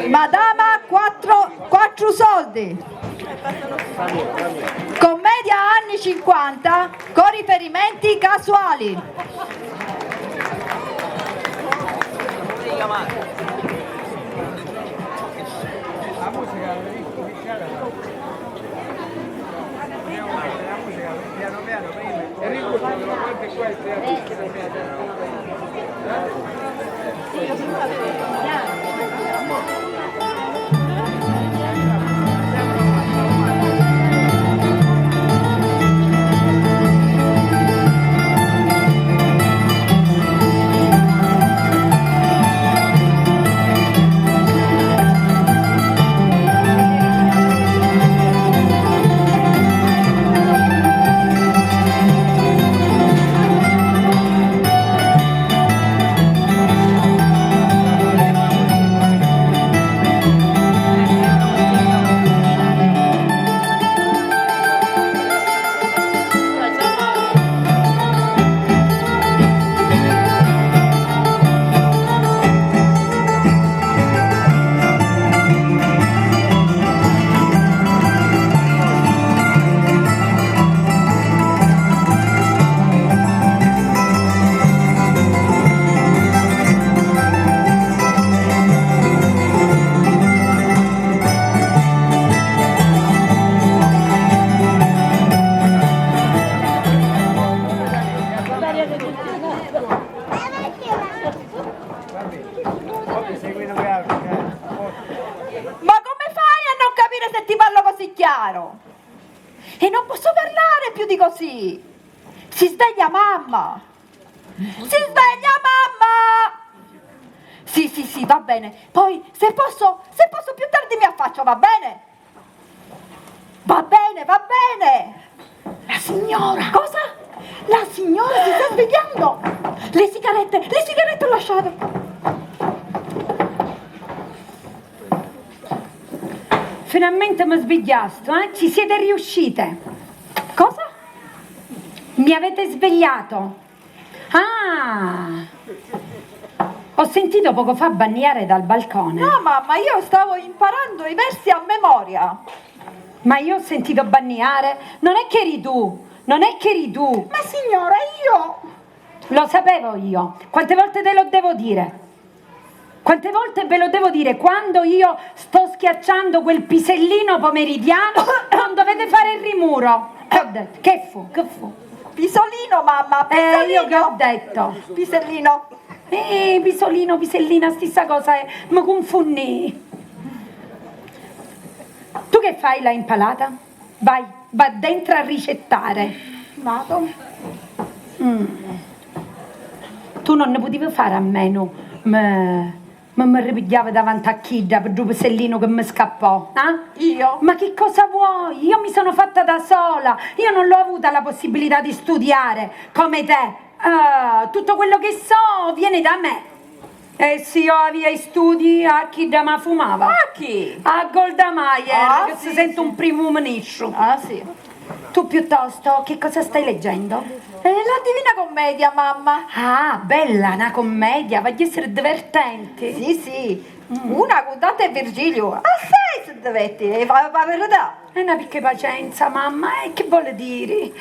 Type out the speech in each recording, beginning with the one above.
Madama quattro soldi. Commedia anni 50 con riferimenti casuali. E non posso parlare più di così. Si sveglia mamma. Si sveglia mamma. Sì, va bene. Poi se posso più tardi mi affaccio, va bene? Va bene. La signora. Cosa? La signora si sta svegliando. Le sigarette lasciate. Finalmente mi svegliato, eh? Ci siete riuscite. Cosa? Mi avete svegliato. Ah! Ho sentito poco fa banniare dal balcone. No, mamma, io stavo imparando i versi a memoria. Ma io ho sentito banniare. Non è che eri tu. Ma signora, io... Lo sapevo io. Quante volte te lo devo dire? Quante volte ve lo devo dire? Quando io sto schiacciando quel pisellino pomeridiano, non dovete fare il rimuro. Che ho detto? Che fu? Pisolino, mamma, pisolino. Io che ho detto? Pisellino. Pisellina, stessa cosa è. Mi confondi. Tu che fai là impalata? Vai, va dentro a ricettare. Vado. Tu non ne potevi fare a meno. Ma mi ripigliava davanti a Chidda per due pisellino che mi scappò. Io? Ma che cosa vuoi? Io mi sono fatta da sola. Io non l'ho avuta la possibilità di studiare come te. Tutto quello che so viene da me. E sì, io aveva i studi a Chidda ma fumava. A chi? A Golda Meir, che sì, si sente sì. un primo ministro. Sì. Tu piuttosto, che cosa stai leggendo? La Divina Commedia, mamma. Ah, bella, una commedia, va a essere divertente. Sì. Una con Dante e Virgilio. Assai se dovete, fa la verità. È una picca pazienza, mamma, che vuole dire?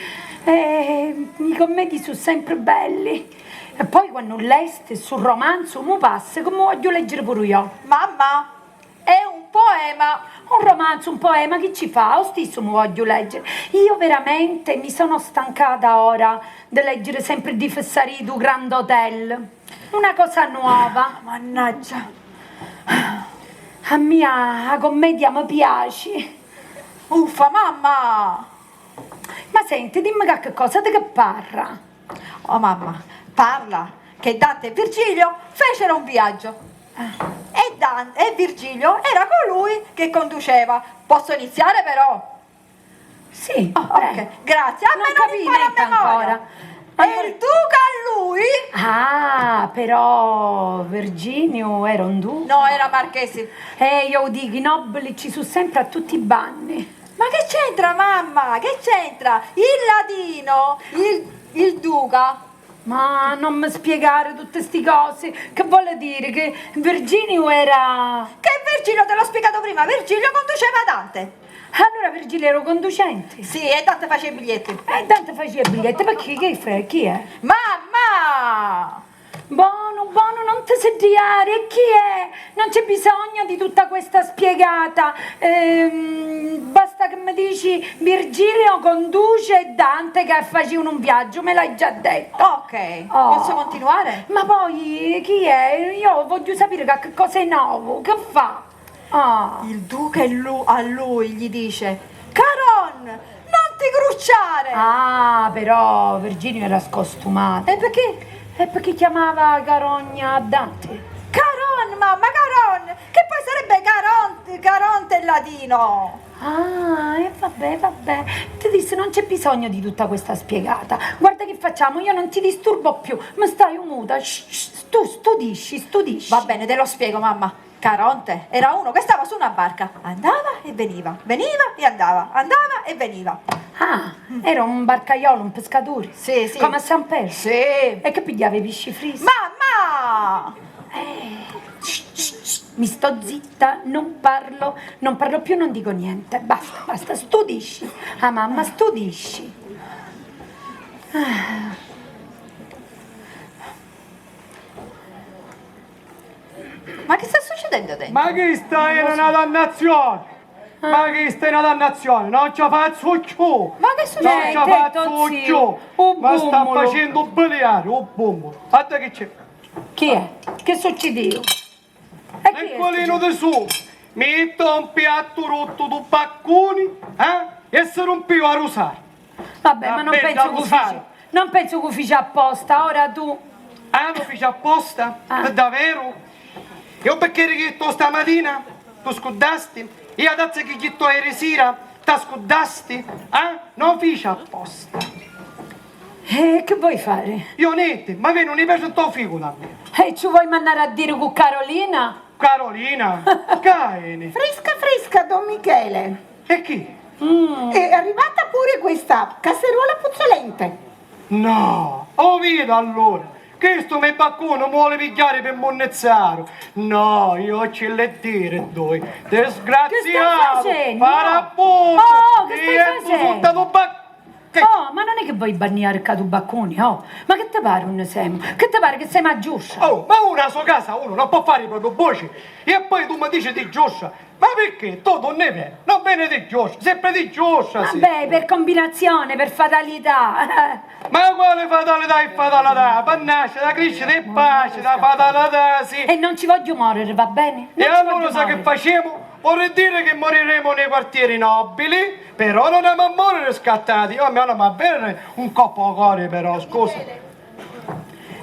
I commedi sono sempre belli. E poi quando l'este sul romanzo mi passa come voglio leggere pure io. Mamma, è un poema. Un romanzo, un poema, che ci fa? Lo stesso mi voglio leggere. Io veramente mi sono stancata ora di leggere sempre di Fessaridu Grand Hotel. Una cosa nuova. Mannaggia. A mia la commedia mi piace. Uffa, mamma. Ma senti, dimmi che cosa te che parla. Oh, mamma, parla che Dante e Virgilio fecero un viaggio. E Virgilio era colui che conduceva. Posso iniziare però? Sì, Ok, grazie. A non me capi impara a niente memoria. ancora. E il duca a lui? Ah, però Virginio era un duca. No, era marchese. Io dico, i nobili ci sono sempre a tutti i banni. Ma che c'entra, mamma? Che c'entra? Il ladino, il duca. Ma non mi spiegare tutte queste cose. Che vuole dire? Che Virginio era... Che Virgilio te l'ho spiegato prima, Virgilio conduceva Dante. Allora Virgilio ero conducente. Sì, e Dante faceva i biglietti. E Dante faceva i biglietti, perché chi è? Mamma! Buono, non ti sediare, e chi è? Non c'è bisogno di tutta questa spiegata. Basta che mi dici Virgilio conduce e Dante che facevano un viaggio, me l'hai già detto. Ok, Oh. posso continuare? Ma poi chi è? Io voglio sapere che cosa è nuovo, che fa? Ah. Il duca a lui gli dice: Caron, non ti crucciare! Ah, però Virgilio era scostumato. E perché? E perché chiamava Carogna Dante? Caron, mamma, Caron! Che poi sarebbe Caronte in latino! Ah, e vabbè. Ti disse non c'è bisogno di tutta questa spiegata. Guarda che facciamo, io non ti disturbo più, ma stai muta. Tu studisci. Va bene, te lo spiego, mamma. Caronte era uno che stava su una barca, andava e veniva e andava e veniva. Ah, era un barcaiolo, un pescatore. Sì. Come a San Pedro. Sì. E che pigliava i pesci frischi? Mamma! Mi sto zitta, non parlo più, non dico niente. Basta, studisci. Ah, mamma, studisci. Ma che sta succedendo dentro? Ma che stai in una dannazione? Ma che stai in una dannazione? Non ci faccio più! Ma che Non succede? ci faccio zio, più! un Ma sta bumbolo. facendo baleare, un bumbolo! Guarda che c'è! Chi è? Che succede io? E chi è? Piccolino di su! Metto un piatto rotto di bacconi, e si rompeva a rusare! Vabbè, ma non Vabbè, penso da che usare. uffici. Non penso che uffici apposta, ora tu. Ah, lo feci apposta? Ah. Davvero? Io perché che tu stamattina? Tu scudasti? Io adesso che gli tu ieri sera? Ti scudasti? Non feci apposta! Che vuoi fare? Io niente, ma che non mi piace il tuo figo da me. E ci vuoi mandare a dire con Carolina? Carolina, Caene. Fresca, Don Michele. E chi? È arrivata pure questa casseruola puzzolente. No, ho vedo allora. Che sto me baccone vuole pigliare per monnezzaro. No, io ce l'ho dire doi. Disgraziato. facendo? Farabutto. Oh, che stai facendo? Che? Oh, ma non è che vuoi bagnare il catubacconi, oh? Ma che ti pare un semo? Che ti pare che sei maggiuscia? Oh, ma uno a sua casa uno non può fare proprio voce. E poi tu mi dici di gioscia. Ma perché? Tu non ne vedi? Non viene di gioscia, sempre di gioscia, sì. Vabbè, per combinazione, per fatalità. Ma quale fatalità è fatalità? Pannascia, da crescita e pace, da fatalità, sì. E non ci voglio morire, va bene? E Non ci allora voglio sa che morire. facciamo? Vorrei dire che moriremo nei quartieri nobili, però non abbiamo a morire scattati. Io a me non va bene un coppo cuore però, scusa.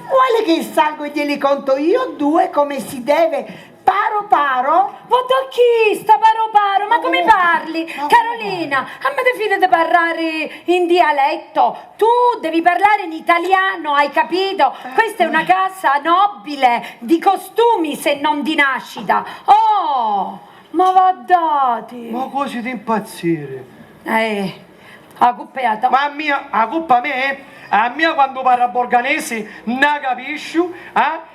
Vuole che salgo e glieli conto io due come si deve, paro? Vado a chi? Sta paro, ma come parli? Carolina, a me ti fidi di parlare in dialetto, tu devi parlare in italiano, hai capito? Questa è una casa nobile, di costumi se non di nascita. Oh, ma va dati. Ma cosa di impazzire? La colpa è a te. Ma a colpa a me? A mia quando parla borganese non capisci,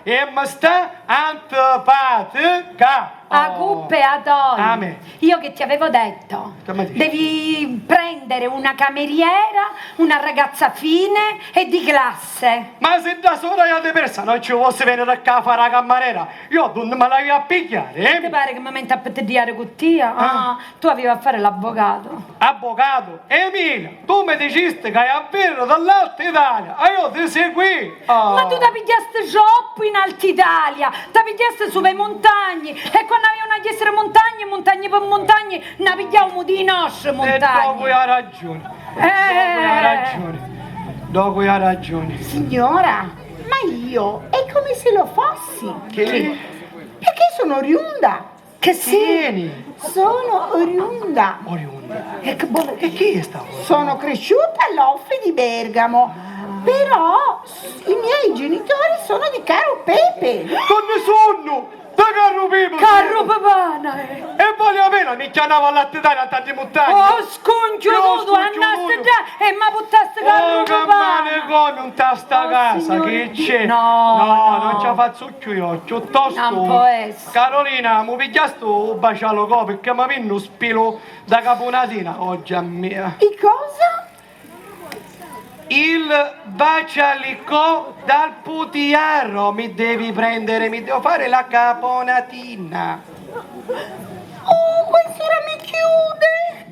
e mi sta antipatica. A colpa è a te. A me. Io che ti avevo detto, Che mi dici? devi prendere una cameriera, una ragazza fine e di classe. Ma se da sola io di persa non ci fosse venire a fare la cameriera, io non me la a pigliare, Ti pare che mi metta a petteggiare con tia? Ah, tu avevi a fare l'avvocato. Avvocato, Emilia, tu mi dicesti che hai avvero dall'Alta Italia e io ti seguì. Ma tu ti pigliaste troppo in Alta Italia, ti pigliaste sulle montagne e quando avevano a essere montagne per montagne, ne pigliamo di nostre E dopo montagne. hai ragione. Dopo hai ragione. Signora, ma io è come se lo fossi. Che? Perché sono oriunda. Che sì? Tieni. Sono oriunda. Oriunda. E che buono. E chi è sta cosa? Sono cresciuta all'Offri di Bergamo. Però i miei genitori sono di Caro Pepe. Non ne sono! Da carro pipo! Carro papana! E voglio bene, mi chiamava a latte d'aria a tanti montagni! Oh, scongiuto, andaste già e ma buttaste Oh, carro che male papana! come un tasta Oh, casa, signore che c'è? No. non ce la faccio più io, piuttosto... Non può essere. Carolina, mi pigliasto un bacialo co, perché mi viene un spilo da caponatina oggi a mia. E cosa? Il bacialicò dal putiarro mi devi prendere, mi devo fare la caponatina. Oh, quest'ora mi chiude.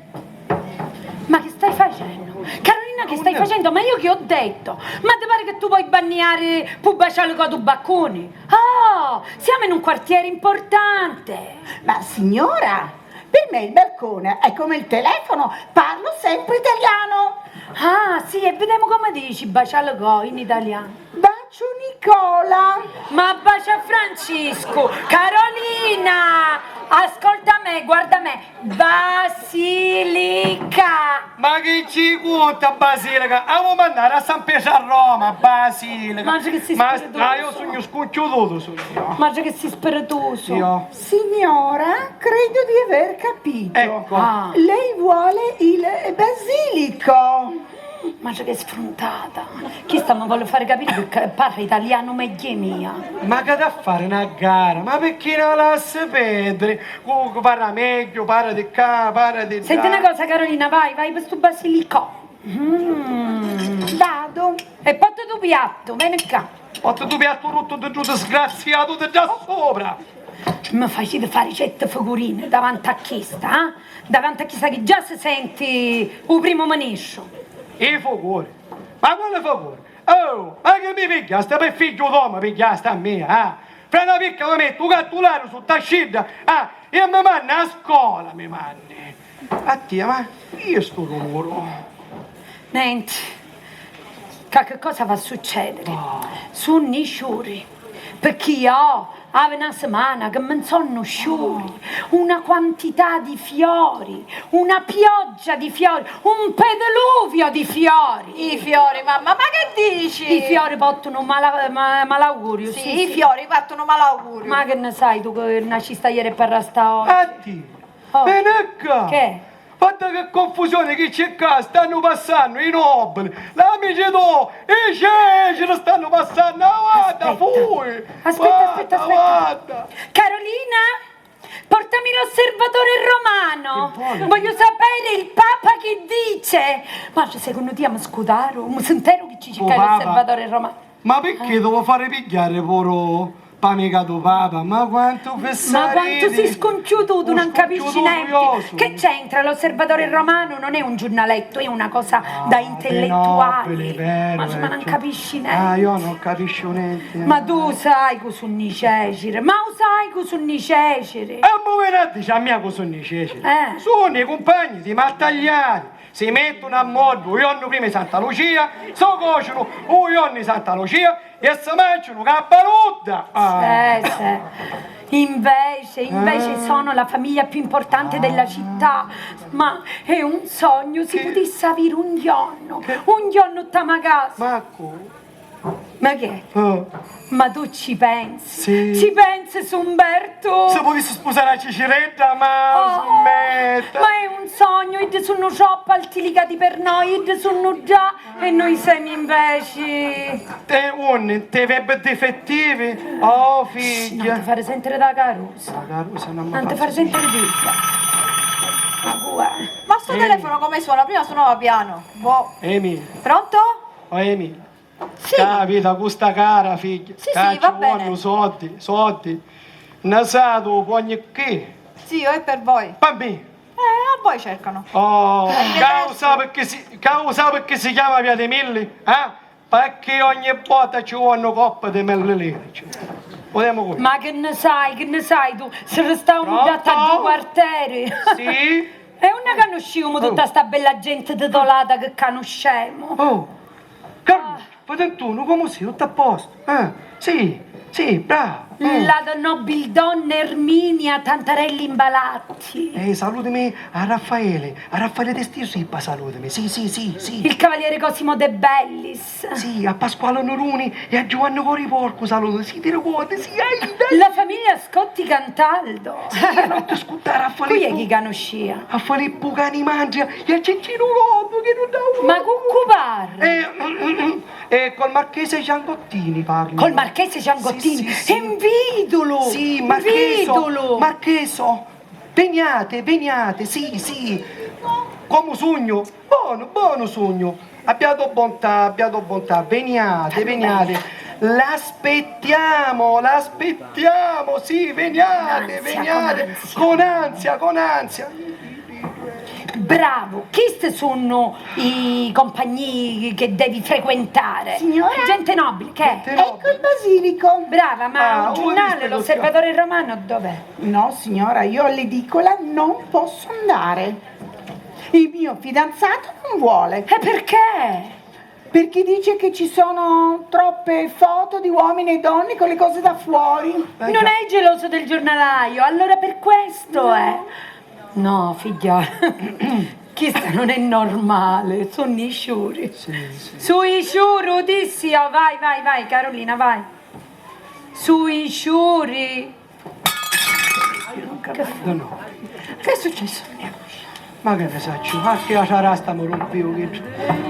Ma che stai facendo? Carolina, che stai facendo? Ma io che ho detto? Ma ti pare che tu puoi bagnare pu baciare con tu bacconi? Ah, siamo in un quartiere importante. Ma signora, per me il balcone è come il telefono, parlo sempre italiano. Ah, sì, e vediamo come dici baciare con in italiano. Bacio Nicola. Ma bacia Francisco, Carolina, ascolta me, guarda me, Basilica. Ma che ci conta Basilica? Avevo mandare a San Pietro a Roma, Basilica. Mangia che si Ma spiritoso. io sono scucciuto, sono io. Mangia che sei spiritoso. Io. Signora, credo di aver capito. Ecco. Ah, Lei vuole il basilico. mangia che sfruntata. Chi sta mi vuole fare capire che parla italiano meglio mia. Ma che da fare una gara? Ma perché non la sapete? Parla meglio, parla di qua, parla di là. Senti una cosa Carolina, vai per questo basilico. Vado. E porta tu piatto, vieni qua. Fatto tu piatto rotto di giù, disgraziato di già sopra. Mi facete fare certe figurine davanti a questa, eh? Davanti a questa che già si sente il primo manescio. E favore? Ma quale favore? Oh, ma che mi pigliaste per figlio d'uomo, pigliaste a me, eh? Fra una piccola metto un cattolare su tascida, e mi manna a scuola, mi manni. Attia, ma io sto rumore. Niente, che cosa va a succedere? Sono i sciuri, perché io avevo una settimana che mi sono sciuri, una quantità di fiori, una pioggia di fiori, un pediluvio di fiori. I fiori, mamma, ma che dici? I fiori portano malaugurio, Sì, i fiori fatto malaugurio. Ma che ne sai tu che nasciste ieri per restare oggi? Attia, Oh. venecca. Che? Guarda che confusione che c'è qua, stanno passando i nobili, l'amici tu, i ceceri stanno passando, guarda, fui! Aspetta. Guarda. Carolina, portami l'osservatore romano. Che vuole? Voglio sapere il Papa che dice. Ma secondo te mi scudaro? Mi sentero che ci cerca Papa. l'osservatore romano. Ma perché devo fare pigliare poro pamicato papa? Ma quanto fessariti? Ma quanto sei sconciuto, tu non capisci niente. Che c'entra l'osservatore romano? Non è un giornaletto, è una cosa da intellettuali. Ma non capisci niente. Io non capisco niente. Ma tu sai cosa sono i ceceri? Ma lo sai cosa sono i ceceri? E mo venate a mia cosa sono i ceceri? Eh. Sono i compagni di Mattagliani. Si mettono a modo un giorno prima di Santa Lucia, si cuociono un giorno di Santa Lucia e si mangiano cappaluda. Invece sono la famiglia più importante della città. Ma è un sogno, si potesse avere un giorno tamagasa. Marco. Ma che? Oh. Ma tu ci pensi? Sì. Ci pensi su Umberto? Se potessi sposare a Ciciretta, ma Oh, smetta. ma è un sogno, id sono troppo alti ligati per noi, id sono già e noi siamo invece. Te web difettivi? Oh, Non ti figlia. fare sentire da Carusa. La Carusa non mi Non ti fa fare sentire di Ma guarda. Ma sto telefono come suona? Prima suonava piano. Boh. Emil, Pronto? oh Emil. Sì. Capita questa cara, figlia. Sì, Che va ci bene. vogliono soldi. Nasato, pugni che? Sì, io è per voi. Bambini. A voi cercano. Oh, causa perché si chiama Via dei Milli? Perché ogni volta ci vogliono coppe di millilitri. Vogliamo qui? Ma che ne sai tu? Se restavamo Pronto? già a due quartieri. Sì? E non conosciamo tutta sta bella gente titolata che conosciamo. Oh, Carlo, 21, come sei? Tutto a posto? Sì, bravo. la nobildonna Erminia Tantarelli Imbalatti, Salutami a Raffaele Testisipa, salutami, sì. il cavaliere Cosimo De Bellis, Sì, a Pasquale Onoruni e a Giovanni Coriporco, saluto, sì, ti ricordi, sì, la famiglia Scotti Cantaldo. non ti ascoltare a Qui è chi Filippo, conoscia? a Filippo Canimangia e a Cecchino Lotto, che non dà un... Ma con Cupar? E col Marchese Giangottini parlo. Col Marchese Giangottini? Sì. Invidolo! Sì, Invidolo! Marcheso, veniate, sì. Come sogno, buono sogno. Abbiate bontà, veniate. L'aspettiamo, sì, veniate. Con ansia. Bravo! Chi sono i compagni che devi frequentare? Signora? Gente nobile, che è? Ecco il basilico. Brava, ma un vuoi giornale, visto l'Osservatore Romano, dov'è? No, signora, io all'edicola non posso andare. Il mio fidanzato non vuole, E perché? perché dice che ci sono troppe foto di uomini e donne con le cose da fuori. Non è geloso del giornalaio, allora per questo è. No, figliola, questa non è normale, sono i sciuri. Sui sciuri, Odissio, vai, Carolina, vai. Sui sciuri. No. Che è successo? Ma che ne saccio? Ma che sarà sta morobio che...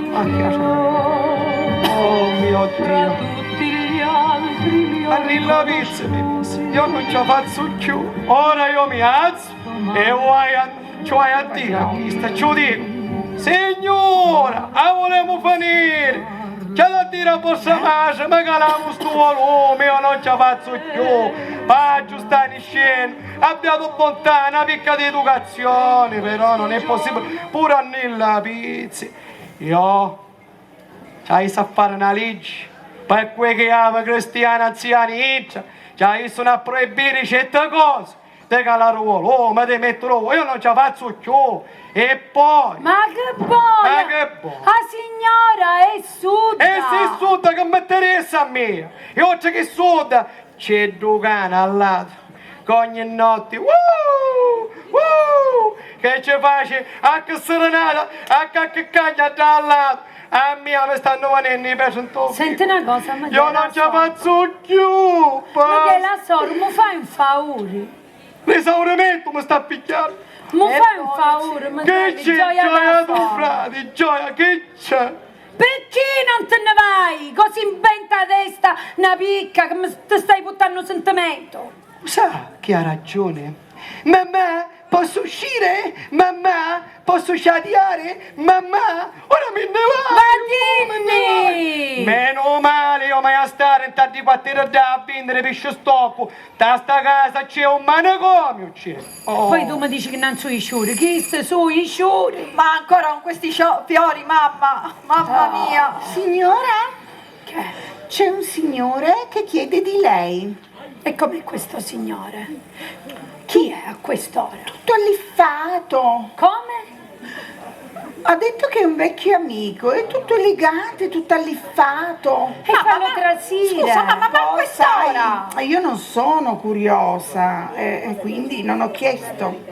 Ma che sarà? Oh mio Dio. Tutti gli altri Arriva pizza, io non ci faccio più. Ora io mi alzo e vai a dire, questa ci dico. Signora, a volemo finire. C'è da dire forse mai, ma caliamo sto volume, io non ci faccio più. Faccio stare in scena, abbiate bontà, una picca di educazione, però non è possibile. Pure a Nilla pizzi. Io, c'hai a fare una legge, per quei che ama cristiani anziani, c'hai a proibire certe cose. Te calare ruolo, oh, ma te metterò, io non ci faccio più. E poi... Ma che poi? La signora è suda! E se suda che mi interessa a me! E oltre che suda, c'è due cani al lato, che ogni notte, che ci face a che serenata, a che caglia da lato. A me mi stanno venendo i pesi in tocco. Senti una cosa, ma Io non ci faccio più! Ma che la sor, mi fai un favore? L'esaurimento mi sta a picchiare! Mi fai un favore? Mi Che dai c'è? gioia Gioia da tu, fare? frate, gioia, che c'è? Perché non te ne vai? Così inventa a testa una picca che ti stai buttando sentimento. Sa che ha ragione? Mamma, posso uscire? Mamma, posso sciadiare? Mamma, ora me ne vado! Ma dimmi! Meno male, io mai a stare in tanti quartieri da vendere pesce stocco. Da sta casa c'è un manicomio, c'è. Oh. Poi tu mi dici che non sono i sciuri, chi sono i sciuri? Ma ancora con questi fiori, mamma mia. Signora, Che? c'è un signore che chiede di lei. E com'è questo signore? Chi è a quest'ora? Tutto alliffato. Come? Ha detto che è un vecchio amico, è tutto elegante, tutto alliffato. E fallo trasire. Scusa, mamma, ma a Oh, quest'ora? sai, io non sono curiosa, quindi non ho chiesto.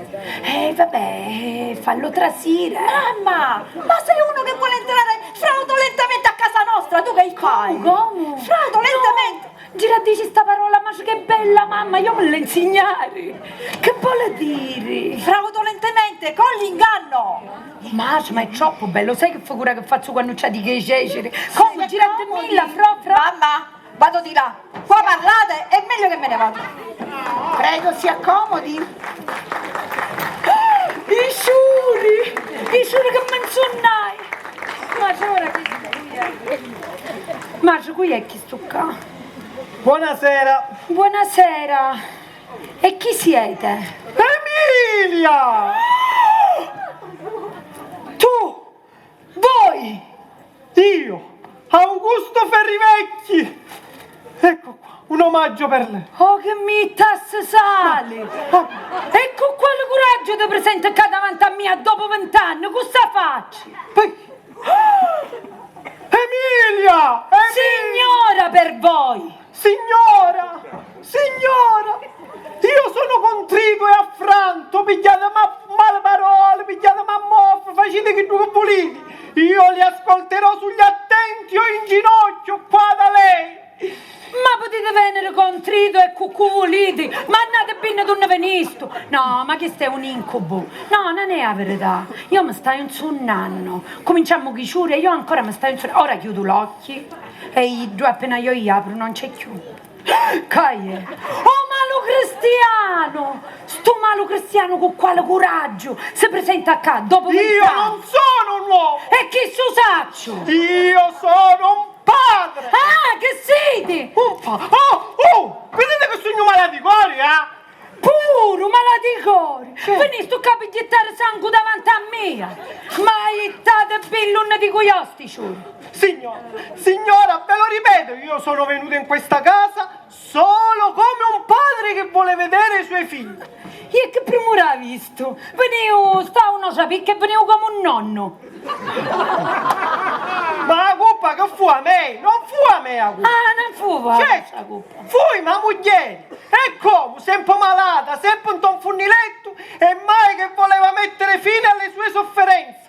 Vabbè, fallo trasire. Mamma, ma sei uno che vuole entrare fraudolentamente a casa nostra, tu che fai? Come? Fraudolentamente? Gira dici sta parola, ma che bella mamma, io me la insegnare. Che vuole dire? Fraudolentemente, con l'inganno. Ma è troppo bello, sai che figura che faccio quando c'è di che cecere? Come gira di milla, fra. Mamma, vado di là. Qua parlate, è meglio che me ne vado. Prego, si accomodi. I sciuri che menzionai. Ma ora che stai? Ma qui è chi sto qua? Buonasera! Buonasera. E chi siete? Emilia! Tu! Voi! Io, Augusto Ferrivecchi! Ecco qua, un omaggio per lei. Oh, che mi tasse sali! Ecco quale coraggio ti presenti qua davanti a me dopo 20 anni, cosa faccio? Emilia! Signora per voi! Signora! Signora, io sono contrito e affranto, pigliate male parole, pigliate moffa, facete che tu volete. Io li ascolterò sugli attenti o in ginocchio qua da lei. Ma potete venire contrito e cucculiti, ma andate bene tu ne venisto. No, ma che stai un incubo? No, non è la verità. Io mi stai insonnando. Cominciamo chi ciure, io ancora mi stai insonnando. Ora chiudo gli occhi e i due appena io li apro non c'è più. Caie. Oh malo cristiano! Sto malo cristiano con quale coraggio si presenta a casa dopo 20 Io anni. non sono un uomo, E chi susaccio? io sono un padre. Ah, che siete? Vedete che sono malato di cuore, Puro, malati cuore! Veniste qua per gettare sangue davanti a me! Ma state bellone di coiosti, Signora, ve lo ripeto, io sono venuto in questa casa solo come un padre che vuole vedere i suoi figli. E che prima l'ha visto? Venivo, stavo non sapere che venivo come un nonno! Ma la colpa che fu a me, non fu a me la colpa. Ah, non fu questa Certo, colpa! fui ma moglie. E come? Sempre malata, sempre un tonfunniletto e mai che voleva mettere fine alle sue sofferenze.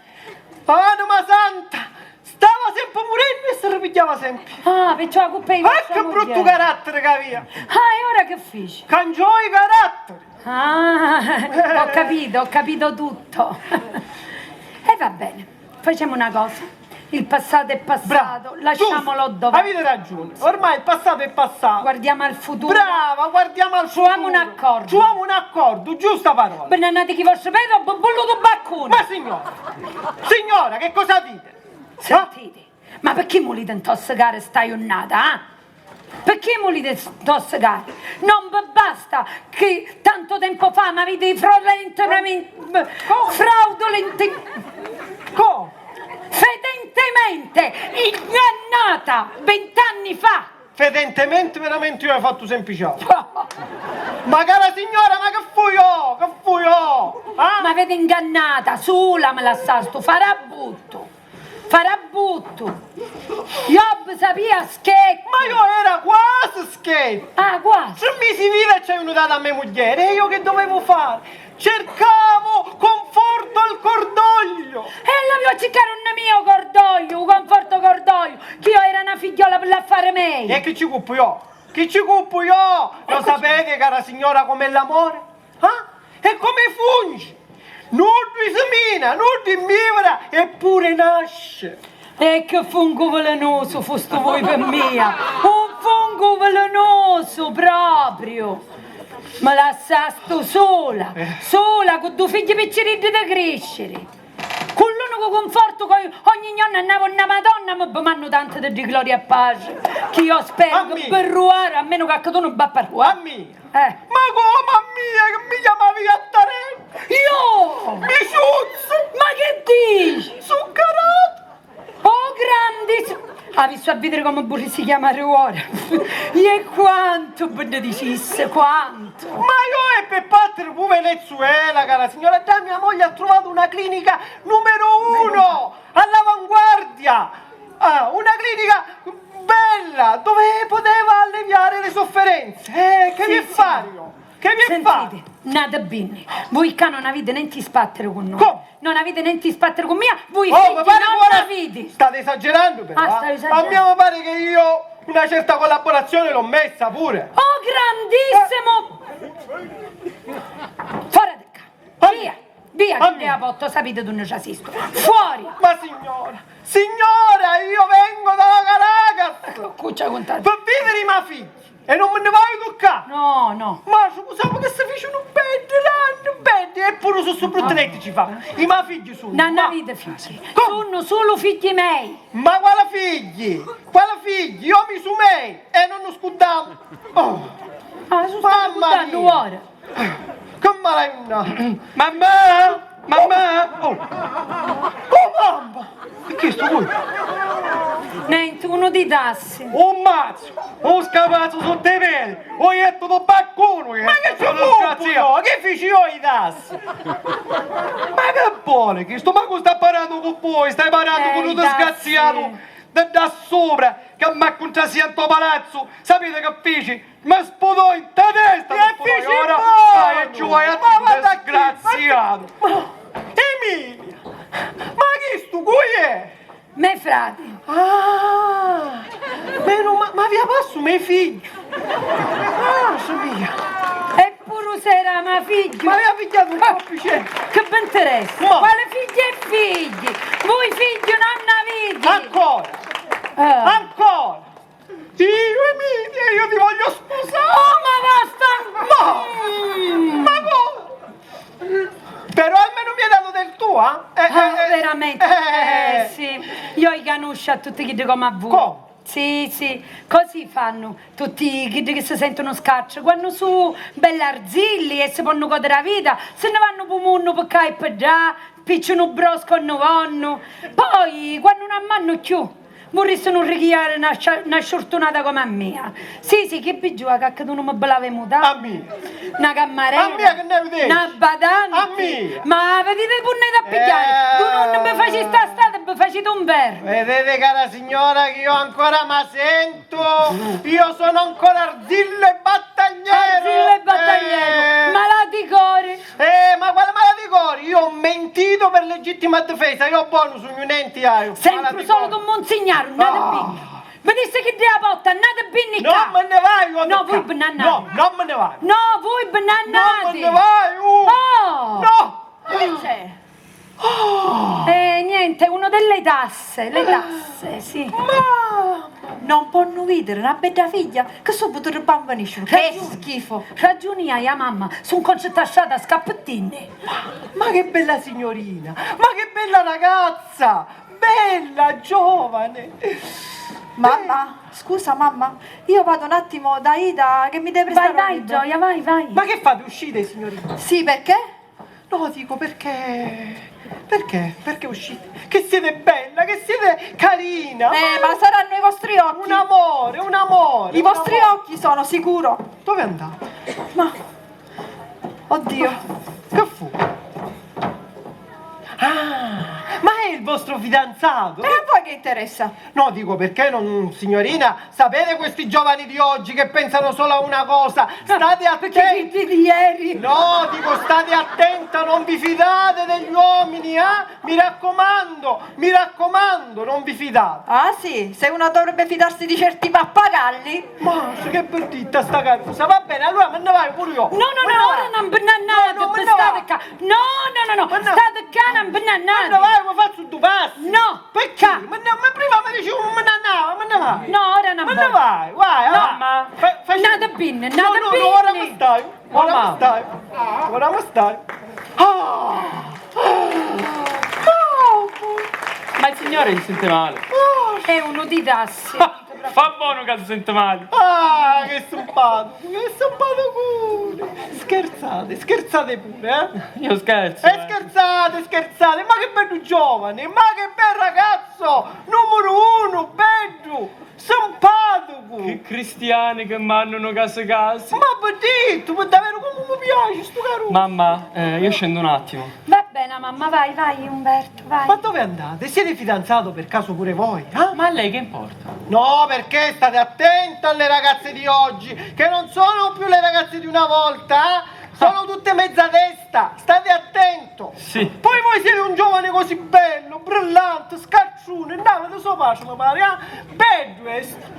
Anima santa, stava sempre morendo e si ripigliava sempre. Ah, perciò la colpa è di Ma vostra che brutto moglie. carattere che aveva. Ah, e ora che feci? Cangiò i caratteri. Ah, ho capito tutto. E va bene, facciamo una cosa. Il passato è passato, lasciamolo dove. Avete ragione, ormai il passato è passato. Guardiamo al futuro. Brava, guardiamo al futuro. Facciamo un accordo. Facciamo un accordo, giusta parola. Bananati chi vostro pedo, bolluto baccone. Ma signora, che cosa dite? Sentite, ma perché volete intossicare sta ionnata, eh? Perché volete intossicare? Non vi basta che tanto tempo fa mi avete fedentemente ingannata 20 anni fa. Fedentemente, veramente io ho fatto semplicemente. Ma cara signora, ma che fui io? Che fui io? Ma avete ingannata, sola me la sa sto farabutto. Io sapia che. Ma io era quasi scherzo. Ah, quasi. Se mi si vede c'è venuta da me moglie, e io che dovevo fare? Cercavo conforto al cordoglio. E l'avevo cercato un mio cordoglio, un conforto cordoglio, che io era una figliola per l'affare meglio. E che ci occupo io? Che ci occupo io? Lo sapete, cara signora, com'è l'amore? E come funge? Nulla semina, nulla mivra, eppure nasce. E che fungo velenoso foste voi per mia, un fungo velenoso proprio. Me lasciaste sola, con due figli piccirini da crescere. Con l'unico conforto che ogni giorno andavo a una Madonna mi manno tanto di gloria e pace. Che io spero che per ruare, a meno che tu non va per ruare. A mia? Ma come a mia che mi chiamavi a Tarento? io! Mi ciuzzo! Ma che dici? Zuccherato! Oh, grandi! Ha visto a vedere come burri si chiama ora? E quanto ne dicesse, quanto? Ma io e per parte di Venezuela, cara signora, già mia moglie ha trovato una clinica numero 1 all'avanguardia. Una clinica bella dove poteva alleviare le sofferenze. Che vi fare io? Che vi fare? Sentite, nada bene. Voi qua non avete niente spattere con noi. Come? Non avete niente spattere con me, voi Oh, figli ma pare non buona- avete. State esagerando però. Stai esagerando. A me pare che io una certa collaborazione l'ho messa pure. Oh, grandissimo! Fuori di qua. Via, A che me. ne ha fatto, sapete dove ci assisto. Fuori! Ma signora, io vengo dalla Caracas Cuccia contato. per vivere i miei figli e non me ne voglio toccare. No. Ma scusate che si fece un bed, eppure su bruttoletti ci fa. I miei figli sono. Non avete figli. Come? Sono solo figli miei. Ma quale figli? Quale figli? Io mi sumei e non lo scudavo. Oh, Sono mamma stato mia. ora. Che malanna. Mamma. Oh, mamma. E che sto voi? Niente, uno di tassi. Un mazzo, un scapazzo sotto i piedi, o ietto do baccone. Ma che c'è io? Che feci io i tassi? Ma che vuole? Che sto manco sta parlando con voi, stai parlando con un tassi. disgraziato da sopra, che mi ha contrassiento palazzo, sapete che feci? Mi sputò in testa! Che feci ora buono? e ci vuoi a Ma guarda te, disgraziato! Emilia, ma chi stu qui è? Me frati. Ah, ma via passo miei figli. Ah, mia. E pure sera, ma figlio. Ma aveva pigliato un po' più c'è. Che vi interessa? Ma- Quale figli e figli? Voi figli non avete. Ancora, ancora. Io Emilia, io ti voglio sposare. Oh, ma Ma cosa? Però almeno mi hai dato del tuo, veramente? Sì. Io i canusci a tutti chi come a voi. Come? Sì, così fanno tutti chi che si sentono scaccio. Quando su bellarzilli e si possono godere la vita, se ne vanno per munno per ca e per già, picciano un brosco e non vanno. Poi, quando non ammanno più, vorresti non richiare una sciortunata come a mia. Sì, che vi giù che tu non mi belavi muta. A mia. Una cammarella. A mia che ne vedete? Una badante. A mia. Ma vedete pure da pigliare. Tu non mi faci sta strada, mi faci un verbo. Vedete cara signora che io ancora mi sento, io sono ancora Arzillo e Battagliero. Arzillo e Battagliero, malati cori. Ma quale malaticori? Io ho mentito per legittima difesa, io ho bonus sugli unenti. Sempre solo tu monsignaro, andate bene. Vedete che della botta, andate bene Non qua. me ne vai, io No, voi banannati. No, non me ne vai. No, voi banannati. Non me ne vai, Oh. No! Che c'è? Niente, uno delle tasse, le tasse, sì. Ma non possono vedere una bella figlia che subito il bambino esce. Che schifo. Ragioni hai, mamma, sono concentrata a scappettini. Ma che bella signorina, ma che bella ragazza, bella, giovane. Mamma, scusa mamma, io vado un attimo da Ida che mi deve prestare un Vai, libro. Gioia, vai. Ma che fate, uscite signorina? Sì, perché? No, dico perché... Perché uscite? Che siete bella, che siete carina. Ma saranno i vostri occhi. Un amore, un amore. I un vostri amore. occhi sono, sicuro. Dove andate? Ma... Oddio. Che fu? Ah, ma è il vostro fidanzato? E a voi che interessa? No, dico perché non, signorina, sapete questi giovani di oggi che pensano solo a una cosa? State attenti. Di ieri. No, dico state attenta, non vi fidate degli uomini, Mi raccomando, non vi fidate. Ah sì, se uno dovrebbe fidarsi di certi pappagalli. Ma che partita sta cazzo? Va bene, allora me ne vai pure io. No, ora non banannate, No, me ne state va. qua. No, Ma no. state qua, non Me ne banannate. vai, mi faccio due passi. No, Perché? ca. Ma prima mi dicevo me ne vai. No, ora non Me ne vai, vai. Mamma, nada binne, nada binne. No, ora mi stai. Ora Mamma. mi stai. Ora mi stai. Ma il signore si sente male. È uno di tassi. Fa buono che si sente male. Che simpatico pure. Scherzate pure, Io scherzo. Scherzate, ma che bello giovane, ma che bel ragazzo, numero uno, bello, simpatico. Che cristiani che mandano case. Ma budito, ma davvero come mi piace sto caro. Mamma, io scendo un attimo. Va bene, mamma, vai, Umberto, vai. Ma dove andate? Siete fidanzato per caso pure voi? Ma a lei che importa? No, perché state attento alle ragazze di oggi, che non sono più le ragazze di una volta, Sono tutte mezza testa, state attento. Sì. Poi voi siete un giovane così bello, brillante, scaccione, andate sopra pace, mi pare,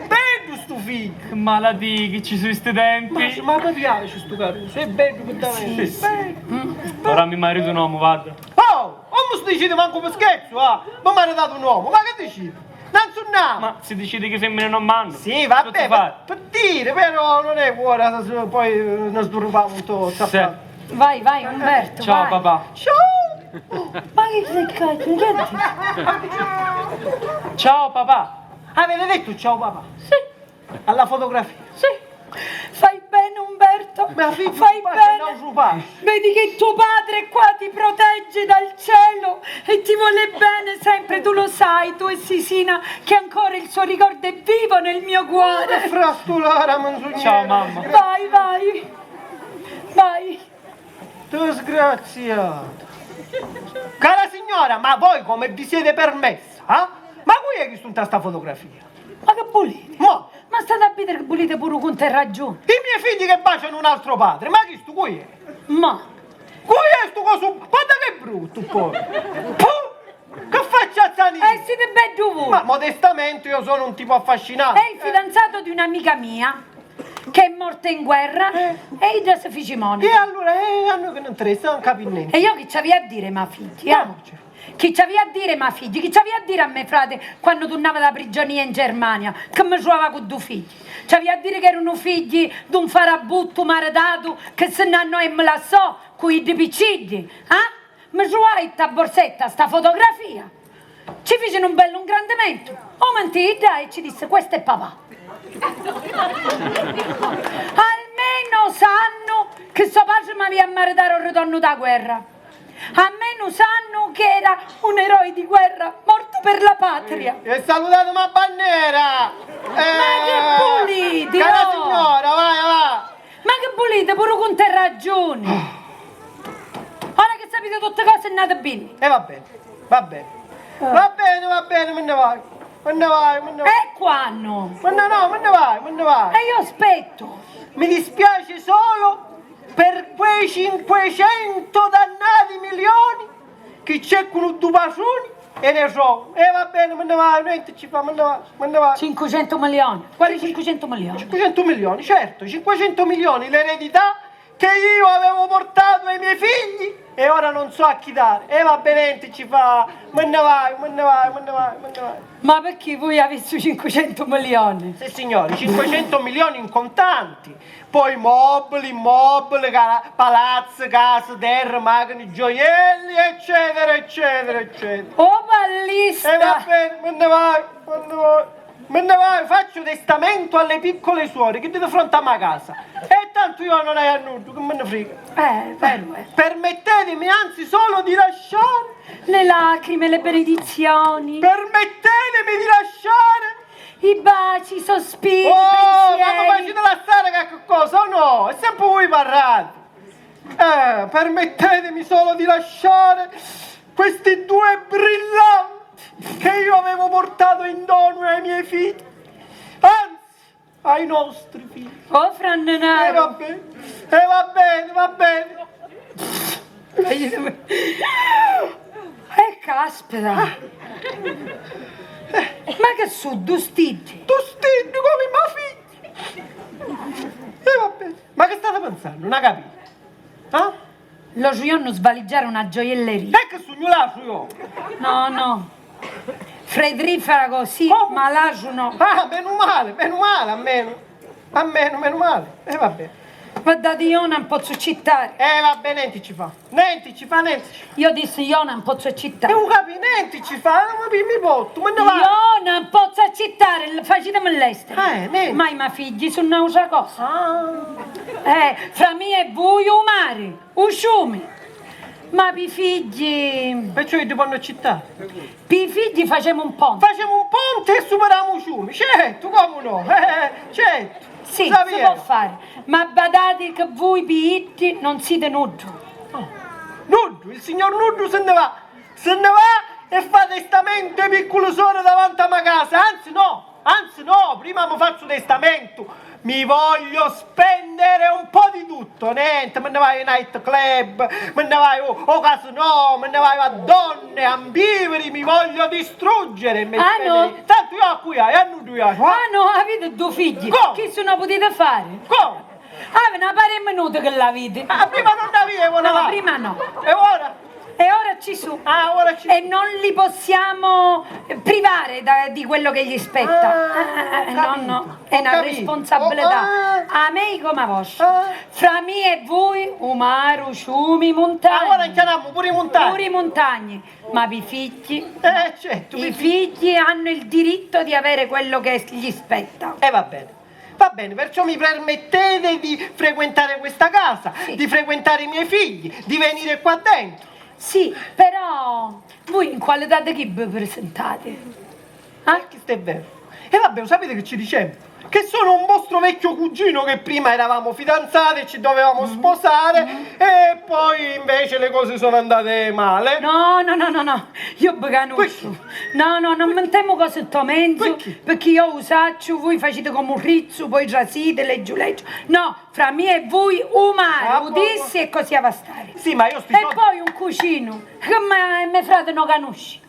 bello sto figlio. Che malati che ci sono sti tempi. Ma mi piace sto caruso, è bello che da me. Sì. Ora mi marito un uomo, vado. Oh, non si decide manco per scherzo, ma mi ha dato un uomo, ma che decide? Non so nada. Ma si decide che femmine non mandano. Sì, vabbè, per dire, però non è ora, poi non sturbiamo un po'. Sì. Vai, vai, Umberto. Ciao vai. papà. Ciao! Ma che sei cazzo? Ciao papà. Avete detto ciao papà? Sì, Alla fotografia? sì. Fai bene, Umberto. Ma figlio, Fai non bene. rubare. Vedi che tuo padre qua ti protegge dal cielo e ti vuole bene sempre, tu lo sai, tu e Sisina, che ancora il suo ricordo è vivo nel mio cuore. Frastulare, menzognera. Ciao, mamma. Vai, vai, vai. Disgraziato. Cara signora, ma voi come vi siete permessa? Ma Ma qui è che sta sta fotografia? Ma che pulite? Ma Ma state a vedere che pulite pure con te ragione. i miei figli che baciano un altro padre, ma chi sto qui è? Ma, Qui è sto coso, guarda che brutto poi. Puh, che faccia zanini? siete ben dovuti. Ma modestamente io sono un tipo affascinante. È il fidanzato di un'amica mia che è morta in guerra e io già si fece E monaco. allora, a noi che non interessa, non capi niente. E io chi c'avevo a dire, ma figli? Chi c'avevo a dire, ma figli? Chi c'avevo a dire a me, frate, quando tornava da prigionia in Germania, che mi trovava con due figli? C'avevo a dire che erano figli di un farabutto maritato che se ne hanno e me la so, con i piccini, mi trovai sta borsetta, sta fotografia. Ci fecero un bello ingrandimento. O mentita e ci disse, questo è papà. Almeno sanno che suo padre mi aveva maritato al ritorno da guerra. Almeno sanno che era un eroe di guerra morto per la patria. E salutato ma Bannera! Ma che puliti, Cara oh! signora, vai! Ma che pulite pure con te ragioni. Ora che sapete tutte cose è nata bene. E va bene, va bene. Va bene, me ne vai. Me ne vai. E quando? Me ne vai. E io aspetto. Mi dispiace solo per quei 500 dannati milioni che cercano due pacioni e ne so. E va bene, me ne vai, niente ci fa, me ne vai. 500 milioni. Quali 500 milioni? 500 milioni, certo, 500 milioni l'eredità che io avevo portato ai miei figli e ora non so a chi dare. E va bene, ci fa, me ne vai. Ma perché voi avete 500 milioni? Sì signori, 500 milioni in contanti, poi mobili, immobili, palazzi, case, terre, macchine, gioielli, eccetera. Oh E va ballista! bene, me ne vai, faccio testamento alle piccole suore che di fronte a ma casa. E tanto io non hai annuto, che me ne frega. Vero. Permettetemi anzi solo di lasciare, Le lacrime, le benedizioni, permettetemi di lasciare. i baci, i sospiri, i Oh, ma mi pensieri. facete lasciare che cosa o no? È sempre voi parlate. Permettetemi solo di lasciare questi due brillanti che io avevo portato in dono ai miei figli, anzi ai nostri figli. Oh, Frannenaro. Va bene. Caspita. Ma che su, due stidi? Tu stidi come i miei figli. Va bene. Ma che state pensando? Non ha capito? Lo giorno svaliggiare una gioielleria. E che sognolascio io? No. Fredrifera così, Come? ma lascio no. Meno male, meno male. Va bene. Guardate, io non posso cittare. Va bene, niente ci fa. Io dissi io non posso cittare. Non capi, niente ci fa, non mi potto, me ne va. Io non posso accettare, facetemi l'estero. niente. Ma i miei figli sono un'altra cosa. Fra me e voi o mare, o fiume. Ma per i figli, Perciò io ti vanno a città. facciamo un ponte. Facciamo un ponte e superiamo i fiumi. Certo, come no? Certo. Sì, si Sapieno. può fare. Ma badate che voi pitti non siete nuddi. Nuddu, il signor Nuddu se ne va e fa testamento ai piccoli suore davanti a ma casa. Anzi no, prima mi faccio testamento. Mi voglio spendere un po' di tutto, niente, me ne vai ai night club, me ne vai o casino, me ne vai a donne, ambiveri, mi voglio distruggere. No? Tanto io a cui hai, a Nuddu io. No, avete due figli. Come? Che se non potete fare? Come? Una pari minuto che l'avete. Prima non avevo, No, prima no. E ora? E ora ci sono. Ora ci E non li possiamo privare di quello che gli spetta. No, è una capito. responsabilità. A me come a vostra. Fra me e voi, umaro, ciumi, montagne. Ora chiamiamo pure i montagni. Pure i montagne. Ma i figli, Certo. i figli hanno il diritto di avere quello che gli spetta. Va bene, perciò mi permettete di frequentare questa casa, Sì. di frequentare i miei figli, di venire qua dentro. Sì, però voi in qualità di chi vi presentate? Questo è vero. E vabbè, sapete che ci diciamo? Che sono un vostro vecchio cugino che prima eravamo fidanzati e ci dovevamo sposare e poi invece le cose sono andate male. No, io beganuccio. No, no, non mettiamo cose sotto mezzo, perché io usaccio, voi facete come un rizzo, poi trasite, leggio. No, fra me e voi umano, udissi e così va a stare. Sì, ma io sti E soldi... poi un cucino, che mio frate non conosci.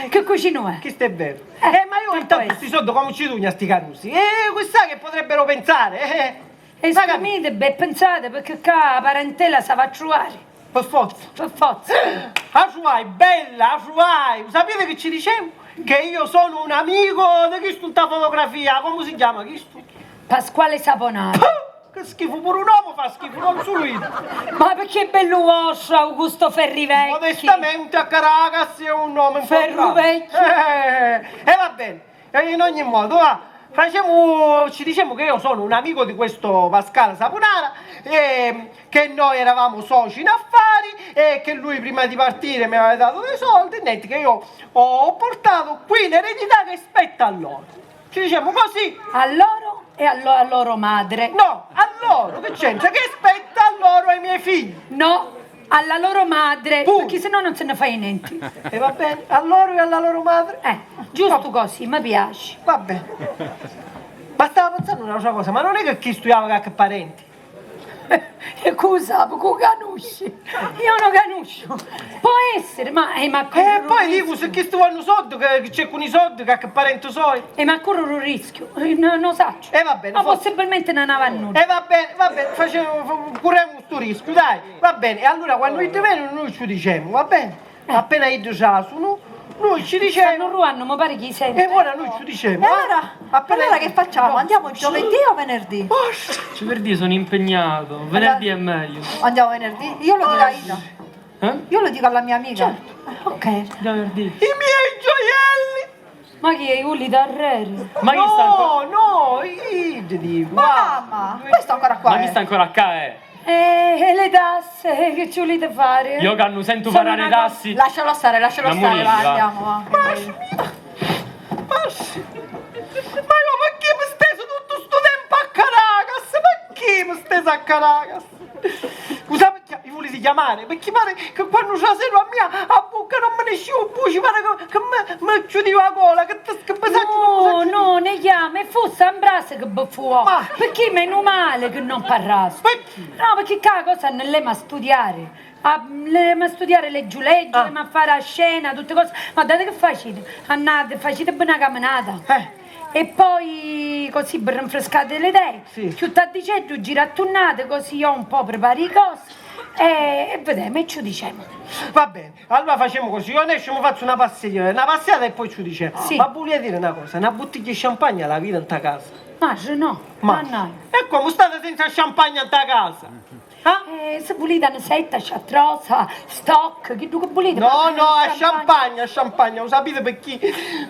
Che cucino è? Questo è vero. Eh, Ma io non intanto può questi soldi come ci dugno a sti carusi? Chissà che potrebbero pensare. E scamite, beh, pensate, perché qua la parentela si va a trovare. Per forza. Per forza. Asciuai, bella, asciuai. Sapete che ci dicevo? Che io sono un amico di chi sta fotografia. Come si chiama questo? Pasquale Saponaro. Che schifo, pure un uomo fa schifo, non solo io. Ma perché è bello vostro, Augusto Ferrivecchi? Modestamente a Caracas è un nome Ferrovecchio. E va bene, in ogni modo, va. Ci diciamo che io sono un amico di questo Pasquale Saponara, che noi eravamo soci in affari e che lui prima di partire mi aveva dato dei soldi, niente, che io ho portato qui in eredità che spetta a loro. Ci diciamo così. A loro e a loro madre. No, a loro, che c'entra? Che spetta a loro e ai miei figli. No, alla loro madre, Pure. perché sennò non se ne fai niente. E va bene, a loro e alla loro madre? Giusto così, mi piace. Va bene. Ma stavo pensando un'altra cosa, ma non è che chi studiava che parenti? E cosa? Con canusci? Io non canuscio. Può essere, ma E poi dico, se chi stu hanno soldi, che c'è con i soldi, che parenti sono. ma corro un rischio, non saccio. E va bene, Ma forse- possibilmente non aveva nulla. E va bene, corriamo questo rischio, dai, va bene. E allora quando ti vengono noi ci diciamo, va bene? Appena io sono, noi ci Stanno diciamo. ruando, mi pare chi sente. E ora noi ci diciamo. E allora che facciamo? Andiamo giovedì o venerdì? Venerdì sono impegnato, venerdì è meglio. Andiamo venerdì? Io lo dico a Ida. Eh? Io lo dico alla mia amica. Ok. Venerdì. I miei gioielli! Ma chi è Uli Darreri? Ma chi sta ancora? No, io ti dico. Mamma, questo ancora qua. Ma chi sta ancora a ca, E le tasse, che ci volete fare? Io che non sento Sono parare una tassi. Lascialo stare, La va, Molina, va. andiamo, va. Ma io perché mi steso tutto sto tempo a Caracas? Perché mi steso a Caracas? Scusa, perché mi volete chiamare? Perché pare che quando c'è la sera a mia a bocca non me ne esce un buci, pare che mi chiudiva la gola, che No, no, ne chiama, e fu Sambrasse che buffuò. Ma- Perché meno male che non parlasse. Perché? No, perché qua cosa non le ma studiare. Ma studiare le giulegge, ma fare a scena, tutte cose. Ma date che facete? Andate, facete una camminata. E poi così per rinfrescate le idee. Sì. Più tardi girattunnate, così io un po' prepari le cose. E vediamo, e ci diciamo. Va bene, allora facciamo così, io adesso mi faccio una passeggiata e poi ci diciamo. Sì. Ma volevo dire una cosa, una bottiglia di champagne alla vita in ta casa. Ma se no, Ma no. e come state senza champagne in ta casa? Se volete una setta, sciatrosa, stock, che tu che volete? No, Ma- no, è champagne, lo sapete perché?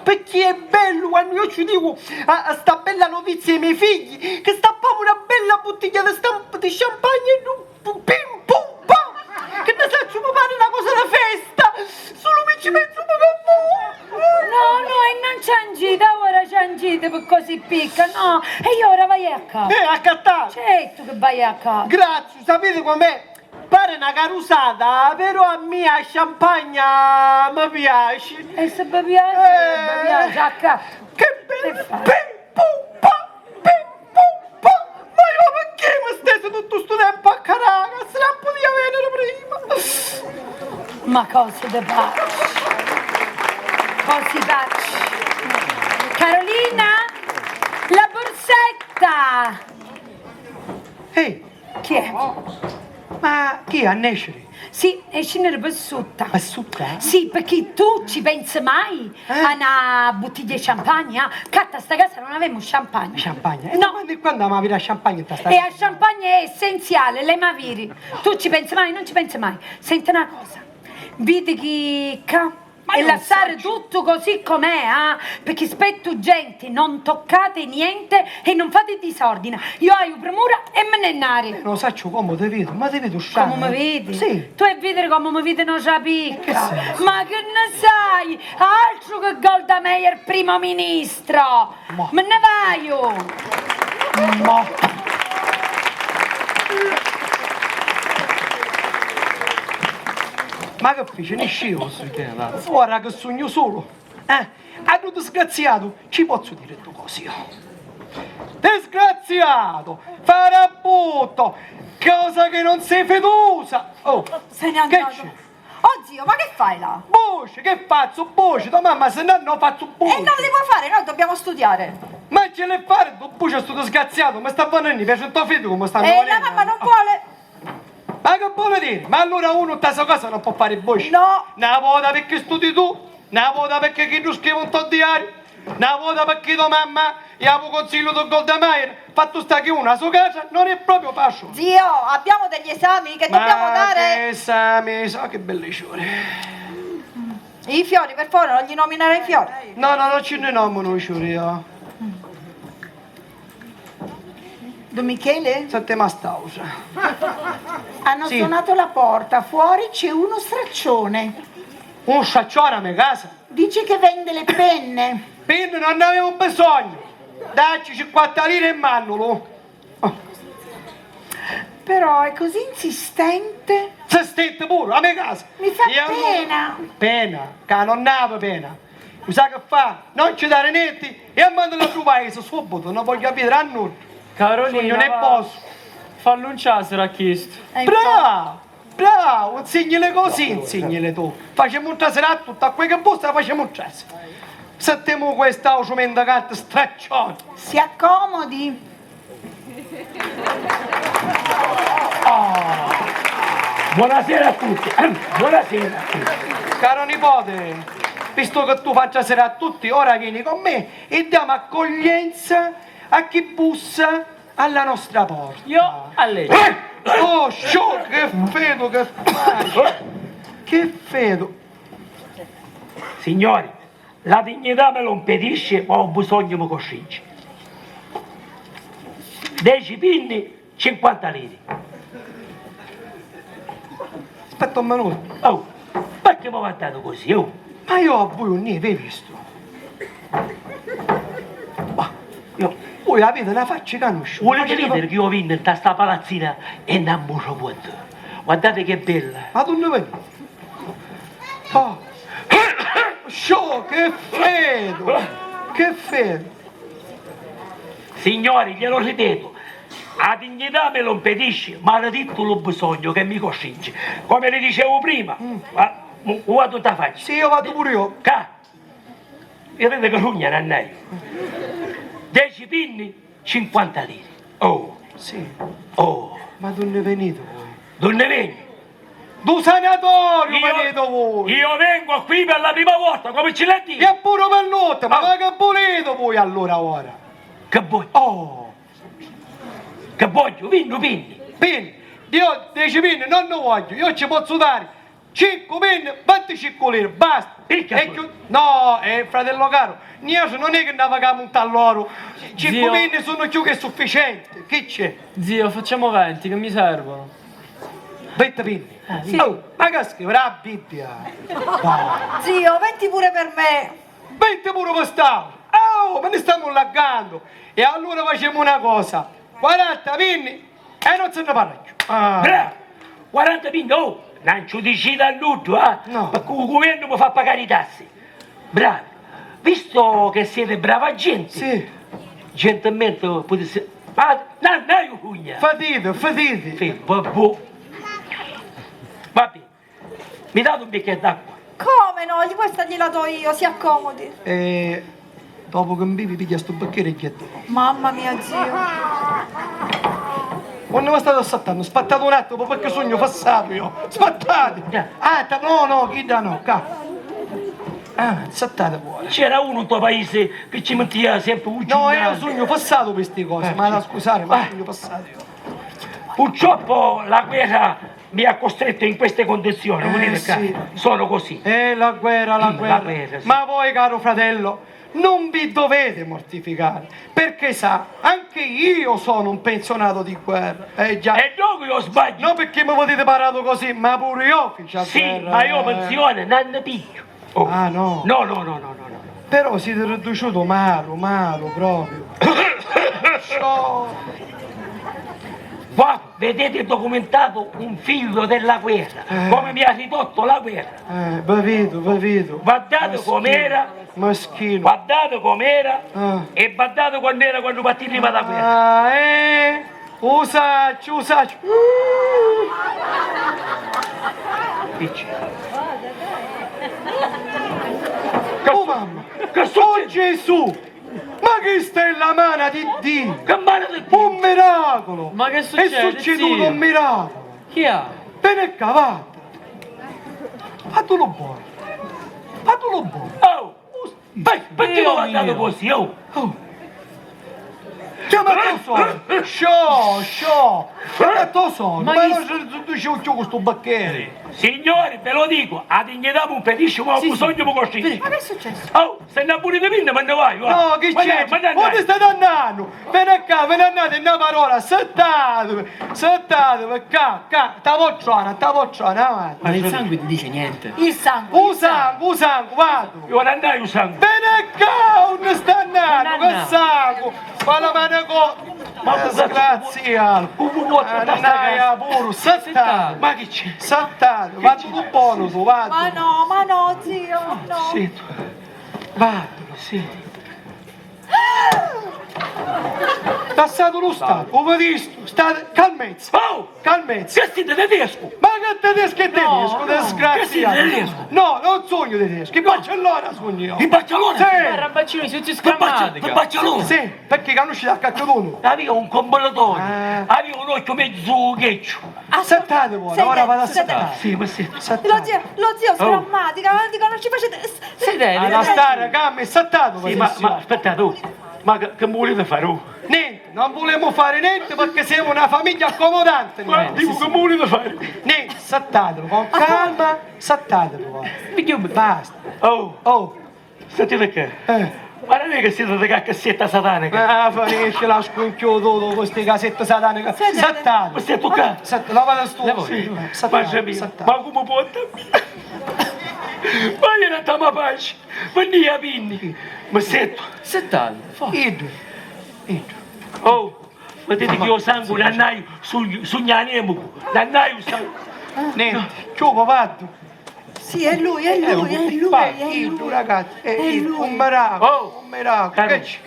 Perché è bello quando io ci dico a sta bella notizia ai miei figli che stappavo una bella bottiglia di champagne e un pim pum pam, che ne faccio fare una cosa da festa, solo mi ci penso un po' No, no, e non ciangite, ora ciangite per così picca, no. E io ora vai a casa. accattare. Certo che vai a casa. Grazie, sapete com'è? Pare una carusata, però a me a champagne mi piace. E se vi piace, a casa. Che bello! Che fai? Pim pum pa! Pim pum pa! Ma io perché mi stesso tutto sto tempo a Caracas? Non potevo venire prima! Ma cosa ti faccio? Così faccio. Carolina, la borsetta. Ehi, Chi è? ma chi è a nascere? Sì, è scendere per sotto. Asciutta? Sì, perché tu ci pensi mai a una bottiglia di champagne? Catta, sta casa non avevamo champagne. Champagne? No. Quando andiamo a avere champagne in testa? E a champagne è essenziale, le maviri. Tu ci pensi mai? Non ci pensi mai. Senti una cosa, vedi che e lasciare tutto così com'è, perché spetto gente, non toccate niente e non fate disordine. Io ho premura e me ne nare. Lo saccio come ti vedo, ma ti vedo uscire. Come mi vedi? Sì. Tu e vedere come mi vedi non c'ha picca. Ma che ne sai? Altro che Golda Meir primo ministro. Ma. Me ne vai io. Ma... Ma che fece? Ne scivo questo tema. Ora che sogno solo. A tu disgraziato, ci posso dire due cose io. Disgraziato, farabutto, cosa che non si fiducia. Oh, Se n'è che andato. c'è? Oh zio, ma che fai là? Voce, che faccio? Voce, tua mamma se no non faccio E voce. non li puoi fare, noi dobbiamo studiare. Ma ce l'hai fare, tu bucio sto disgraziato, mi sta venendo, mi piace un tuo figlio come stanno E la venendo. mamma non vuole. Ma che vuole dire? Ma allora uno in questa casa non può fare voce? No. Una volta perché studi tu, una volta perché chi tu scrive un tuo diario, una volta perché tua mamma gli avevo consiglio del Goldemeier, fatto sta che uno a sua casa non è proprio pascio. Zio, abbiamo degli esami che dobbiamo Ma dare. che esami, so che belle sciore. I fiori, per favore, non gli nominare i fiori. No, non ce ne nomino i sciori io. Don Michele? Sente ma stausa. Hanno Sì. suonato la porta, fuori c'è uno straccione. Un sciaccione a mia casa. Dice che vende le penne. Quindi non ne avevo bisogno. Dacci 50 lire e mannolo. Però è così insistente. Se stette pure, a mia casa. Mi fa Io non- pena. Pena, che non ne avevo pena. Mi sa che fa? Non ci dare netti e mandalo a tuo paese subito, non voglio vedere a nulla. Carolina, Non ne va. posso. Fallo un ciasero ha chiesto. Bravo, bravo, insegnale così, insegnale tu. Facciamo un trasero a tutto, a quel che possa facciamo un trasero. Settiamo questa osumenta carta straccione. Si accomodi. Buonasera a tutti. Buonasera. Caro nipote, visto che tu faccia sera a tutti, ora vieni con me e diamo accoglienza a chi bussa alla nostra porta. Io a lei. Oh, sciò, che fedo che fai! Che fedo! Signori, la dignità me lo impedisce, ma ho bisogno di coscienza. 10 pinni, 50 lire. Aspetta un minuto. Oh, perché mi ha dato così? Oh? Ma io a voi non ne avevo visto. Ma voi avete una faccia conosciuta. Volete vedere che io vinco in questa palazzina e non mi punto? Guardate che bella. Ma tu ne vedi? Oh. Sciò, che fedo! Che fedo! Signori, glielo ripeto, la dignità me lo impedisce, ma la detto l'ho bisogno che mi coscinge. Come le dicevo prima, guarda tutta faccia. Sì, io vado pure io. Ca, vedete che rugna non è? 10 pinni, 50 lire. Oh, Sì, oh, ma tu ne venite voi? donne veni? Du sanatorio venite voi! Io vengo qui per la prima volta, come ce l'ha detto? E pure per notte, ma Oh. che volete voi allora ora? Che voglio? Oh! Che voglio? Vinno pinni. Pinni, io 10 pinni non ne voglio, io ci posso dare 5 pinni, 25 lire, basta. Picchia E tu. no, fratello caro, niente non è che ne paghiamo un talloro, 5 Zio. pinni sono più che sufficienti, che c'è? Zio, facciamo 20 che mi servono. 20 pinni. Sì. Oh, ma che scriverà la Bibbia? Zio, 20 pure per me. 20 pure per stavo. Oh, ma ne stiamo laggando. E allora facciamo una cosa, 40 pinni e non se ne parla più. Ah. Bravo, 40 pinni, oh, non ci dici da nudo, No. perché il governo mi fa pagare i tassi. Bravo, visto che siete brava gente, Sì, gentilmente potete... Ma non hai pugna. fatite. Sì, vabbè. Va bene, mi date un bicchiere d'acqua? Come no? Questa gliela do io, si accomodi. E dopo che mi bevi piglia sto bicchiere e gli do. Mamma mia, zio. Quando mi state assattando, spattato un attimo perché sogno passato io. Spattate! Ah, no, chi da no, ca. Ah, sattate vuole. C'era uno in tuo paese che ci mentiva sempre un No, io sogno passato queste cose, ma da scusare, ma sogno passato io. Purtroppo la guerra mi ha costretto in queste condizioni, volete sì. sono così. La guerra, La guerra, sì. Ma voi, caro fratello, non vi dovete mortificare, perché sa, anche io sono un pensionato di guerra. Già. E dopo io sbaglio. No, perché mi potete parlare così, ma pure io faccio Sì, guerra. ma io pensione non ne piglio. Oh. Ah, no. No. Però siete riduciuto malo proprio. Sciò. Qua vedete documentato un figlio della guerra, come mi ha ridotto la guerra. Vedo. Guardate com'era, Maschino. guardate com'era Ah. e guardate quando era quando partì prima la guerra. Ah, Usaccio. Dici, Oh mamma. che Oh succede? Gesù. Ma che sta in la mano di Dio? Che male del Dio? Un miracolo. Ma che È succede, succeduto zio? un miracolo. Chi ha? Bene cavato. Fatelo buono. Oh, perché Dio lo guardate mio. così? Oh? Chiama il tuo sono. Sciò. Chiama il tuo sono. Ma Ma chi- non dice un questo baccheri. Signori, ve lo dico, a dignità un pedisce, ma ho bisogno di così. Ma che è successo? Oh, se ne pure di pinna, ma ne vai, va. No, che c'è? Ma ne Dove state andando? Vieni qua, ve ne andate una parola. Settatevi, qua. T'avocciona, avanti. Ma il sangue ti dice niente. Il sangue. Usango, vado. Io non andai usando. Vieni qua, non sta andando, che Nanna. sangue. Fa la mano Ma disgrazia. Annaia pure, settatevi. Ma che c'è? Settatevi, vado tu buono, tu, vado. Ma no, zio, no. Sento. Vado, Sì. sta stato lo Stato, ho visto, calmezza. Oh, Calmezza. che siete tedesco? Ma che tedesco è tedesco, disgraziato. che sei tedesco? No, non sogno tedesco, in Barcellona sogno io. In Barcellona? Sì. Rabaccino, si Per scrammatica. Barcellona? Sì, perché conosci da caccaduno. Aveva un combollatore, Ah. aveva un occhio mezzo ghiaccio. Settate voi, ora vado a settare. Sì, ma sì. Lo Settate. zio sgrammatica, dico non ci facete... Sedete, Alla stare, cammi, settato. Sì, ma aspettate, oh. Ma che volete fare? Oh? Niente, non volevamo fare niente perché siamo una famiglia accomodante. Ma dico che volete fare? Niente, settatelo, con calma, settatelo. Basta. Oh, sentite che? Ma non è che siete di cassetta satanica? Finisce la sconchiuto queste casette sataniche. Settate. Ma stai toccando? Lava la stufa. Mangia mia, ma come può ma io non t'amo pace, ma ne a pinni. Ma sento, Settate. oh, ma dite che io sangue non hai su gnanemo, non hai un sangue. Niente, ciupo, vado. Sì, è lui, è lui. Ragazzi, è lui. un miracolo. Oh, Un miracolo. caro. Che c'è?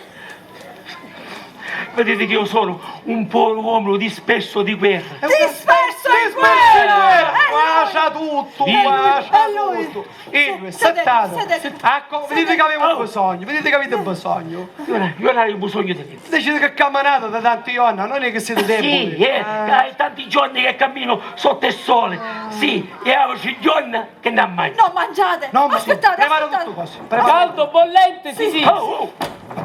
Vedete che io sono un po' uomo disperso di guerra. Disperso in guerra! Guascia tutto, Io. guascia È lui. tutto. Io, settato. Sedete. Vedete che avevo Oh. bisogno, vedete che avete bisogno. Io non ho bisogno di te. Decide che camminate da tanti anni, non è che siete deboli. Sì, hai tanti giorni che cammino sotto il sole. Sì, e avevo giorni che non mangio. No, mangiate! No, ma aspettate, prepara aspettate! tutto questo. Prepara. Caldo, bollente, sì. Oh,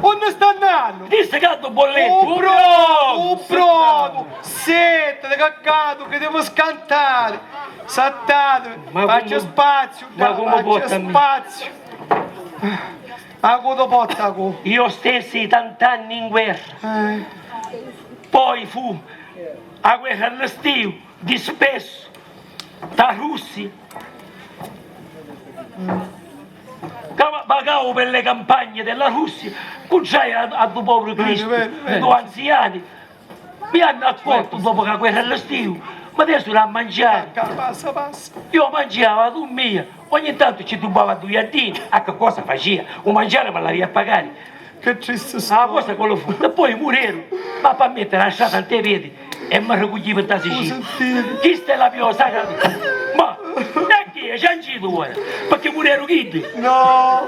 Dove sta andando? disse caldo bollente. Un brodo, sette, caccato che devo scantare. Sattate, Ma faccio come- spazio, ma come può faccio camminare? spazio. Acuto pottaco. Io stessi tant'anni in guerra. Poi fu la guerra all'estiu, disperso da russi. Pagavo per le campagne della Russia, cucciai a due poveri cristi, bene. due anziani. Mi hanno accolto dopo la guerra all'estiu, ma adesso non mangiare. Passa. Io mangiavo a tu mia, ogni tanto ci rubava due iardini, a che cosa faceva? O mangiare me la via a pagare. Che triste La storia. cosa quello fu, e poi murirono, ma per me te lasciata al te vedi e mi raccoglieva da Sicilia. Chi sta la mia sacra? Ma, e chi è Ciancito ora? Perché murirono chi? No,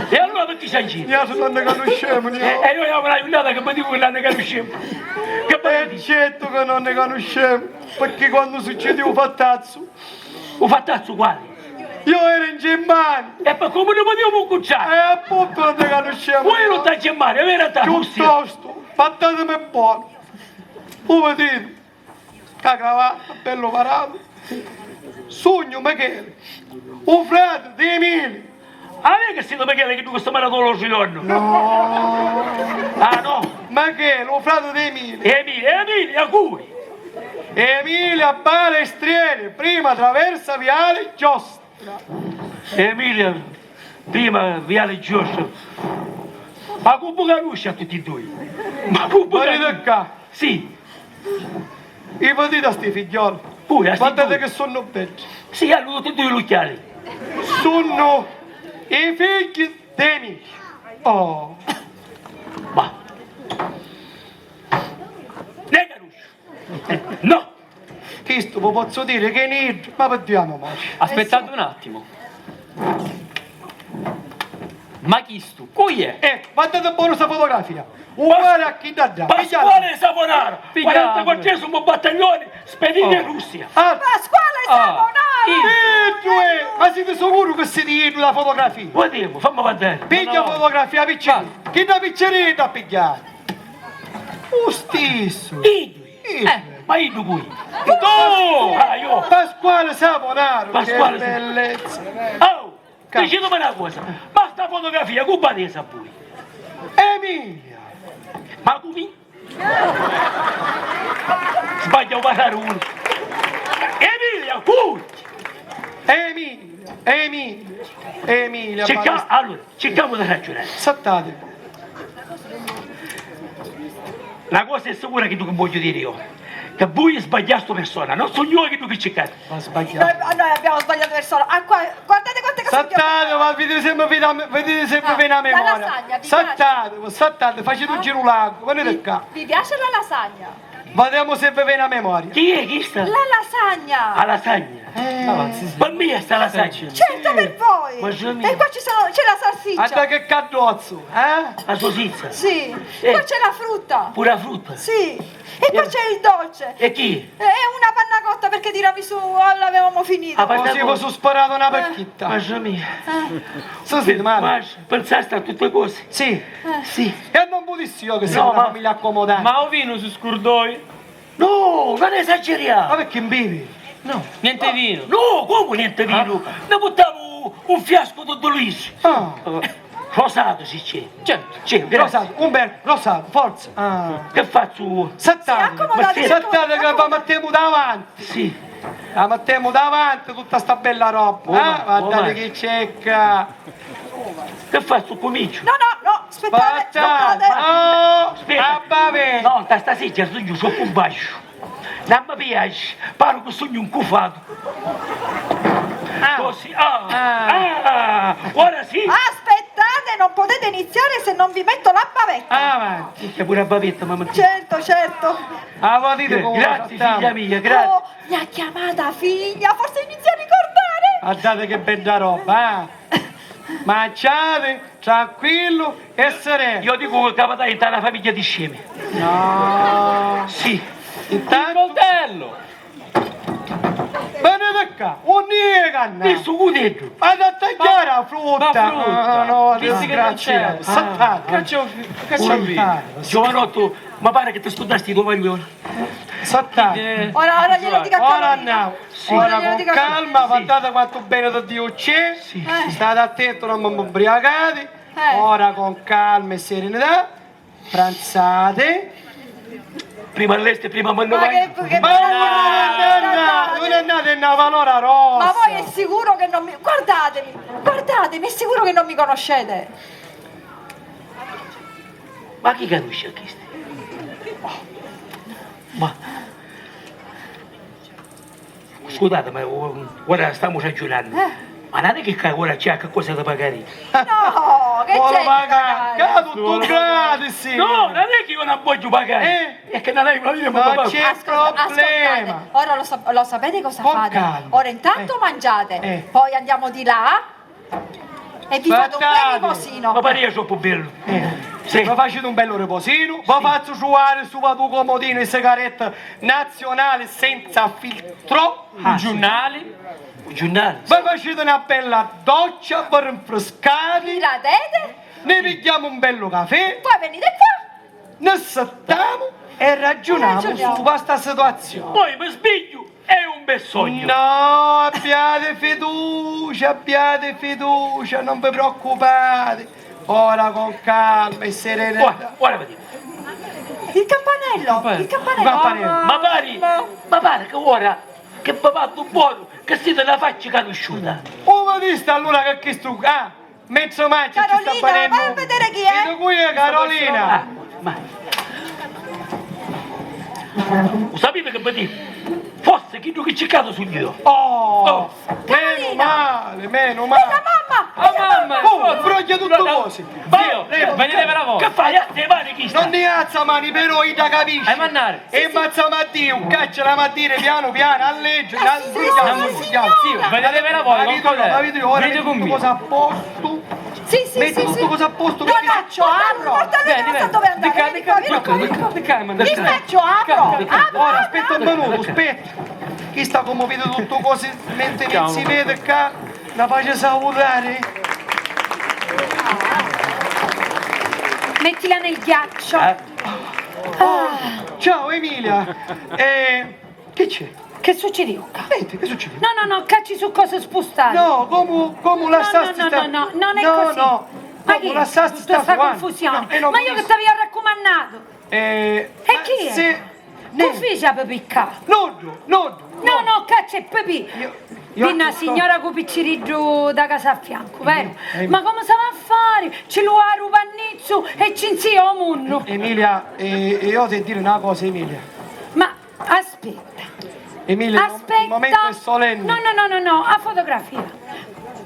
E allora perché Ciancito? io non ne conosciamo, E io non avrei nada che mi dico che non ne conosciamo. Che È poi certo che non ne conosciamo, perché quando succede un fattazzo, ho fattazzo quale? io ero in Germania, E poi come non potevo cucciare? e appunto non ne conosciamo. Poi non sta in Germania, è vero sta Russia. Piuttosto, fattatemi buono. Come dite, la cravatta, bello parato. Sogno Michele, un fratello di Emilio. Ah, non è che siete Michele che tu questo maratone lo giorno? No. Ah no, Michele, un fratello di Emilio. Emilia, auguri. Emilio a Palestriere, prima traversa Viale Giostra. Emilia, prima Viale Giorgio. Ma come conosci a tutti e due? Ma come Venite qua. Sì. I vedete a sti figlioli? Pure, a sti Guardate due. che sono belli. Sì, hanno tutti i lucchiali. Sono i figli dei miei. Oh, Ma. Nega l'uscio. No. questo vi posso dire che è nero, ma vediamo mai. Aspettate un attimo. Ma chi stu? Qui è? Guardate buono questa fotografia. Uguale a chi da da. Pasquale Saponaro, Figliato. 44esimo battaglione, spedito in Russia. Ah, Pasquale Saponaro! ma siete sicuri che siete io la fotografia? Vediamo, fammi vedere. Piglia fotografia piccerina. Chi da piccerina a pigliare? Lo stesso. Idui. Ma Idu qui? Tu! Ah, io. Pasquale Saponaro. Pasquale Che bellezza. Oh, dicetemi una cosa, ma sta fotografia, che batesa poi? Emilia. Ma come? Sbaglia a parlare uno. Emilia, putti! Emilia. Allora, cerchiamo di ragionare. Sattate. La cosa è sicura che tu che voglio dire io. Che voi sbagliate persona, non sono io che tu che cercate. Ma sbagliato. Noi abbiamo sbagliato persona. Ah, guardate quante cose Sattate, ma vedete sempre bene a memoria. lasagna, vi piace? Sattate, facete un giro largo, venite qua. Vi piace la lasagna? Vediamo se vi viene a memoria. Chi è? Chi sta? La lasagna! La lasagna. Per me sta lasagna. Certo per voi! Ma sono mio. E qua c'è la salsiccia! Guarda che caddozzo, La sosizza. Sì! Qua c'è la frutta! Pure la frutta. Sì! E qua c'è il dolce! E chi? È una panna cotta perché tiramisù l'avevamo finito! Ah, Così vi sono sparato una pacchetta. Ma sono mia. Sono sentito male? Ma pensaste a tutte cose? Sì. Sì. E non vi dissi io che siete No, una ma- famiglia accomodata. Ma ho vino su scordoi? No, non Ma esageriamo. perché bevi? No, niente vino. No, come niente vino? Ne buttavo un fiasco di Luigi. Ah, Rosato si c'è. Certo. C'è, grazie. rosato, Umberto, rosato, forza. Ah. Che faccio? Sattate, accomodate sattate che la mettiamo davanti. Sì. La mettiamo davanti tutta sta bella roba. Guardate che cecca. Che faccio? Comincio. No, aspettate! Non Facciate. fate! Oh, Aspetta. vabbè. No, da stasera sogno sopra un bacio. Non mi piace. Paro che sogno un cufato. Così. Ora sì. Aspettate, non potete iniziare se non vi metto la bavetta! Avanti. C'è pure la bavetta, mamma. Certo! Ah, voi dite come Grazie, facciamo. figlia mia, grazie. Oh, mi ha chiamata figlia, forse inizia a ricordare! Guardate che bella roba, Mangiate, tranquillo e sereno. Io dico che capatai è una famiglia di scemi. No. Sì. Il Intanto, coltello! venite qua, un canna. Questo cudetto. Vado a tagliare la frutta. La frutta. Ah, no, Visto che non c'è. disgraziato. Sattate. Caccio vino. Giovanotto, ma pare che ti scordasti tuo maglione. Sattate. Ora glielo dico a Ora Carolina. andiamo. Sì. Ora Glielo con dico a calma, guardate quanto bene da Dio c'è. State attenti, non mi ubriacate. Ora con calma e serenità. Pranzate. Prima all'est, prima a Ma Mannovai. che Ma non è nato in una valora rossa. Ma voi è sicuro che non mi... Guardatemi, è sicuro che non mi conoscete? Ma chi capisce questo? Ma... Scusate, ma ora stiamo ragionando. Ma non è che ora c'è che cosa da pagare? No, che Vuole c'è? pagare? Che tutto gratis. No, non è che io non voglio pagare. È che non hai una vita, Ma ma c'è Ascoltate, problema. ora lo sapete cosa Con fate? calma. Ora intanto mangiate, poi andiamo di là e vi fate un bel Guardate. riposino. Ma pare io sono più bello. Sì. Vi facete un bello riposino, vi faccio giocare su tuo comodino e sigarette nazionali senza filtro. Un giornale. Un giornale. Vi facete una bella doccia per Vi rinfrescare, radete, ne pigliamo un bello caffè, poi venite qua. ne settiamo e ragioniamo Ragioniamo. su questa situazione. Poi mi sbiglio, è un bel sogno. No, abbiate fiducia, non vi preoccupate. Ora con calma e serenità. Ora vediamo. Il campanello, il campanello. Campanello. Ma pare che ora che papà tu buono, che siete la faccia conosciuta. Come viste allora che questo... Ah, mezzo mangia ci sta Carolina, venendo. vai a vedere chi è. Vedo qui è Carolina. Ma Lo sapete che mi dico? Forse chi non è cercato su io. Oh, meno male, meno male. La mamma! Oh mamma! Oh, broglia tutto così. Zio, venite per la Che volta. fai? A te mani chi sta? Non ti alza mani, però ida capisci. Hai mannare. E mazza Mattia, un caccia la mattina piano piano, alleggia, Zio, venite per la volta. Ma vedi ora Venite con metti tutto me. cosa a posto. Sì, sì, Metti sì, tutto sì. cosa a posto. No, perché- no, porta lui, non sa dove andare. Vieni qua, Ti specchio, apro. Ora, aspetta un minuto, aspetta. Chi sta commuovendo tutto così, mentre non si vede qua, la faccia salutare. Mettila nel ghiaccio. Ciao Emilia. Che c'è? Che succede, Luca? Niente, che succede? No, cacci su cosa spostare. No, come la sasti sta... No, non è così. No, Ma come che la è? sasti Tutta sta sta fuori. confusione. No, non Ma io che capisco. stavi a raccomandato. E chi è? Che fece a pepicca? Nodo. No, caccia e pepi. Io Pinna sto- signora che picciri giù da casa a fianco, vero? Emi- Ma come si va a fare? Ci lo ha rupannizzo e ci inzio munno. Emilia, io devo dire una cosa, Emilia. Ma aspetta. Emilia, Aspetta. il momento è solenne. No, a fotografia.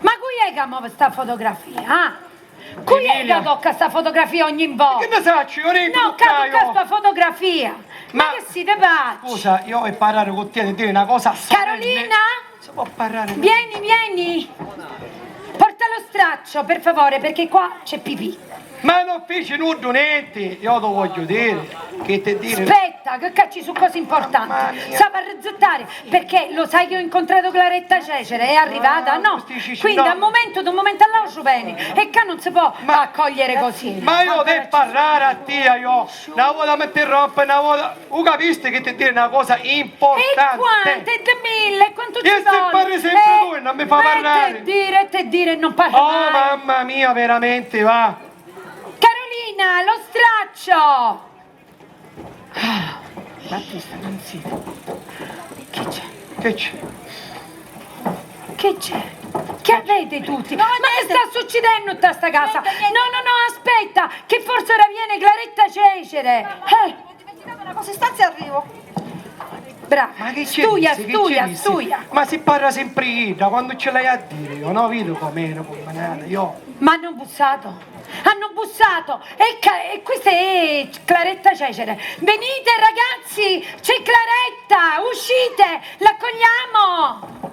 Ma qui è che muove sta fotografia? Ah? Qui è Emilia. che tocca sta fotografia ogni volta? Che ne sacci, io ne No, che tocca sta fotografia. Ma che si te faccia? Scusa, io voglio parlare con te e dire una cosa solenne. Carolina? Si può parlare? Vieni. Porta lo straccio, per favore, perché qua c'è pipì. Ma non feci nudo niente, io lo voglio dire. Che te dire? Aspetta, che cacci su cose Mamma importanti. mia. Stava a rezzettare, perché lo sai che ho incontrato Claretta Cecere, è arrivata? No. questi cicci- Quindi no. da un momento all'altro bene. E qua non si può accogliere così. Ma io devo parlare a te, io. Una volta mi interrompe, una volta... Tu capisci che ti dire una cosa E importante? quante? E mille? Quanto ci Io se vuole? parli sempre tu e non mi fa parlare. Te dire, non parla Oh, mai. mamma mia, veramente, va. Carolina, lo straccio! Battista, non si... Che c'è? Che c'è? Che c'è? Che avete tutti? Ma che sta succedendo in sta casa? No, aspetta, che forse ora viene Claretta Cecere. Ho dimenticato una cosa in stanza e arrivo. Brava, Ma che c'è? studia. Ma si parla sempre ida, quando ce l'hai a dire? Io non vedo com'era, come io... Ma hanno bussato. E questa è Claretta Cecere. Venite ragazzi, c'è Claretta, uscite, l'accogliamo.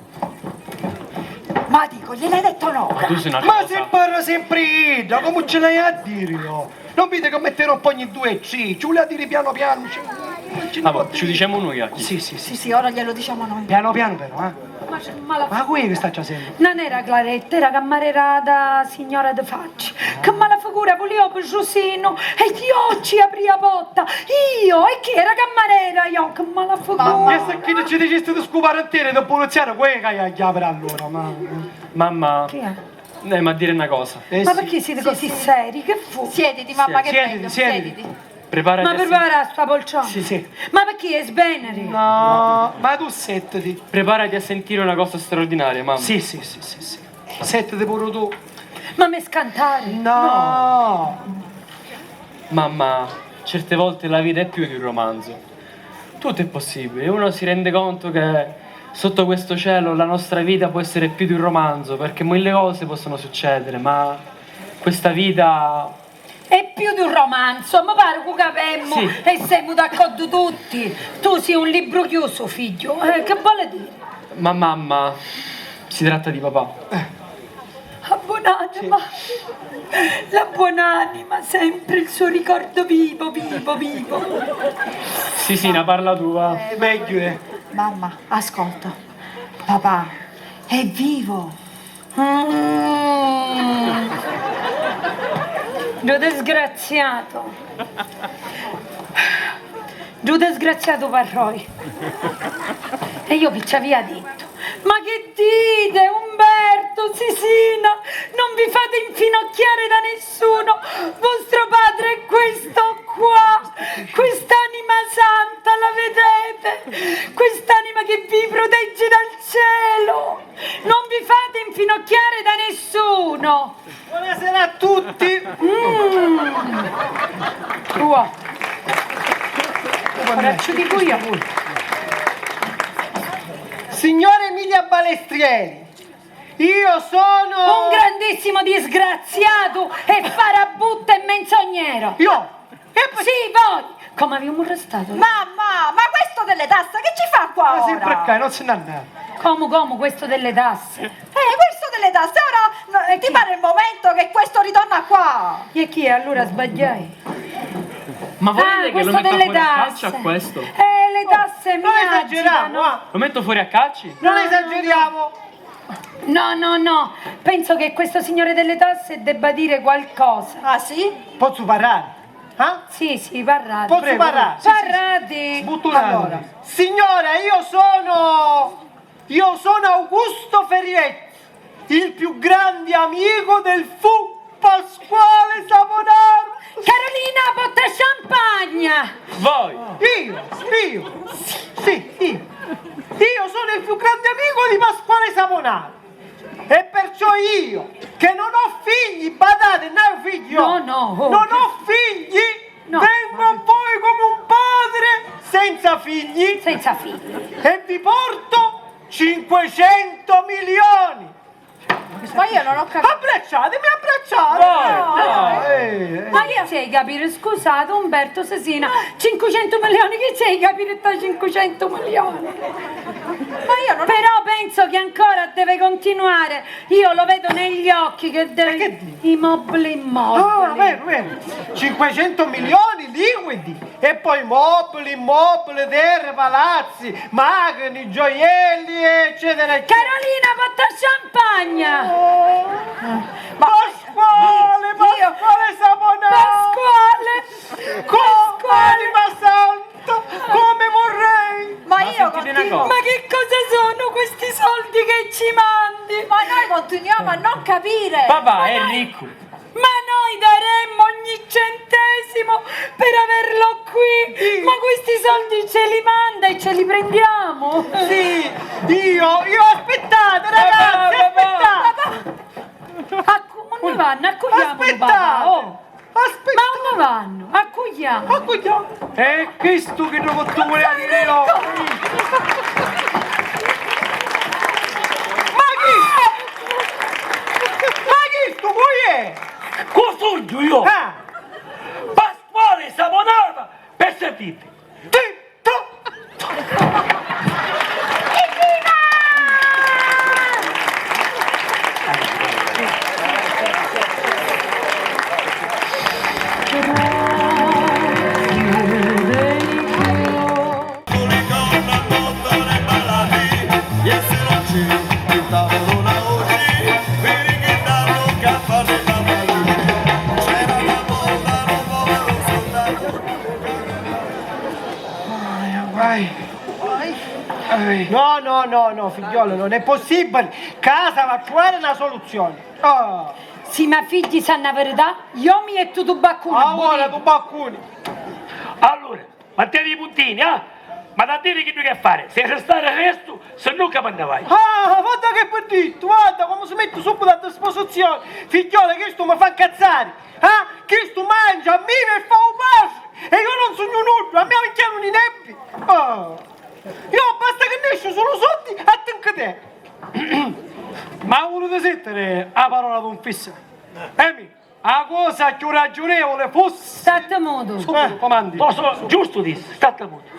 Ma dico, gliel'hai detto no? Tu sei una Ma cosa. si parla sempre ida, come ce l'hai a dire io? Non vedi che metterò un po' ogni 2 e 3, ci vuole a dire piano piano. Ci diciamo noi, Acchi. Sì. Sì, ora glielo diciamo noi. Piano piano però, eh. Ma qui che sta facendo? Non era Claretta, era cammarera da signora De Facci. Che mala figura, volevo per Giusino e io ci aprì la porta. Io, e chi era cammarera io? Che mala figura. E se chi ci diceste di scopare intere del poliziano, quello che hai a chiamare allora, ma... Mamma, Chi è? ma dire una cosa. Ma perché siete così seri? Che fu? Siediti, mamma, che Siediti, bello. siediti. Preparati Ma a prepara sta polcione? Sì. Ma perché è svenere? No, ma tu settati. preparati a sentire una cosa straordinaria, mamma. Sì. Settati pure tu. Ma me scantare? No. Mamma, certe volte la vita è più di un romanzo. Tutto è possibile. Uno si rende conto che sotto questo cielo la nostra vita può essere più di un romanzo, perché mille cose possono succedere, ma questa vita... È più di un romanzo, ma pare che capemmo Sì. e siamo d'accordo tutti. Tu sei un libro chiuso, figlio. Che vuole dire? Ma mamma, si tratta di papà. La buonanima, la buonanima, sempre il suo ricordo vivo. Sì, ne parla tu, va. Meglio è. Mamma, ascolta. Papà è vivo. Giù disgraziato Parroi. E io che ci aveva detto? Ma che dite, Umberto, Sisina? Non vi fate infinocchiare da nessuno. Vostro padre è questo qua. Quest'anima santa, la vedete? Quest'anima che vi protegge dal cielo. Non vi fate infinocchiare da nessuno. Buonasera a tutti. Uah. Ora ci dico io. Signora Emilia Balestrieri, io sono... Un grandissimo disgraziato e farabutto e menzognero. Io? E poi... Sì, voi! Come abbiamo arrestato? Mamma, ma questo delle tasse che ci fa qua Ma sempre ora? qua, non se ne andare. Come questo delle tasse? Questo delle tasse, ora ti pare il momento che questo ritorna qua? E chi è? Allora sbagliai. Ma volete che lo questo metta delle fuori a tasse. calci a questo? Le tasse Non mi esageriamo, agitano. Lo metto fuori a calci? Non esageriamo. No. Penso che questo signore delle tasse debba dire qualcosa. Ah sì? Posso parlare? Sì, parlate. Posso Prego, parlare? Parlate. Butturare. Signora, io sono Augusto Ferrietti, il più grande amico del fu Pasquale Saponaro. Carolina, botta champagne. Voi! Io. Io sono il più grande amico di Pasquale Saponaro. E perciò io, che non ho figli, badate, non ho figli, io. No. Non ho figli, No. vengo a voi come un padre senza figli. Senza figli. E vi porto 500 milioni. Ma io non ho capito. Abbracciatemi. Ma che sei capire? Scusate Umberto Sesina, 500 milioni, che sei capire da 500 milioni? Ma io non ho... Però penso che ancora deve continuare. Io lo vedo negli occhi che deve... Immobili. Ah, vero. 500 milioni liquidi. E poi mobili, terre, palazzi, macchine, gioielli, eccetera, eccetera. Carolina, botta champagne! Pasquale Saponaro. Anima Santa, come vorrei. Ma io sentite una continuo... cosa. Ma che cosa sono questi soldi che ci mandi? Ma noi continuiamo a non capire. Papà è ricco. Ma noi daremmo ogni centesimo per averlo qui! Ma questi soldi ce li manda e ce li prendiamo! Sì, io aspettate ragazzi, aspettate. Come vanno? Accogliamolo papà! Oh. Aspettate. Ma come vanno? Accogliamo! Accogliamo. E questo che non tu voleva dire no. Ma chi tu vuoi è? Costruggio io! Ah, Pasquale Saponaro per sentite! No, figliolo, non è possibile. Casa va a trovare una soluzione. Ah, Sì, ma figli sanno la verità? Io mi e tu baccone! ora tu baccuni. Allora, mantieni i puntini, Ma da dire che tu che fare? Se restare il resto, se non che ne vai. Ah, guarda che partito, guarda come si mette subito a disposizione. Figliolo, che sto mi fa incazzare. Che sto mangia, vive e fa un passo. E io non sogno nulla, a me mi chiamano i nebbi. Io basta che ne esce solo soldi a te che te. Ma ho voluto sentire la parola di un fissa. Emi, la cosa più ragionevole fosse... State muto! Subito, comandi. Posso, giusto disse, state muto.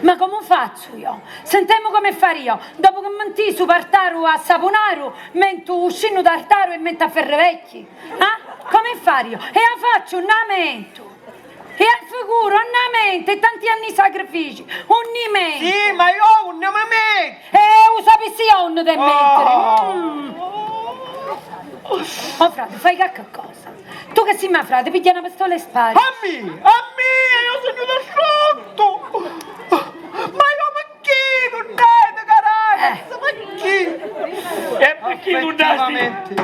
Ma come faccio io? Sentiamo come fare io. Dopo che menti su Partaru a Saponaro, mento uscino da Artaru e mento a Ferrevecchi. Come fare io? E la faccio un namento. E al figuro un namento e tanti anni di sacrifici. Un nimento. Sì, ma io non mi metto. E lo sapessi io un da mettere. Oh frate, fai che cosa? Tu che sei ma frate, piglia una pistola e spari. A me, io sono da sotto. Ma io perché non date, carazza? Perché? E perché tu nasti?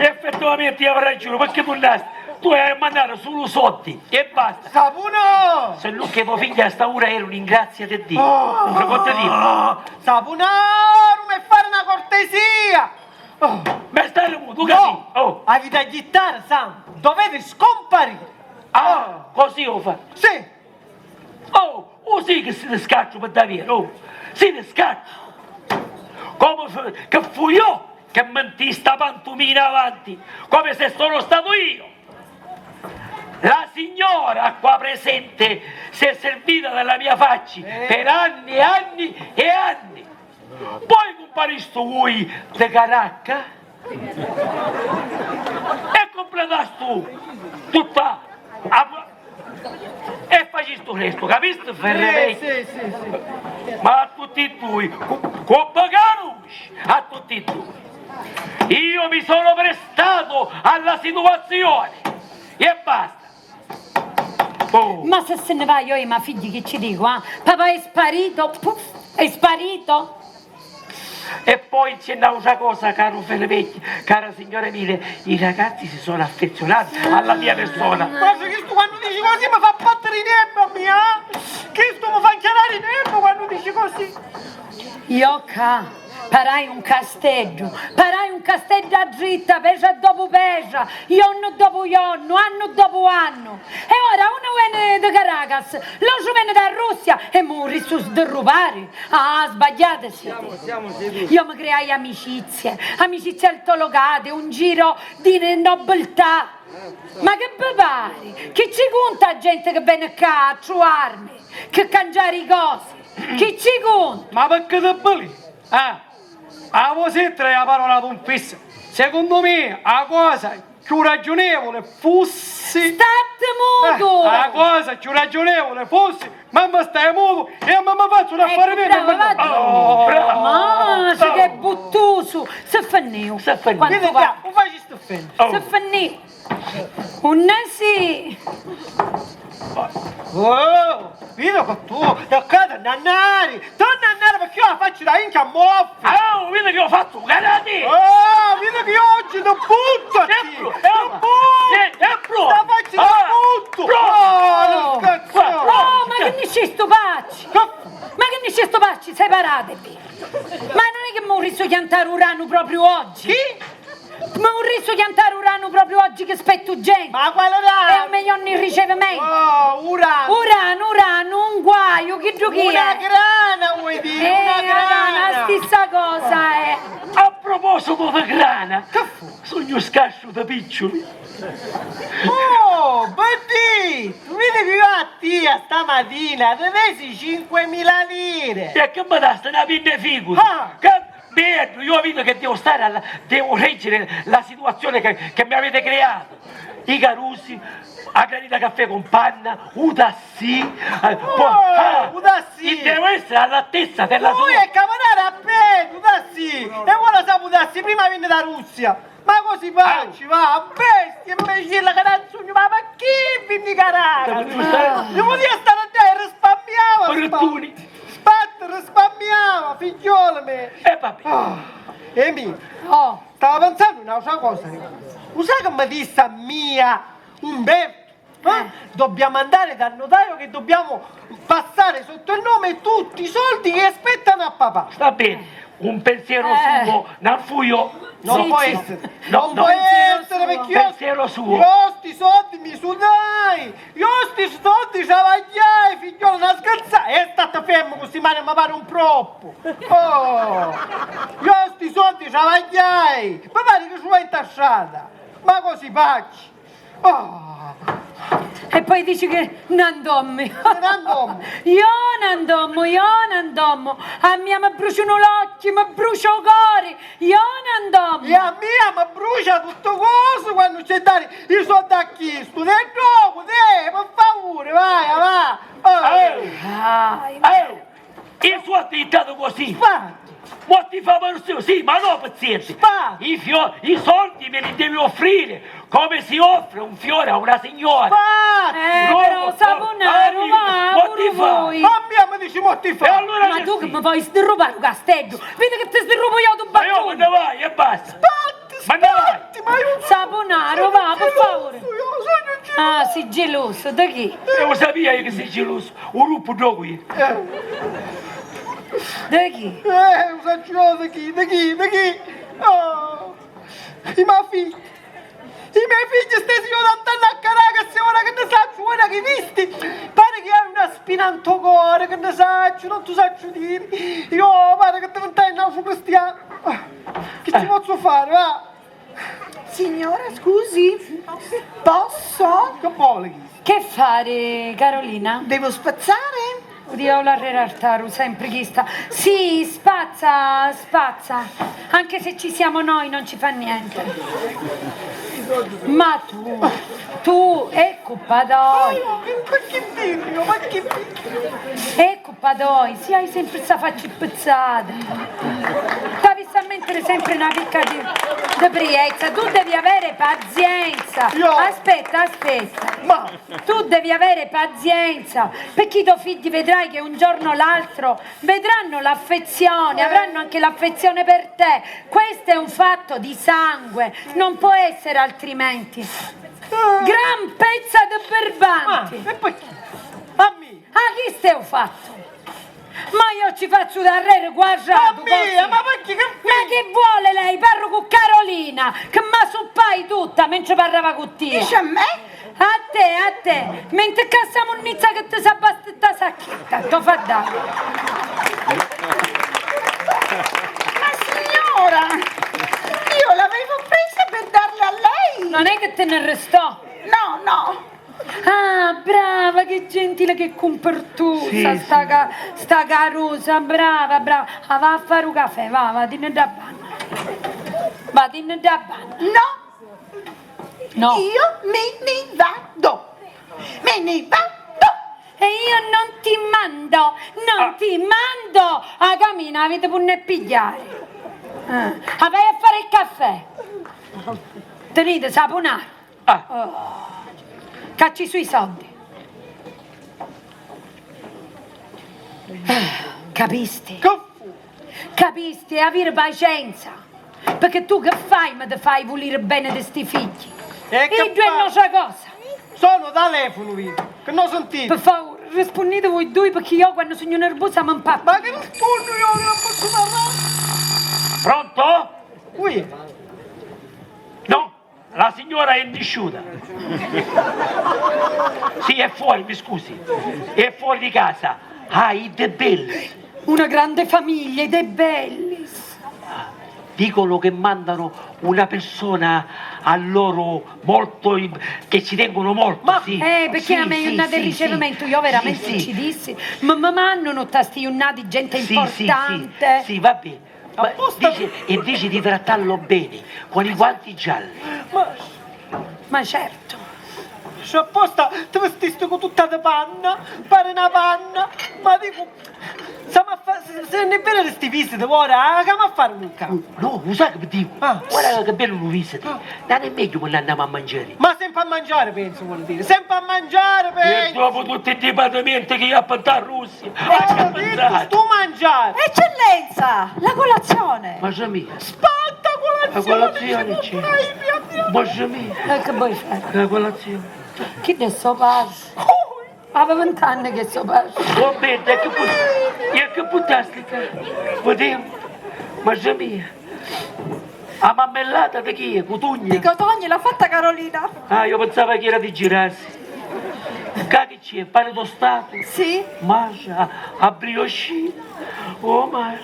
Effettivamente io avrei ragione, perché tu nasti? Tu hai mandato solo soldi e basta. Sapuno! Se non che tuo figlio a sta ora era un'ingrazia di Dio. Non lo posso dire. Sapunaro, mi fare una cortesia! Ma stai muto, tu capisci? No! Avete a chittare, Sam! Dovete scomparire! Così lo fa. Sì! Oh, sì che si ne scaccio per davvero, oh, si ne scaccio. Che fui io che mentì sta pantomina avanti, come se sono stato io. La signora qua presente si è servita della mia faccia per anni e anni e anni. Poi comparisto voi de caracca e completasto tutta e facisto questo, capisto Ferrevecchi? Sì. Ma a tutti e due, con Bagarush, a tutti e due. Io mi sono prestato alla situazione e basta. Oh. Ma se ne va io e i miei figli che ci dico, papà è sparito, puff, è sparito. E poi c'è un'altra cosa, caro Ferrevecchi, cara signora mia, i ragazzi si sono affezionati alla mia persona. Ma se questo quando dici così mi fa battere i nervi, mia? Questo mi fa inchiarare i nervi quando dici così. Io parai un casteggio a dritta, pescia dopo pescia, giorno dopo giorno, anno dopo anno. E ora uno viene da Caracas, l'altro viene da Russia e muri su sderrubare. Sbagliate siete. Io mi creai amicizie altolocate, un giro di nobiltà. Ma che vi pare? Che ci conta gente che viene qua a trovarmi, che cangiare i cosi? Che ci conta? Ma perché te belli? A voi siete la parola pompissa. Secondo me, la cosa più ragionevole fosse... State muto! La cosa più ragionevole fosse... Mamma stai muto e mamma faccio un affare mio per bravo. Ma che buttuso! Se fanniu! Vedi qua, non fai sto film. Se fanniu! Un sì! Oh, vedo che tu, da casa nannari, torna a nannare perché io la faccio da inca a moffi. Oh, vedi che ho fatto un karate! Oh, vedo che oggi non buttati! Non butto! La faccio da butto! Oh, cazzo! Oh, ma che ne c'è sto pacci? Ma che ne c'è sto pacci? Separatevi! Ma non è che mi ho riso chiantare Urano proprio oggi? Chi? Ma un riso chiantare Urano proprio oggi che spetto gente! Ma quello E là! a me non ne ricevimento! Oh, Urano! Urano, un guaio, che giochi Una è? grana vuoi dire? Una La grana! stessa cosa è! A proposito di grana, sogno scascio da piccioli. Oh, Betti! Tu vedi che io a tia stamattina devesi 5.000 lire! E che mi dà una pinne figura? Che bello, io vedo che devo reggere la situazione che mi avete creato. I carusi, a granita caffè con panna, udassi, udassi! devo essere all'altezza della Lui sua... è camarada a pe, udassi! E ora sa udassi, prima viene da Russia! Ma così facci, va, a bestia, invece la caranzugna, ma chi vieni caraca? Devo dire stare a te, risparmiava! Portuni. Spatta, risparmiava, figliola me! E vabbè. Emi, Oh, stavo pensando un'altra cosa. Lo sai che mi disse a mia Umberto? Dobbiamo andare dal notaio che dobbiamo passare sotto il nome tutti i soldi che aspettano a papà. Sta bene, un pensiero suo, non fui io. Non Sì, può sì. essere. No, Non no. può essere perché io... Pensiero suo. Io sti soldi mi sudai! Io sti soldi ci vagliai, figliolo, non scherzare! È stato fermo così male mi pare un troppo! Oh! Io sti soldi ci vagliai! Mi pare che ci va intasciata! Ma così facci! Oh! e poi dici che non dormi. andommo. Io non andommo. A mia mi bruciano l'occhio, mi brucia il cuore. Io non andommo. E a mia mi brucia tutto coso quando c'è dare i soldi a chi? Sto del gioco, per favore, vai, va! Ai, Il suo attività così. Spatti! Ma ti fa pensare, sì, ma no, pazienza. Spatti! I soldi me li devi offrire come si offre un fiore a una signora. Spatti! No, però Saponaro, va, ma pure ti fa? voi. A mia mi dici mo ti E fa! allora Ma che tu che sì? mi vuoi sderrubare un castello? Vedi che ti sderrubo io tu Ma io me battone. ne vai e basta. Spatti! Ma ne vai. Spatti! Ma io Saponaro, va, per favore. Io sono geloso! Ah, sei geloso, da chi? Io sapevo che sei geloso. Un gruppo gioco io. Da chi? Sono geloso di chi? Di chi? Di chi? Oh! I miei figli! I miei figli stessi io andando a Caracas e ora che ne sa, ora che visti! Pare che che hai una spina in tuo cuore, che ne sai, non ti saggio dire. Io pare che diventai un cristiano. Che ci posso fare, va? Signora, scusi, posso? Che vuole? Che fare, Carolina? Devo spazzare? Dio la rerartaru, sempre chi sta. Sì, spazza, spazza. Anche se ci siamo noi non ci fa niente. Ma tu, è colpa d'oi. Ma che dirlo, ma che È colpa d'oi, si hai sempre sta faccia pezzata. Devi sta mettere sempre una picca di priezza, tu devi avere pazienza. Io- Aspetta. Ma Tu devi avere pazienza, perché i tuoi figli vedrai che un giorno o l'altro vedranno l'affezione, avranno anche l'affezione per te. Questo è un fatto di sangue, non può essere altrimenti. Gran pezza di berbanti. e poi a me, Ah, chi stai fatto? Ma io ci faccio da re guardato ma perché che Ma che vuole lei? Parlo con Carolina, che ma suppai tutta mentre parlava con te. Dice a me? A te, mentre cassiamo un'inizia che ti sa bastata sacchetta, ti fa dare. Ma signora, io l'avevo presa per darla a lei. Non è che te ne restò? No. Ah, brava, che gentile, che compertusa, sta carusa, brava. Ah, va a fare un caffè, vadine da banna. Vadine da banna. No, No. io me ne vado. E io non ti mando a camina, avete pure pigliare. Ah, vai a fare il caffè. Tenete saponare. Cacci sui soldi. Capisti? Capisti? Avere pazienza. Perché tu che fai? Ma ti fai volere bene di sti figli. E che I due fa? non c'è cosa. sono telefono, vedi, che non sentite. Per favore, rispondete voi due perché io quando sono nervosa mi impappo. Ma che rispondo io che non posso parlare? Pronto? Qui. No, la signora è disciuta. Sì, è fuori, mi scusi. È fuori di casa. Ah, i debelli. Una grande famiglia ed è bellis. Dicono che mandano una persona a loro molto, che ci tengono molto. Ma- sì. Perché Sì, a me è sì, una sì, del ricevimento, sì. io veramente Sì, sì. ci dissi, ma hanno tasti una di gente Sì, importante. Sì, va bene. Ma Apposta- dice di trattarlo bene, con i guanti gialli. Ma certo. C'è apposta ti vestiste con tutta la panna, pare una panna, ma dico, se ne è vero che sti visite ora, che a fare un campo? No, lo sai che dico? Ah. Guarda che bello lo visiti. Non è meglio quando andiamo a mangiare. Ma sempre a mangiare penso vuol dire, sempre a mangiare E penso! dopo tutti i dipartimenti che io ho fatto a Russia. Tu mangiare! Eccellenza, la colazione. Mamma mia, Spatta la colazione c'è. Mamma mia, Che vuoi fare? la colazione. Chi adesso passo? Aveva 20 anni che so passo. Va bene, e che puttastica. Vediamo. Mamma mia. La mammellata di chi è? Di Cotugna? Cotogni l'ha fatta Carolina. Ah, io pensavo che era di girarsi. Che c'è? Pane tostato? Sì. Mangia, a brioche. Oh, mangia.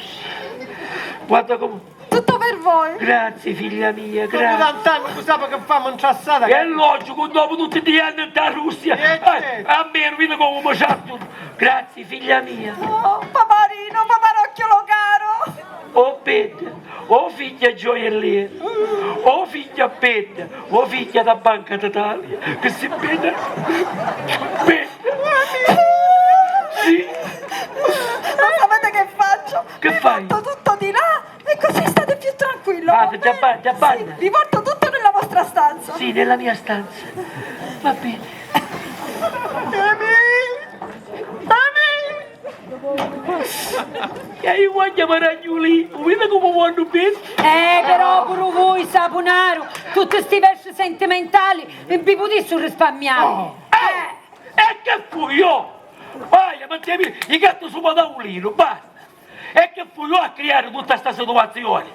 Guarda come... Tutto per voi. Grazie, figlia mia, Dopo grazie. tant'anni tu sai che famo intrassata È logico, dopo tutti gli anni da Russia, certo. a me non vedo come mangiato. Grazie, figlia mia. Oh, paparino, paparocchiolo caro. Oh, Petta, oh figlia gioielliera, oh figlia Petta, oh figlia da Banca d'Italia, che si vede. Petta. Sì, Ma sapete che faccio? Che vi fai? porto tutto di là e così state più tranquillo. Ah, va già bene? banda. Sì, vi porto tutto nella vostra stanza. sì, nella mia stanza. Va bene. E io voglio chiamare Agnolì, vedi come vanno bene? Però pure voi, Saponaro, tutti questi versi sentimentali, vi potete risparmiare. E che fui io? Vai, mantieni il gatto su tavolino, basta. E che fui io a creare tutta questa situazione?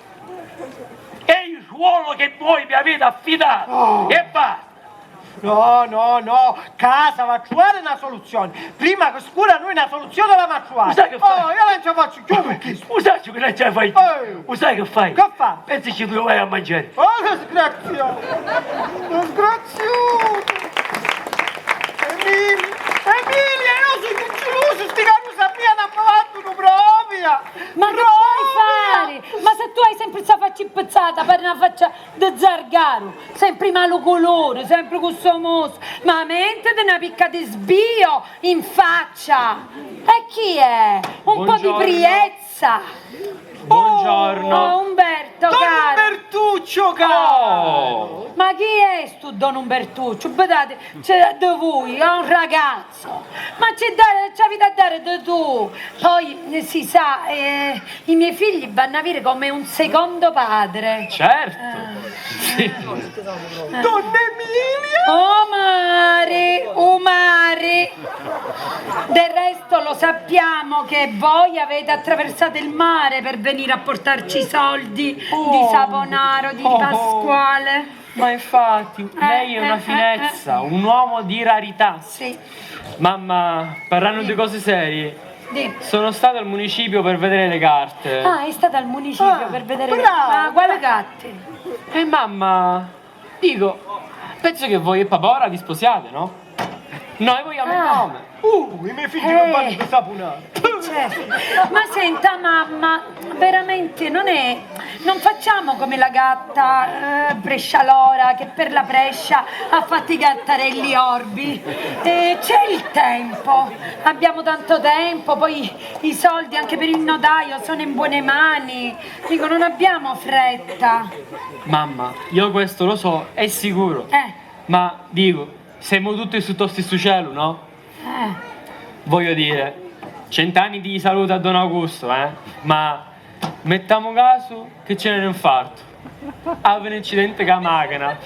È il ruolo che voi mi avete affidato, e basta. No, casa va a trovare una soluzione. Prima che scura noi una soluzione la va a trovare. Sai che fai? Oh, io non ce la faccio più con questo. Usaccio che non ce la fai. Sai che fai? Che fa? Pensi che dove vai a mangiare? Oh, disgraziato! Disgraziato! Emilia, io sono geloso, sti cani sappiano a fatto propria! Ma che puoi fare? Ma se tu hai sempre questa faccia impezzata, per una faccia di zargaro, sempre malo colore, sempre con sto mosso, ma mettete una picca di sbio in faccia! E chi è? Un po' di Buongiorno. priezza! Buongiorno. Oh, Umberto, Don caro! Umbertuccio, caro! Oh, Ma chi è sto Don Umbertuccio? Guardate, c'è da voi, è un ragazzo. Ma c'avevi da dare da tu. Poi si sa, i miei figli vanno a avere come un secondo padre. certo. Sì. Donna Emilia! Oh mare! Del resto lo sappiamo che voi avete attraversato il mare per venire a portarci i soldi di Saponaro, di Pasquale. Ma infatti, lei è una finezza, un uomo di rarità. Sì, Mamma, parlando di cose serie, di. sono stato al municipio per vedere le carte. Ah, è stata al municipio per vedere. bravo, Ma quale gatti? E mamma, dico, penso che voi e papà ora vi sposiate, no? Noi vogliamo il nome. I miei figli non vanno da saponare! Certo. Ma senta mamma, veramente non facciamo come la gatta Brescialora che per la Brescia ha fatto i gattarelli orbi. C'è il tempo, abbiamo tanto tempo, poi i soldi anche per il notaio sono in buone mani. Dico, non abbiamo fretta. Mamma, io questo lo so, è sicuro. Ma dico, siamo tutti sotto stesso cielo, no? Voglio dire, 100 anni di salute a Don Augusto, ma mettiamo caso che c'è un infarto. Ha un incidente con la macchina,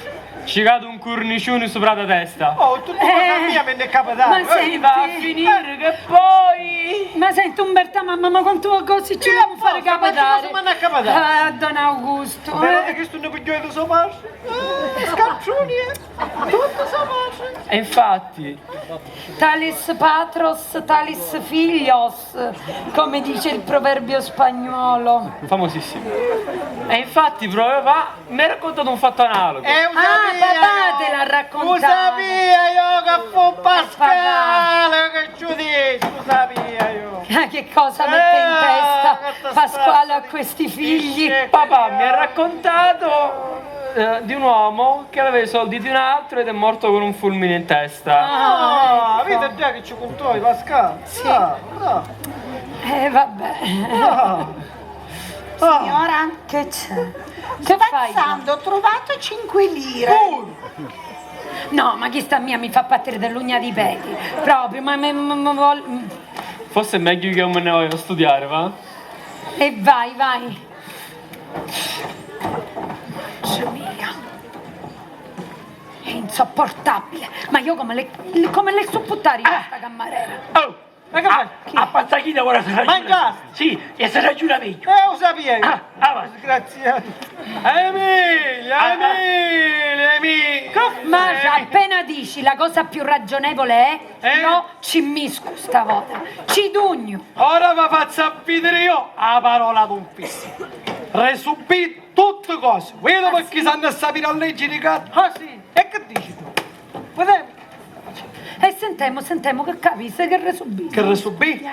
ci cade un cornicione sopra la testa. Oh, tutto cosa mia me ne è capitato! Ma senti, Va a finire che poi... ma senti Umberta mamma, ma quanto cose ci dobbiamo fare capitare? Cosa mi hanno capitato? Ah, Don Augusto. Però che sto ne pigliando so marcio? Scaccioni, tutto so marcio! E infatti, Talis patros, talis filios, come dice il proverbio spagnolo. famosissimo. E infatti proprio va, mi ha raccontato un fatto analogo. papà te l'ha raccontato. Lo sapia io che fu Pasquale, che giudice, lo sapia io. Che cosa mette in testa questa Pasquale spazza a questi figli? Papà mi ha raccontato di un uomo che aveva i soldi di un altro ed è morto con un fulmine in testa. Ah, vedi già che ci contoi Pasquale? Sì. Vabbè. Signora, Che c'è? Che fai? spazzando, ho trovato 5 lire. No, ma chi sta mia mi fa battere dell'ugna di piedi. Proprio, ma Forse è meglio che io me ne voglia a studiare, va? E vai. Mia. È insopportabile. Ma io come le so buttare questa cameriera? Oh! Ma che fai? A Panzachina ora si ragiona. Mangiaste? Sì, e si ragiona meglio. Lo sapia io. Avanti. Disgraziato. Emilia! Ma appena dici la cosa più ragionevole è io ci misco stavolta. Ci dugno. Ora vi faccio appidere io la parola d'un fisso. Resubì tutte cose. Vedo perché sanno a sapere a leggere i gatti. Ah sì? E che dici tu? Vedete? E sentiamo che capisci che resubì. Che resubì?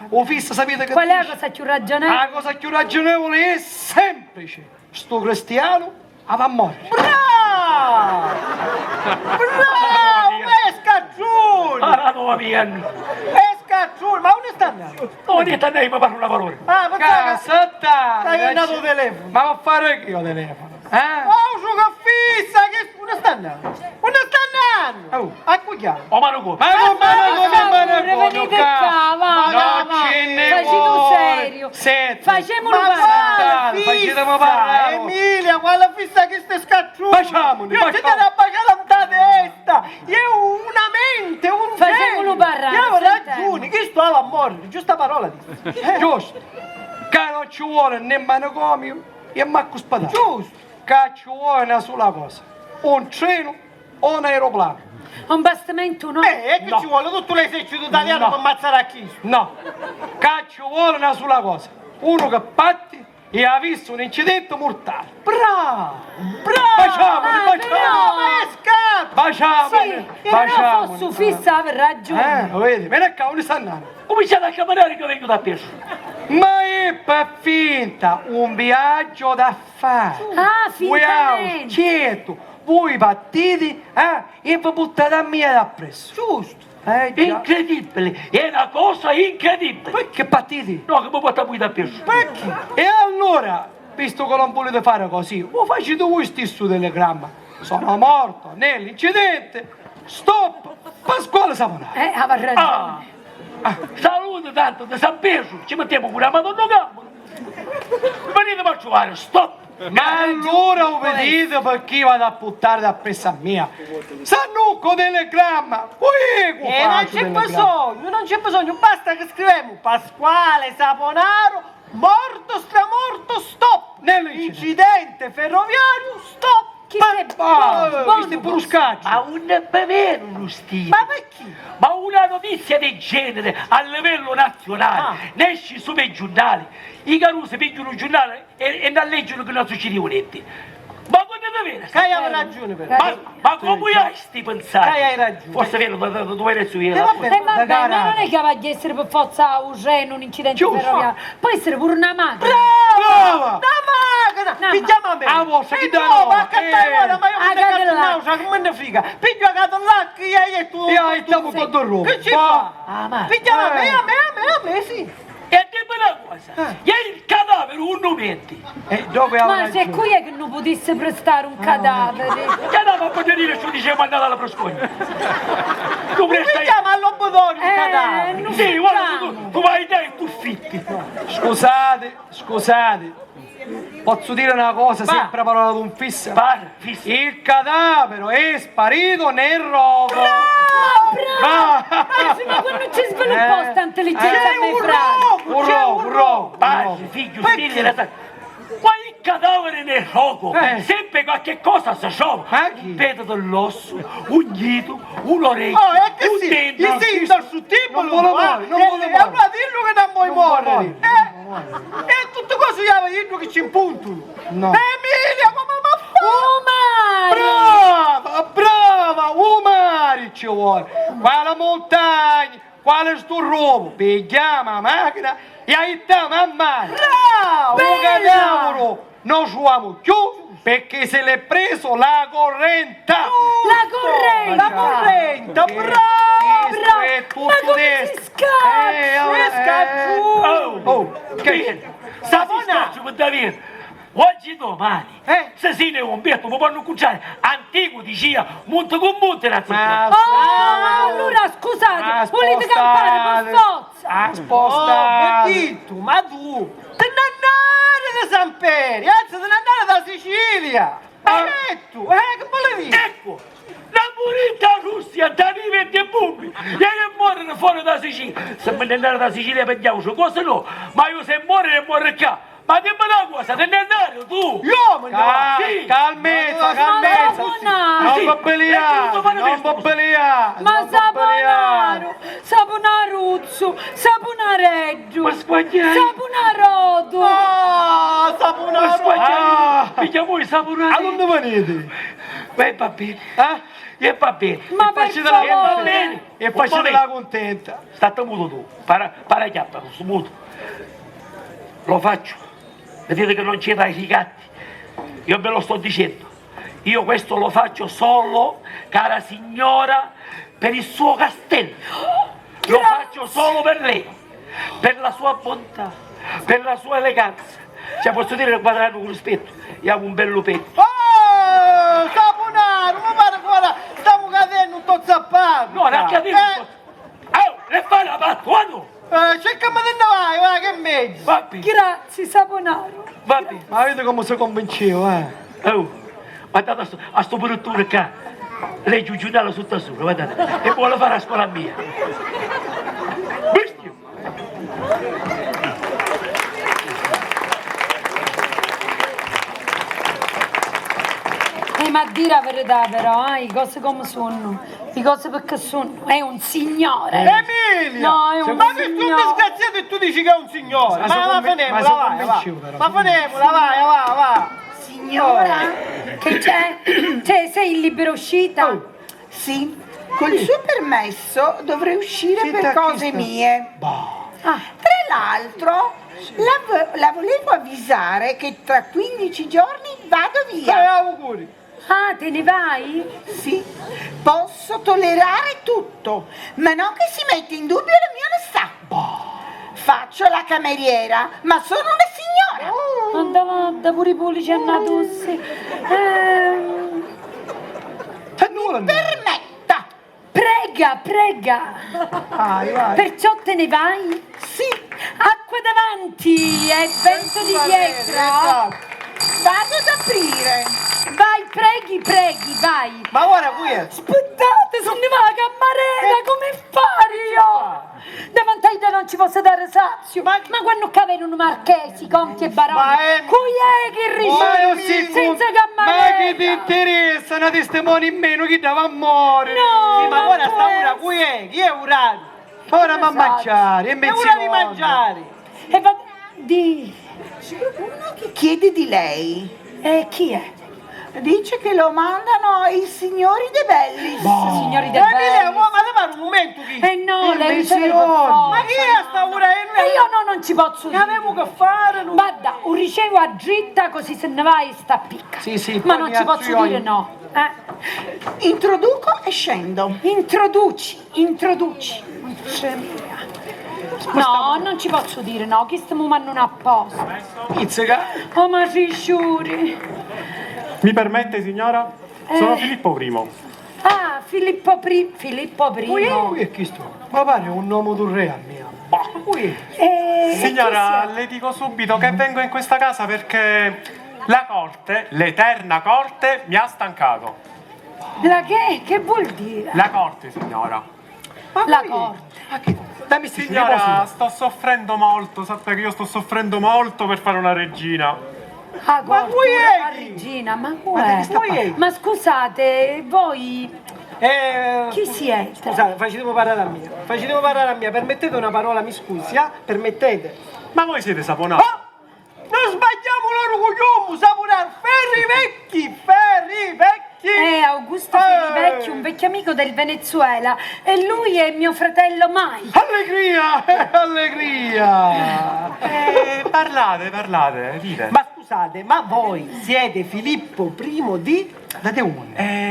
O fisso sapete che Qual è la dice? cosa più ragionevole? La cosa più ragionevole è semplice. Sto cristiano va a morire. Bravo! Scaccione! Ah, no, amica. Scaccione! Ma dove sta andando? Non detto a lei, ma parlo una parola. Ah, Cassetta! Stai andato il telefono. Ma lo fare io telefono? Oh, su che fissa! Dove sta andando? Dove sta andando? Oh. A cui chiamo? O Manuco. Ma non venite qua, va. Non ce ne Facci tu vuole. serio. Senti. Facemolo Ma parlare. quale facciamo parlare. Emilia, quale fissa che stai scaccione? Facciamoli, Io ci devo baciare la testa! Io una mente, un Facciamolo genio. parlare, Io avevo sentiamo. ragione, chi sto a morire? Giusta parola dice. Giusto. Che non ci vuole né manicomio e manco spadato. Giusto. Che ci vuole una sola cosa. Un treno o un aeroplano? Un bastimento no? Che No. ci vuole tutto l'esercito italiano No. per ammazzare a chi? No, caccio vuole una sola cosa. Uno che patti e ha visto un incidente mortale. Bravo! Baciamoli, però- Ma è scappa! baciamoli, Sì, se non fosse fissa avrà ragione. Lo vedi? Me ne cavolo sta andando. Cominciate a camminare che vengo da peso. Ma è per finta un viaggio d'affari. Ah, fintamente. Certo, voi partite e vi buttate a mia da presso. Giusto! Già. Incredibile, è una cosa incredibile. Poi che partite? No, che mi porta qui da peso. E allora, visto che non volete fare così, lo facete voi stesso telegramma. Sono morto nell'incidente. Stop! Pasquale Saponaro. Aveva ragione. Salute tanto da San Peso, ci mettiamo pure a Madonna Gamma. Venite a trovare, stop! Ma allora lo vedete per chi vado a buttare da presso a mia? Sannucco telegramma! E non c'è bisogno, non c'è bisogno, basta che scriviamo Pasquale Saponaro, morto, stramorto, stop! Incidente ferroviario, stop! Chi sei Questo è pure scaccio! Ma un bevero uno stile. Ma perché? Ma una notizia del genere a livello nazionale ne esce sui giornali. I carusi pigliano un giornale e non leggono che non succede niente. Ma non è vero? Che hai ragione però. Ma come hai sti pensati? Hai ragione. Forse è vero, dove eri su io? vabbè. Vabbè, ma non è che va a essere per forza un treno, un incidente Giusto. ferroviario. Può essere pure una macchina. Brava! Da macchina! No, Pigliamo a me! Ah, vostra, chi no, da no? ma che ora, ma io Ah, mi devo Cadillac. cazzo, che me ne frega! Piglio a Cadillac e tu... E stiamo con Roma. Che ci fa? Ah, ma... Pigliamo a me, sì! E dimmi una cosa, ieri il cadavere un numenti. Dove Ma se qui è che non potesse prestare un cadavere. Che andava a poter dire ci diceva andare alla proscogna. Tu presta Pigliamo all'obbodore il cadavere! non Sì, guarda, facciamo. tu vai te e tu fitti. Scusate, posso dire una cosa sempre parola d'un fissa? Parla, fissi. Il cadavere è sparito nel rogo! Ma quando ci sviluppò sta intelligenza a me, frate? Un rogo! Parli, figlio, stile, la sa- Ma il cadavere nel rogo, sempre qualche cosa si trova. Ma chi? Un pezzo dell'osso, un dito, un orecchio, Oh, è che un sì, dento. il sindaco sul tipo Non vuole muovere, non vuole E muovere. allora dillo che non vuoi Non vuole muovere! E tutte cose gli avevi detto che ci impuntano! No. Emilia, come mi fa? Oh, Mario! Brava, un mare ci vuole! Quale montagna, quale sto robo? Pigliamo la macchina e aiutiamo a mare! Bravo! Un cadavere non suamo più perché se l'è preso la corrente! La corrente! La corrente, bravo! Questo è tutto Ma come destro. si scaccia? Che? Sta si scaccio per Davide. Oggi e domani, Cecilia e Umberto mi vanno a cucciare antico di Cia, monte con monte, ragazzi. Oh, allora scusate, volete campare per forza? Spostare! Perché tu? Ma tu? Te ne andare da San Peri, anzi te ne andare da Sicilia! E tu? Che volevi? Ecco, la morita Russia, da vive e bumbi, e muore fuori da Sicilia. Se me ne andare da Sicilia per diavolo, cosa no? Ma io se muore qua. Ma dimmi una cosa, te ne andare tu? Io me ne vado! Sì. Calmezza, Saponaro. non Sì. vi peleare, Tutto male non visto. vi peleare, Ma non vi peleare. Saponaro, Saponaruzzo, Saponareggio, Ma sbagliai. Saponarodo. Ah, Ma Saponaro! sbagliai. Mi chiamo i A saponari. dove venite? Beh, va bene. Eh? E va bene. Ma per Facete la va favore. bene. E facetela contenta. State muto tu. Para chiappa, sto muto. Lo faccio. Vedete che non c'è dai ricatti. Io ve lo sto dicendo. Io questo lo faccio solo, cara signora, per il suo castello. Lo faccio solo per lei, per la sua bontà, per la sua eleganza. Cioè posso dire che guardando con rispetto, io ho un bel lupetto. Oh, Saponaro, ma guarda, guarda, stiamo cadendo un po' zappato! No, non capito. Oh, ne fai la pattuano! Cercami di andare, vai, che è mezzo! Va bene, Grazie, Saponaro. va bene. Ma vedete come si convincevo, Oh, guardate a sto bruttore qua. Leggi un giornale sotto sopra, guardate. E vuole fare a scuola mia. Bestia! ma a dire la verità però, le cose come sono, le cose perché sono, è un signore. Emilia! No, è un Ma che tu signore. disgraziato e tu dici che è un signore? Ma Ma sono fanemola, sono vai, convinto, va. però, Ma sono fanemola, vai, va. Signora, che c'è? Cioè, sei in libera uscita? Oh, sì, col suo permesso dovrei uscire Senta, per chi cose sta- mie. Ah, Tra l'altro, la volevo avvisare che tra 15 giorni vado via. Auguri. ah, te ne vai? Sì, posso tollerare tutto, ma non che si metta in dubbio la mia onestà. Faccio la cameriera, ma sono una signora. Andava pure i pulici a Natussi. Permetta. Prega. Vai. Perciò te ne vai? Sì, Acqua davanti e vento di dietro. vado ad aprire. Vai, preghi, vai. Ma guarda qui è. Aspettate, se ne va la cammarera, come fare io? Davanti a te non ci posso dare sazio. Ma quando caverono marchesi, conti e baroni, Ma cui è che Ma riceve io senza Ma che cammarera? ti interessa una testimone in meno chi dava a morire? No, Sì, ma guarda sta può ora qui è. Chi è Urani? Ora ma mangiare, e È mezzo ora di mangiare. E va di... Uno che chiede di lei. E chi è? Dice che lo mandano i signori De Bellis. Signori del Emilia, Bellis. ma levare un momento qui. Eh no, lei riceve per pensione. forza. Ma chi è sta ora? E io no, non ci posso Che dire. avevo che fare? Non... Guarda, un ricevo a dritta così se ne vai sta picca. Sì, Ma poi non mi ci posso azioni. dire no. Introduco e scendo. Introduci. No, non ci posso dire no, che stiamo mandando apposta. Pizzica. Oh, ma ricciuri. Mi permette, signora? Sono Filippo I. Ah, Filippo I. Qui è chi sto? Ma pare un uomo d'un re a mia. Qui. Signora, le dico subito che vengo in questa casa perché la corte, l'eterna corte, mi ha stancato. La che? Che vuol dire? La corte, signora. La corte. Dammi sti Signora, sto soffrendo molto, sappia che io sto soffrendo molto per fare una regina. Ah, guarda, qui è la chi? regina, ma Qui è. Ma scusate, voi chi siete? Scusate, facetemi parlare a mia. Permettete una parola, mi scusi, Permettete? Ma voi siete saponati? Oh! Non sbagliamo l'orgoglio, saponare, ferri vecchi! Augusto Ferrivecchi, un vecchio amico del Venezuela, e lui è mio fratello Mike. Allegria! Parlate, dite. Ma scusate, ma voi siete Filippo I di... Da te uno.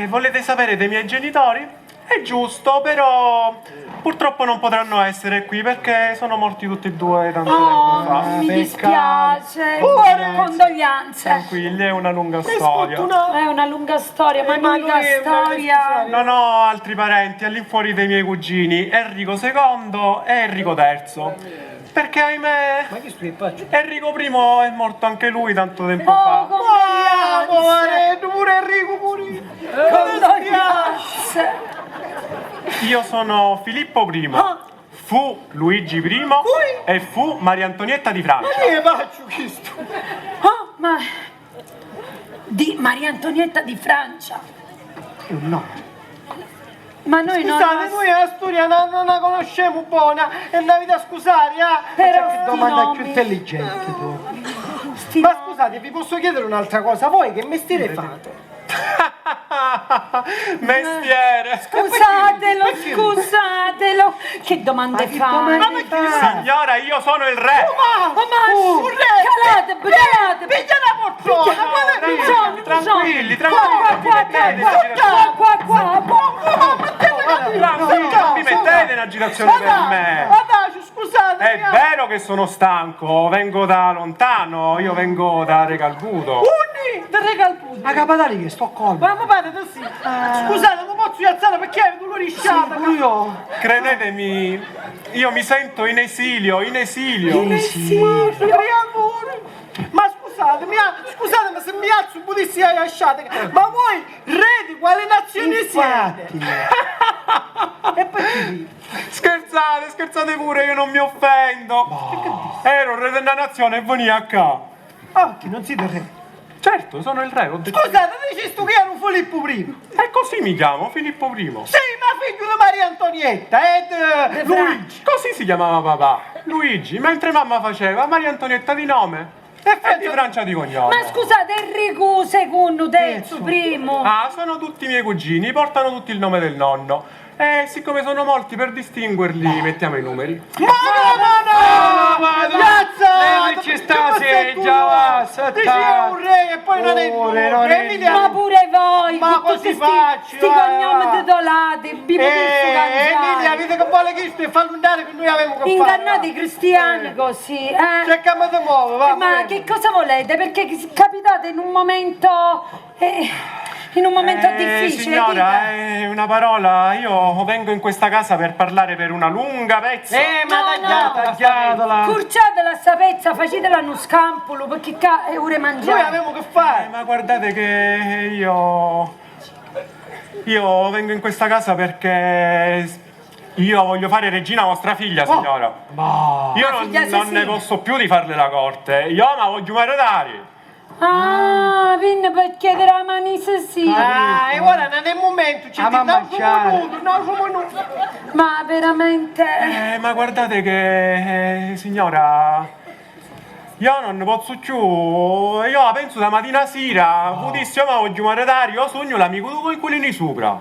Volete sapere dei miei genitori? È giusto, però purtroppo non potranno essere qui perché sono morti tutti e due tanto tempo fa. Mi peccato. dispiace, Cuore. condoglianze. Tranquilli, è una lunga storia. È una lunga storia, ma ma l'unica lui è una storia. Non ho altri parenti all'infuori dei miei cugini, Enrico II e Enrico III. Perché ahimè, Ma che stai faccio? Enrico I è morto anche lui tanto tempo Oh, fa. condoglianze. Pure Enrico pure. Condoglianze. Io sono Filippo I, fu Luigi I e fu Maria Antonietta di Francia. Che faccio questo? Oh, ma di Maria Antonietta di Francia. No. Ma noi non Scusate, noi la storia non la conosciamo buona e la vita scusare, però Che sti domanda nomi. più intelligente tu. Sti Ma nomi. scusate, vi posso chiedere un'altra cosa? Voi che mestiere fate? Mestiere. Scusatelo. Che domande fa? Signora, io sono il re. Un re! Calate! Piglia la poltrona! Tranquilli. Non mi mettete in agitazione per me. Adagio, scusate! È vero che sono stanco, vengo da lontano, io vengo da Regalbuto. Unni! Del regalputo! Ma capitale che Stoccolma. Ma mi pare di sì! Scusate, non posso alzare perché è una risciata! Pure io. Credetemi, io mi sento in esilio. Ma scusate, scusate, ma se mi alzo un po' di sia lasciate, ma voi re di quale nazione siete? Infatti. E perché? Scherzate pure, io non mi offendo. Ero il re della nazione e venia qua. Ah, che non siete re. Certo, sono il re, ho detto. Scusate, dici tu che ero Filippo I? E così mi chiamo, Filippo I. Sì, ma figlio di Maria Antonietta e di Luigi. Così si chiamava papà, Luigi, mentre mamma faceva Maria Antonietta di nome e di Francia di cognome. Ma scusate, Enrico secondo, terzo, primo. Ah, sono tutti miei cugini, portano tutti il nome del nonno. E siccome sono molti, per distinguerli mettiamo i numeri. Ma no! Lei ci sta, sì, già va, Dici un re e poi non è un re. Ma pure voi, Ma con così tutti faccio, sti cognomi titolati, vi potete Emilia, scansare. vedi che vuole Cristo e fallo andare che noi avevamo che fare. Ingannati cristiani così, Cerchiamo di muovere, va. Ma che cosa volete? Perché capitate in un momento difficile. Signora, dica. una parola, io vengo in questa casa per parlare per una lunga pezza. No, Tagliatela. curciatela sta pezza, facetela uno scampolo, perché è ora Noi mangiare. avevamo che fare. Ma guardate che io vengo in questa casa perché io voglio fare regina vostra figlia, signora. Io figlia non sì, ne sì. posso più di farle la corte. Io ma voglio maritare. Ah, vieni per chiedere a mani sì. Ah, e ora non è il momento, ci mamma no, siamo nudo. Ma veramente. Ma guardate che, signora, io non ne posso più. Io la penso da mattina a sera. Putissimo, ma voglio maritare. Io sogno l'amico con i culini sopra.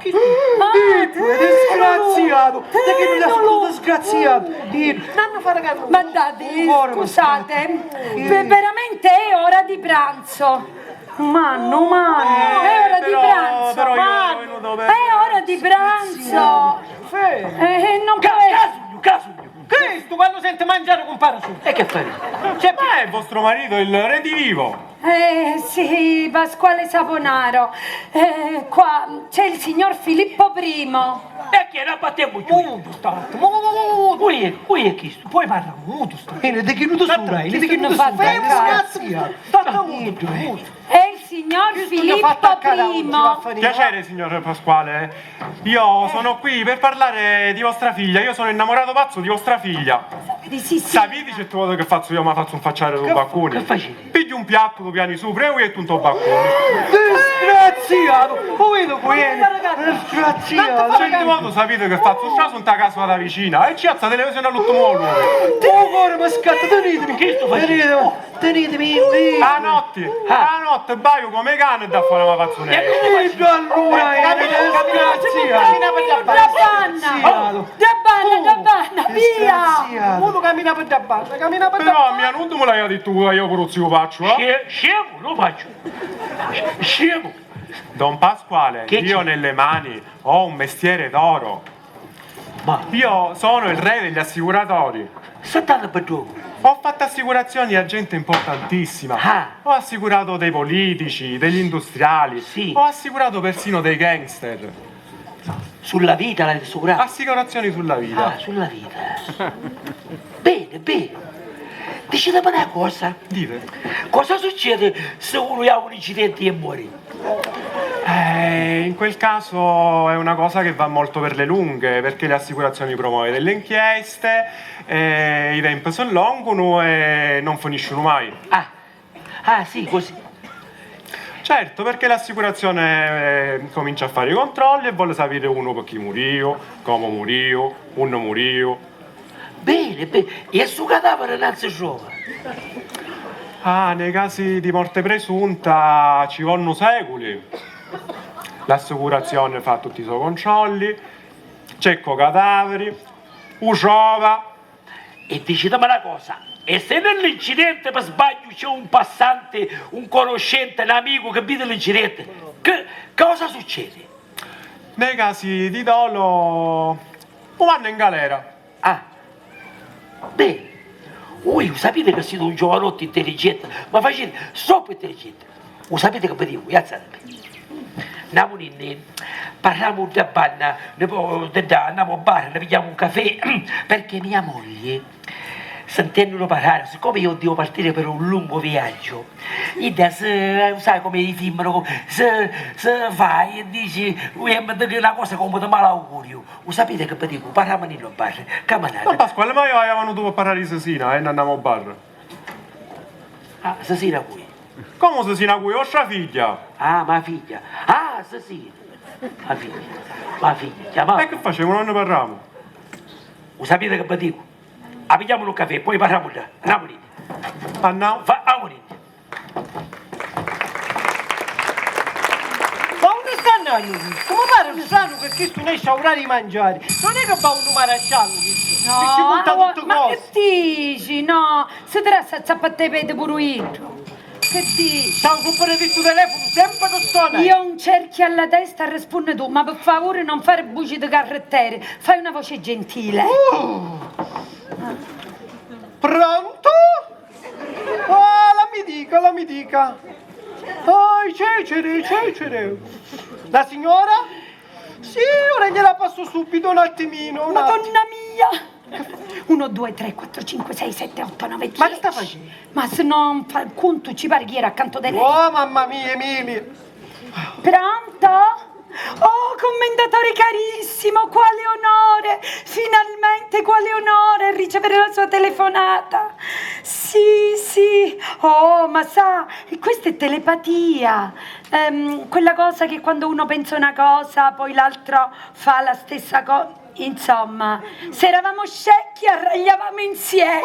Disgraziato! Perché non l'ha fatto disgraziato? Non fare caso. Ma date, scusate, veramente è ora di pranzo. Umano, è ora di pranzo. Però io ero venuto per... È ora di pranzo. Non può essere. Caso. Cristo, quando sente mangiare compare su. E che fai? Ma è vostro marito, il redivivo. Sì, Pasquale Saponaro. Qua c'è il signor Filippo I. E che era battiamo giù? Muto stato. Qui è chi? Poi parla muto stato. E ne tenuto su, lei, ne tenuto su. Stato muto. È il signor Filippo I. Piacere, signor Pasquale. Io sono qui per parlare di vostra figlia. Io sono innamorato pazzo di vostra figlia. Sì. Sapete certe volte che faccio io, ma faccio un facciare su bacconi? Che facevi? Piglio un piatto, tu piani su, prego e tutto baccone. Disgraziato! Lo vedo qui, disgraziato! Certe volte sapete che faccio? Sta su una casa da vicina e ci alza televisione all'ultimo lui. Oh, cuore, ma scatta, tenetemi! Che sto facendo? Tenetemi qui! A notte, baio come cane e da fare una pazzonetta. Allora, Da banna, via! Muto cammina per da banda, cammina per da Però mia non me l'hai detto tu, io coruzio faccio, Scemo, lo faccio. Scemo. Don Pasquale, Che io c'è? nelle mani ho un mestiere d'oro. Ma Io sono il re degli assicuratori. saltate per dove? Ho fatto assicurazioni a gente importantissima. Ah. Ho assicurato dei politici, degli industriali. Sì. Ho assicurato persino dei gangster. Sulla vita l'hai assicurato? Assicurazioni sulla vita. Ah, sulla vita. Bene. Decidami una cosa. Dite. Cosa succede se uno ha un incidente e muore? In quel caso è una cosa che va molto per le lunghe, perché le assicurazioni promuovono delle inchieste, i tempi si allungano e non finiscono mai. Ah, sì, così. Certo, perché l'assicurazione comincia a fare i controlli e vuole sapere uno per chi muriò, come muriò, uno muriò. Bene. E il suo cadavere non si trova? Ah, nei casi di morte presunta ci vogliono secoli. L'assicurazione fa tutti i suoi controlli, cerca cadaveri, ucciova. E decidami una cosa. E se nell'incidente per sbaglio c'è un passante, un conoscente, un amico che vede l'incidente, cosa succede? Nei casi di dolo lo vanno in galera. Ah, bene. Sapete che siete un giovanotto intelligente, ma facete troppo intelligente. Sapete che vi dico, alzatevi. Andiamo in, parliamo da banna, andiamo a bar, ne pigliamo un caffè, perché mia moglie, sentendolo parlare, siccome io devo partire per un lungo viaggio, sai come i film, se vai e dici una cosa come da malaugurio, sapete che vi dico, parliamo in un bar, Ma camminate. Pasquale, ma io avevo venuto a parlare di Sasina e non andiamo a bar. Ah, stasera qui. Come se si una vostra figlia? Ah, ma figlia. Ah, sì, sì. Ma figlia. Ma figlia, chiamava. E che facevano? Non ne parliamo. Lo sapete che vi dico? Apriamo un caffè, poi parliamo là. Andiamo lì. Andiamo. Andiamo lì. Ma dove stanno andando? Come pare strano che questo non esce a orari di mangiare? Non è che va un maracciano questo. Che ci punta tutto ma che cose. dici? No, se te la zappatte pede pure io. Che dici? Stavo comprando il tuo telefono sempre che suona. Io ho un cerchio alla testa, rispondi tu, ma per favore non fare buci di carrettere, fai una voce gentile. Pronto? Ah, la mi dica. Ah, Cecere. La signora? Sì, ora gliela passo subito un attimino. un attimo. Madonna mia! 1, 2, 3, 4, 5, 6, 7, 8, 9, 10. Ma che sta facendo? Ma se non fa il conto ci pare chi era accanto da lei. Oh, mamma mia, Emilia. Pronto? Oh, commendatore carissimo, quale onore! Finalmente quale onore ricevere la sua telefonata! Sì. Oh, ma sa, questa è telepatia. Quella cosa che quando uno pensa una cosa, poi l'altro fa la stessa cosa. Insomma, se eravamo scecchi arragliavamo insieme.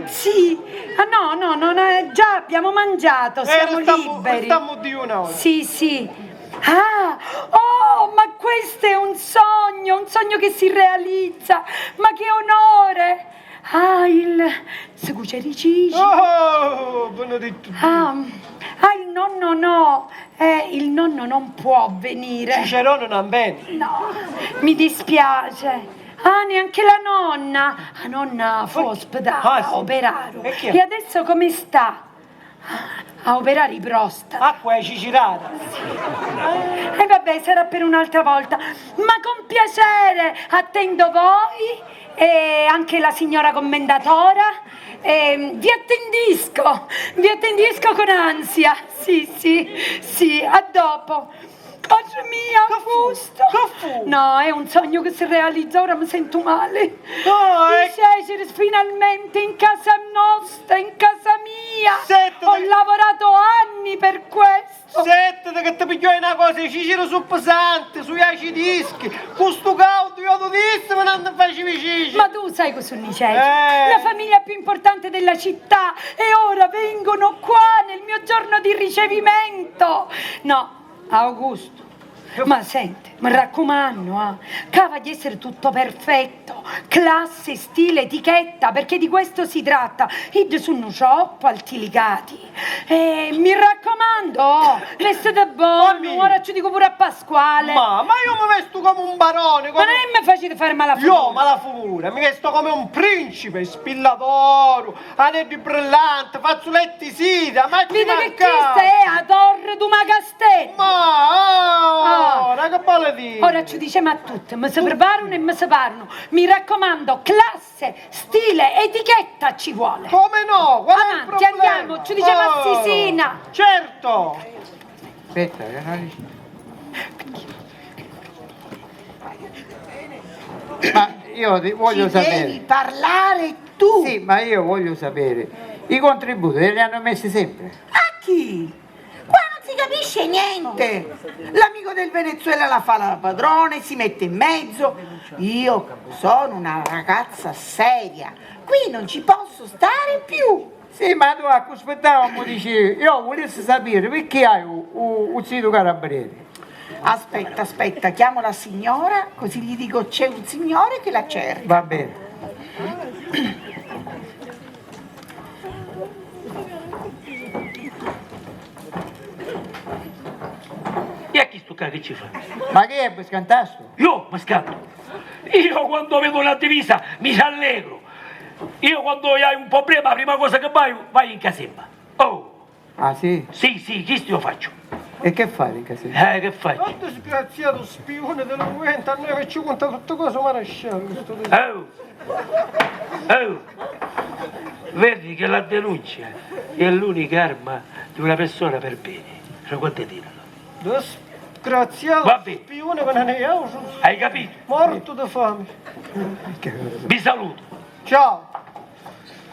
Sì. Ah no, già abbiamo mangiato, siamo liberi. Stiamo di una ora. Sì. Ah, oh, ma questo è un sogno che si realizza. Ma che onore! Ah, si cucericigi. Oh, benedetto Dio. Il nonno no. Il nonno non può venire. Cicerone non bene. No, mi dispiace. Ah, neanche la nonna. La nonna fu ospedata Ah, sì. a operare. E chi è? E adesso come sta? A operare i prostata. Acqua è cicirata. E vabbè, sarà per un'altra volta. Ma con piacere attendo voi e anche la signora commendatora. Vi attendisco con ansia. Sì, a dopo. Pace mia, Augusto. Che fu? No, è un sogno che si realizza, ora mi sento male. No, è- Cesare, finalmente in casa nostra, in casa mia. Sette, Ho lavorato anni per questo. Sette che ti pigliò una cosa, Cicero su pesante, sui acidischi. Questo caldo io ti dissi, ma non ti facevi Cicero. Ma tu sai cosa sono i Cesari? La famiglia più importante della città e ora vengono qua nel mio giorno di ricevimento. No, Augusto, ma senti, mi raccomando, cava di essere tutto perfetto, classe, stile, etichetta, perché di questo si tratta. Id sono troppo altilicati. Mi raccomando, restate buoni, Mammi. ora ci dico pure a Pasquale. Ma io mi vesto come un barone, Ma non è mi facete fare malaffare. Io, ma la figura, mi vesto come un principe, spilla d'oro, anelli brillanti, fazzoletti sida, ma ci Vedi che manca. questa è la torre di una castello. Ma, che palle di? Ora ci diciamo a tutte, mi si preparano e mi separano. Mi raccomando, classe, stile, etichetta ci vuole. Come no? Qual è il Avanti, problema? andiamo, ci diciamo a Sisina. Certo. Aspetta, che non... Ma io voglio Ci devi sapere. parlare tu. Sì, ma io voglio sapere. I contributi li hanno messi sempre. A chi? Qua non si capisce niente. L'amico del Venezuela la fa la padrone, si mette in mezzo. Io sono una ragazza seria. Qui non ci posso stare più. Sì, ma tu aspettavamo, dici, io volessi sapere perché hai un sito carabinieri. Aspetta, chiamo la signora, così gli dico c'è un signore che la cerca. Va bene. E a chi sto che ci fa? Ma che è, scantasto? Io mi scatto. Io quando vedo una divisa mi allegro. Io quando hai un problema, la prima cosa che vai in casemma. Oh, Ah sì? sì, questo io faccio. E che fai in casa? Che faccio? Quanto disgraziato spione delinquente, a noi che ci conta tutte cose, ma lasciamo questo Vedi che la denuncia è l'unica arma di una persona per bene. Racconta dirlo. Disgraziato Vabbè. spione che non è io, Hai capito? morto di fame. Vi saluto. Ciao.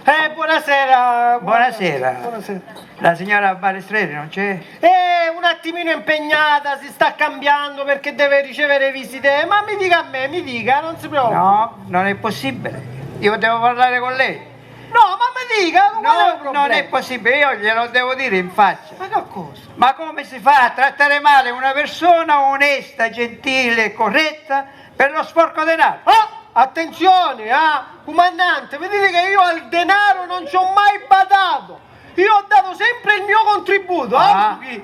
Buonasera. Buonasera. Buonasera. La signora Balestreri non c'è? Un attimino impegnata, si sta cambiando perché deve ricevere visite. Ma mi dica a me, mi dica, non si preoccupi. No, non è possibile. Io devo parlare con lei. No, ma mi dica, qual è il No, problema? non è possibile, io glielo devo dire in faccia. Ma che cosa? Ma come si fa a trattare male una persona onesta, gentile e corretta per lo sporco denaro? Oh, attenzione, comandante, vedete che io al denaro non ci ho mai badato. Io ho dato sempre il mio contributo,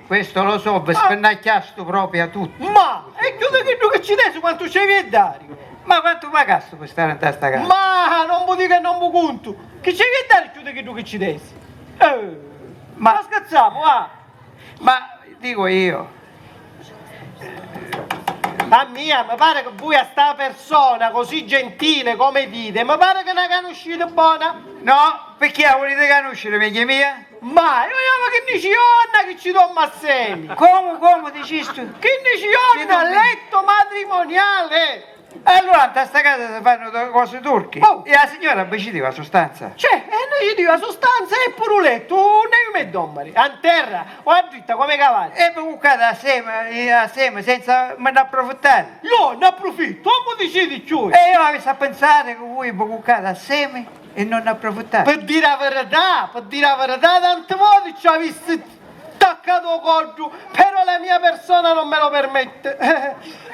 Questo lo so, vi spennacchiasto proprio a tutti. Ma, e chiude che tu che ci dai su quanto ci devi dare? Ma quanto pagasto per stare in testa casa? Ma, non mi dica che non mi conto. Che ci devi dare chiude che tu che ci dai? Ma scazziamo, Ma dico io, A mia, mi pare che voi a sta persona così gentile come dite, mi pare che ne conoscete buona? no, perché volete conoscere, figlia mia? Ma io che ne cionna che ci do massemi? Come dici tu? Che ne cionna, letto matrimoniale? Allora, in sta casa si fanno cose turche. Oh. E la signora mi ci diva sostanza. Cioè, e noi ci dico la sostanza e pure un letto, ne mi dommari, a terra o a dritta come cavalli. E mi bucate assieme senza me ne approfittare. Io ne approfitto, non mi dici di più. E io avevo a pensare che voi mi bucate assieme e non ne approfittate. Per dire la verità, tante volte ci avessi attaccato coggio, però la mia persona non me lo permette.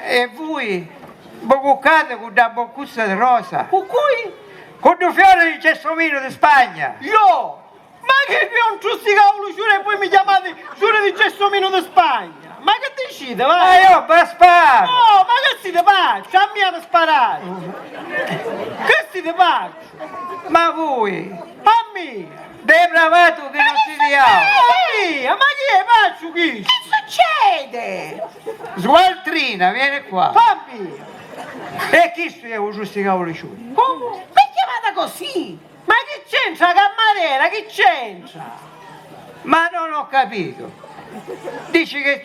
E voi mi bucate con una boccuzza di rosa. Con cui? Con un fiore di gelsomino di Spagna. Io? Ma che io un giusticavolo giuro e voi mi chiamate giuro di gelsomino di Spagna? Ma che decide, va? Ma io mi sparo. No, ma che si te faccio? A me mi sparare. Che si te faccio? Ma voi, A me. depravato che non si diamo. Ma chi è faccio chi? Che succede? Sgualtrina, vieni qua. Fammi. E chi è un giusto cavolo ciulo? Come? Ma è chiamata così? Ma che c'entra cameriera? Che c'entra? Ma non ho capito. Dici che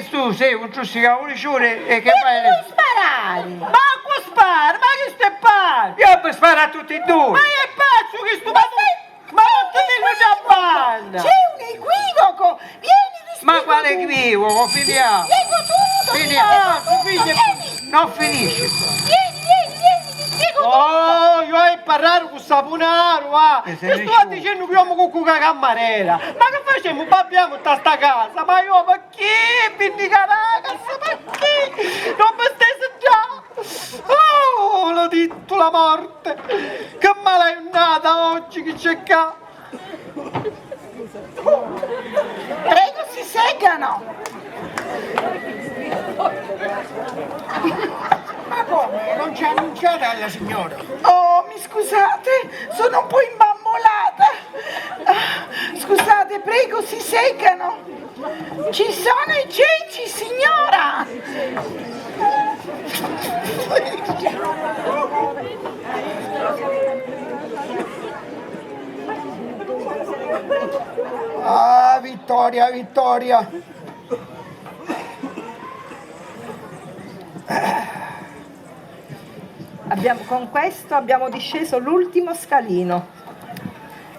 tu sei un giusto cavolo ciulo e che fai? Non sparare! Ma qua spara? Ma che stai pazzo? Io mi sparo a tutti e due. Ma è pazzo che sto... Ma non ti dico già banda! C'è un equivoco! Vieni, ti Ma spiego quale tutto. equivoco? Finiamo. Spiego tutto! Finiamo. Vieni, Non finisce qua. vieni, ti spiego tutto! Oh, io ho parlato con Saponaro, E e se ne sto sciupa. dicendo che io con cuca cammarera. Ma che facciamo? Babbiamo tutta sta casa, ma io perché? Vindica la casa, perché? Non mi stesse già! Oh, l'ho detto la morte! Che male è nata oggi che c'è qua! Prego, si seggano! Ma come? Non ci ha annunciata la signora? Oh, mi scusate, sono un po' imbambolata. Scusate, prego, si seccano. Ci sono i ceci, signora. Ah, vittoria, vittoria. Con questo abbiamo disceso l'ultimo scalino.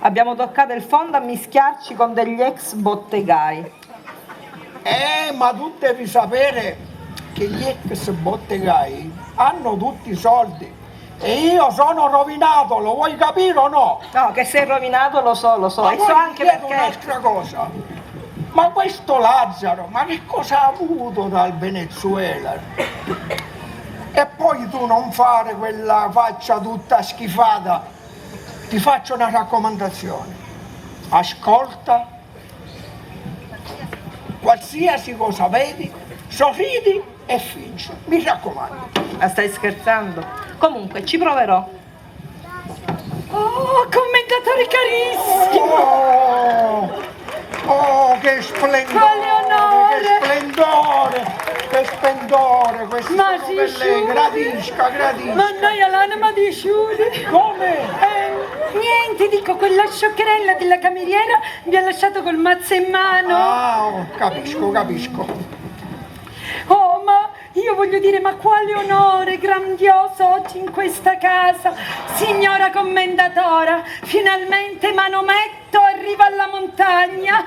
Abbiamo toccato il fondo a mischiarci con degli ex bottegai. Ma tu devi sapere che gli ex bottegai hanno tutti i soldi e io sono rovinato, lo vuoi capire o no? No, che sei rovinato lo so, Ma e poi so anche ti chiedo perché. un'altra cosa, ma questo Lazzaro, ma che cosa ha avuto dal Venezuela? E poi tu non fare quella faccia tutta schifata, ti faccio una raccomandazione, ascolta, qualsiasi cosa vedi, sorridi e fingi, mi raccomando. Ma stai scherzando? Comunque, ci proverò. Oh, commentatore carissimo! Oh, che splendore, Quale onore! che splendore, questo Ma sono si per lei, sciuri. gradisca. Ma noi all'anima di Sciuri. Come? Niente, dico, quella scioccherella della cameriera mi ha lasciato col mazzo in mano. Ah, oh, capisco. Oh, ma io io voglio dire, ma quale onore grandioso oggi in questa casa, signora commendatora, finalmente Manometto arriva alla montagna.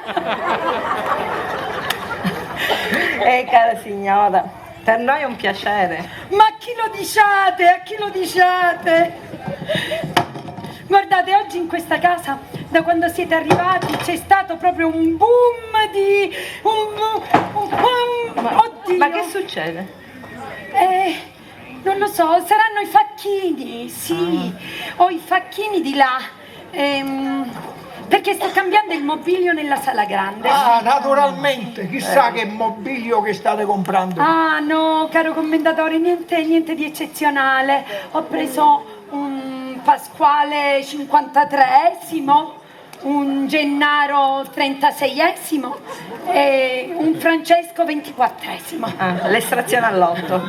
Cara signora, per noi è un piacere. Ma a chi lo diciate? A chi lo diciate? Guardate, oggi in questa casa, da quando siete arrivati, c'è stato proprio un boom di... Oddio! Ma che succede? Non lo so, saranno i facchini, sì, ho i facchini di là, perché sto cambiando il mobilio nella sala grande. Naturalmente, chissà che mobilio che state comprando. Ah no, caro commendatore, niente di eccezionale. Ho preso un Pasquale 53esimo, un Gennaro 36esimo e un Francesco 24esimo. L'estrazione all'otto.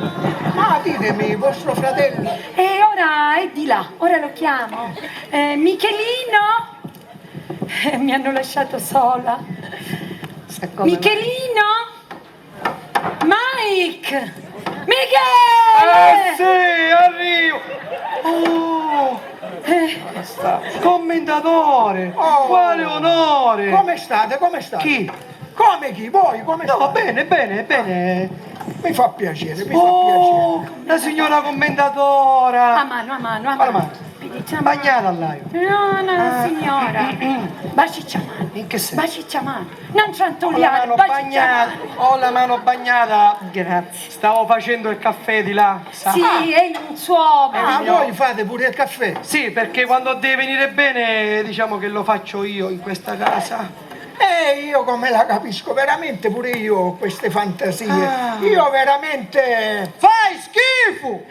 Ma ditemi, vostro fratello? E ora è di là, ora lo chiamo. Michelino? Mi hanno lasciato sola. Michelino? Mike! Michele! Sì, arrivo! Oh! Commendatore! Oh. Quale onore! Come state? Come state? Chi? Come chi? Voi? Come No, state? bene. Mi fa piacere, mi Oh, fa piacere. la signora commendatora! A mano. Mano. Bagnata all'aio. No, signora. Baciccia mano. In che senso? Baciccia mano. Non Ho la ciantoliare, mano baciccia bagnata. mano. Ho la mano bagnata. Grazie. Stavo facendo il caffè di là. sa? Sì, è un suo. Voi fate pure il caffè? Sì, perché quando deve venire bene, diciamo che lo faccio io in questa casa. Io come la capisco, veramente pure io ho queste fantasie. Ah. Io veramente... Fai schifo!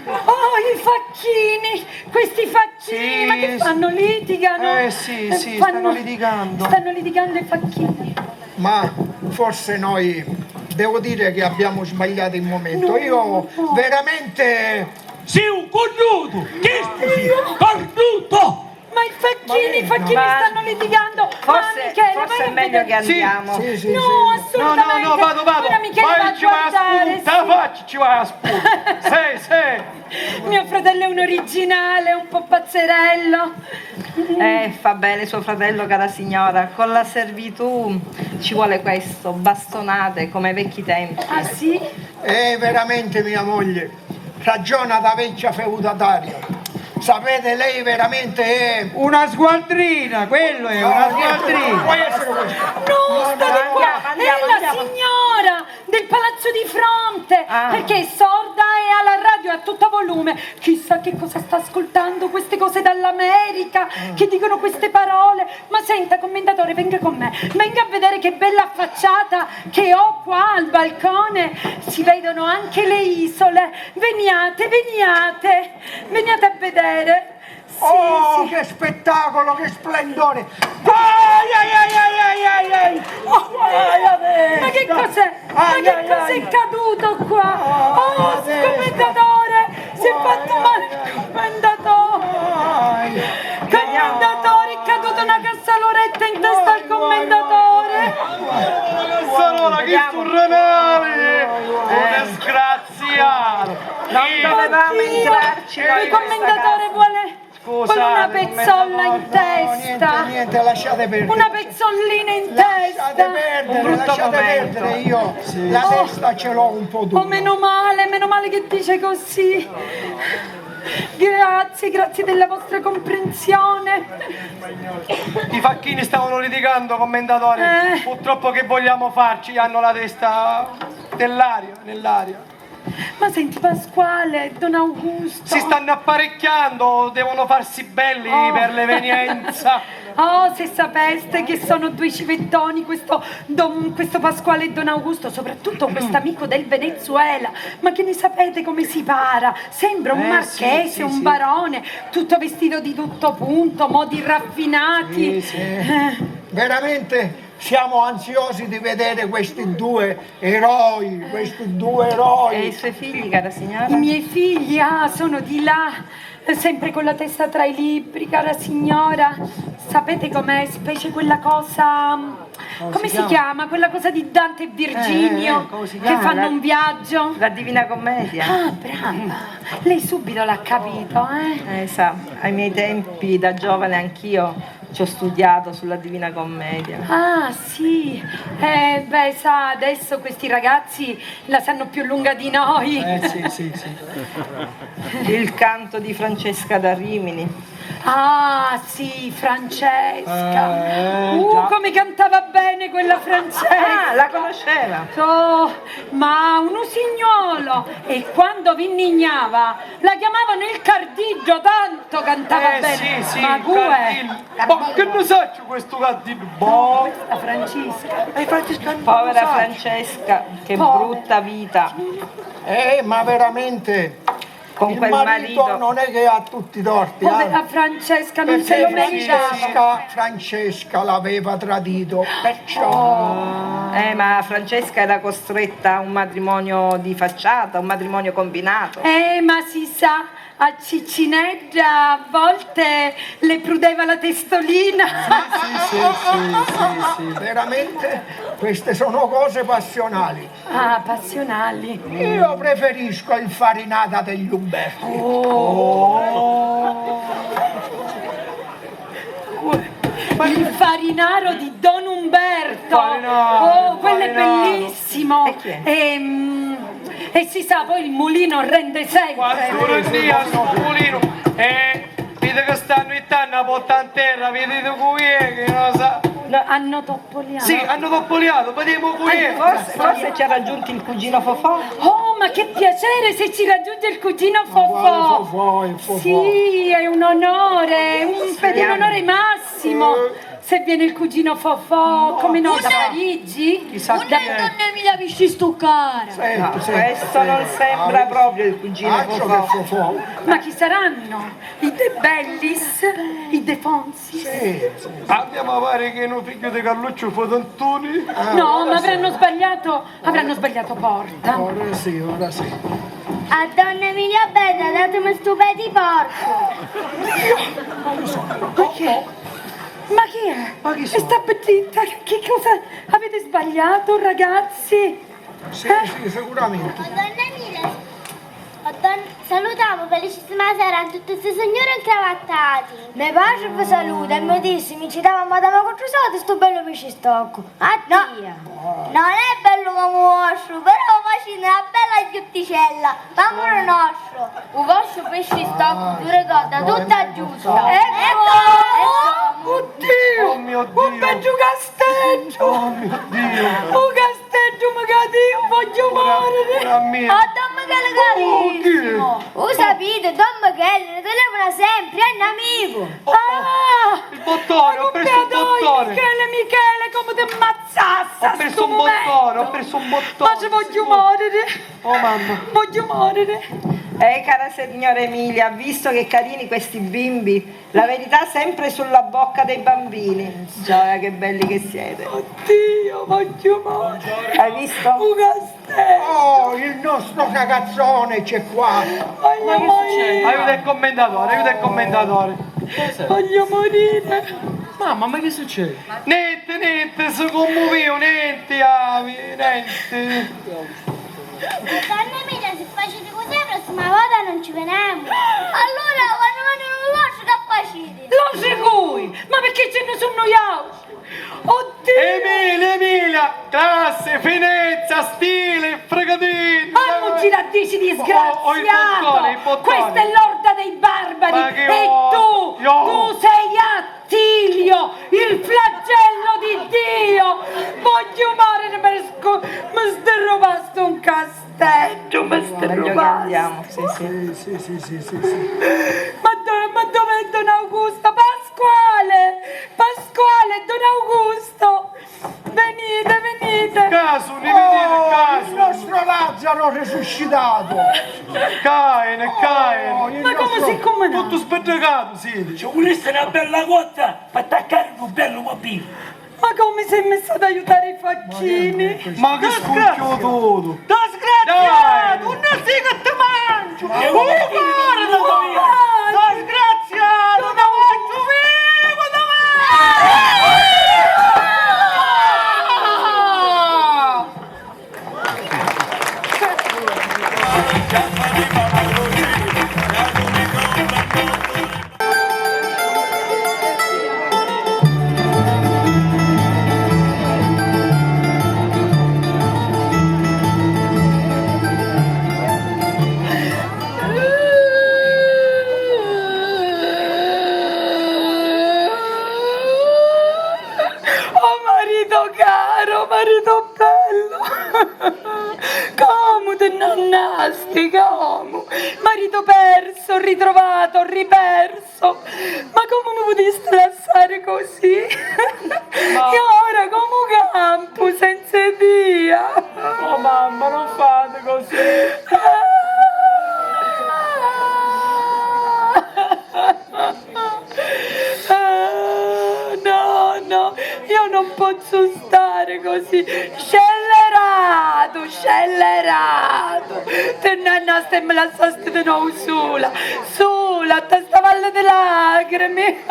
Oh, i facchini! Questi facchini! Sì, Ma che sì. fanno? Litigano? Sì, stanno litigando. Stanno litigando i facchini. Ma forse noi, devo dire che abbiamo sbagliato il momento. Io veramente... Sei un cornuto! Che scusi? Cornuto! Ma i facchini Ma- stanno litigando! Forse, Michele, forse vai è a meglio vedere. che andiamo. Sì, No, sì. assolutamente! No, vado. Ora Michele va a Vai, ci vai a guardare, spunta, sì. faccia, ci vai a spunta. Sì. Mio fratello è un originale, un po' pazzerello. Fa bene suo fratello, cara signora. Con la servitù ci vuole questo, bastonate come ai vecchi tempi. Ah sì? Veramente mia moglie ragiona da vecchia feudataria. Sapete, lei veramente è... Una sgualdrina, quello è una sgualdrina. Può essere questo. No, state qua! andiamo, È la andiamo. signora del palazzo di fronte, perché è sorda e ha la radio a tutto volume. Chissà che cosa sta ascoltando, queste cose dall'America, che dicono queste parole. Ma senta, commendatore, venga con me. Venga a vedere che bella affacciata che ho qua al balcone. Si vedono anche le isole. Veniate a vedere. Sì, Oh, sì. che spettacolo, che splendore! Ma che cos'è? Ma che cos'è caduto qua? Oh, commendatore! Si è fatto male il commendatore! Commendatore, è caduta una cassaloretta in testa al commendatore! Cassarola, che surrenale! Un disgraziato! Non dovevamo entrarci noi Il in questa commendatore vuole una pezzolla in testa! Niente, lasciate perdere. Una pezzollina in Lasciate testa! perdere, lasciate perdere, io la testa ce l'ho un po' dura. Oh, meno male che dice così. Grazie della vostra comprensione. I facchini stavano litigando, commendatore. Purtroppo che vogliamo farci? Hanno la testa nell'aria. Ma senti Pasquale, Don Augusto. Si stanno apparecchiando, devono farsi belli per l'evenienza. Oh, se sapeste che sono due civettoni, questo Pasquale e Don Augusto, soprattutto questo amico del Venezuela. Ma che ne sapete come si para? Sembra un marchese, sì, un sì. barone, tutto vestito di tutto punto, modi raffinati. Veramente siamo ansiosi di vedere questi due eroi, E i suoi figli, cara signora? I miei figli, sono di là, sempre con la testa tra i libri, cara signora. Sapete com'è? Specie quella cosa, come si chiama? Quella cosa di Dante e Virgilio, come si che chiama? fanno un viaggio. La Divina Commedia. Ah, brava! Lei subito l'ha capito, eh? Sa, ai miei tempi da giovane anch'io ci ho studiato sulla Divina Commedia. Ah, sì. Beh, sa, adesso questi ragazzi la sanno più lunga di noi. Sì. Il canto di Francesca da Rimini. Ah, sì, Francesca. già. Come cantava bene quella Francesca. La conosceva. Oh, ma un usignuolo. E quando vinnignava la chiamavano il Cardigio, tanto cantava bene. Sì, ma Ma che ne sai questo gattino? Boh. la Francesca. Povera Francesca, che Povera. brutta vita. Ma veramente Con il quel marito non è che ha tutti i torti, Povera Francesca, non se lo perché meritava. Francesca l'aveva tradito, perciò Ma Francesca era costretta a un matrimonio di facciata, un matrimonio combinato. Ma si sa, a Ciccineggia a volte le prudeva la testolina. sì, veramente queste sono cose passionali. Ah, passionali. Io preferisco il farinata degli Umberti. Il farinaro di Don Umberto. Quello è bellissimo. E chi è? E si sa, poi il mulino rende sempre. Quattro dia sto mulino. Vede che stanno ittando a botta in terra, vedete qui che non lo sa. No, hanno toppoliato. Sì, hanno toppoliato, vediamo qui. Forse ci ha raggiunto il cugino Fofò. Oh, ma che piacere se ci raggiunge il cugino Fofò, Fofò. il Fofò. Sì, è un onore, un Speriamo. onore massimo. Se viene il cugino Fofò, come no, da Parigi? Chissà chi è. Emilia visci stuccare. Questo non sembra proprio il cugino Altro che Fofò. Fofò. Ma chi saranno? I De Bellis? I De Fonsi? Andiamo a fare che è un figlio di Carluccio Fotantoni. No, ma avranno sbagliato porta. Ora sì. A donna Emilia Bella datemi stupidi porco. Ma chi è? Ma chi E sono? sta petita, che cosa avete sbagliato, ragazzi? Sì, sicuramente. Donna Emilia, salutavo felicissima sera a tutti questi signori incravattati. Me pace vi saluta e mi disse, mi citava Madama Quattrosati, sto bello pescistocco. Addio. Non è bello come vostro, però facendo una bella ghiotticella. Amore nostro. Un vostro pescistocco, ti ricorda, tutta giusta. Ecco. Oddio! Oh mio Dio! Un peggio casteggio! Oh mio Dio! Un casteggio, magari voglio morire! Mamma mia! Oh, Don Michele carissimo! Sapete, Don Michele ne telefona sempre, è un amico! Il bottone, ho preso un bottone! Michele, come ti ammazzassa! Ho preso un bottone, ho preso un bottone! Ma se voglio morire! Oh mamma! Voglio morire! Cara signora Emilia, visto che carini questi bimbi, la verità sempre sulla bocca dei bambini. Gioia, che belli che siete. Oddio, voglio morire! Hai visto? Un castello! Oh, il nostro ragazzone c'è qua. Voglio morire! Aiuta il commentatore! Voglio morire! Mamma, ma che succede? Niente, si commuoveva, niente. Donna Emilia, se facete così la prossima volta non ci veniamo. Allora, quando vengono un vostro che facete? Lo sicuri! Ma perché ce ne sono io? Oddio! Emilia! Classe, finezza, stile, fregatino! Non ci la dici disgraziato! Oh, il bottone! Questa è l'orda dei barbari! Ma che E tu sei Attilio, il flagello di Dio! Voglio morire mi stai rubato un castello, mi stai Meglio che rubato! andiamo. Sì. Ma dov'è Don Augusto? Pasquale, Don Augusto! Venite! Caso, ne vedete Il caso! nostro Lazzaro risuscitato. Caine! Ma come si come no? Tutto spedregato, sì! Ci volesse una bella cotta per attaccare un bello mobilio. Ma come sei messo ad aiutare i faccini? Ma che scucchio tutto! Disgraziato! Non si che ti mangio! Guarda via! Disgraziato! Ti mangio vivo! Oh marito caro, marito bello, come te nannasti, come? Marito perso, ritrovato, riperso, ma come mi poteste lasciare così? E ora come campo senza Dio? Oh mamma, non fate così. No, io non posso stare così, scellerato, te nannaste e me lasciaste di nuovo sola, a testa valle di lacrime,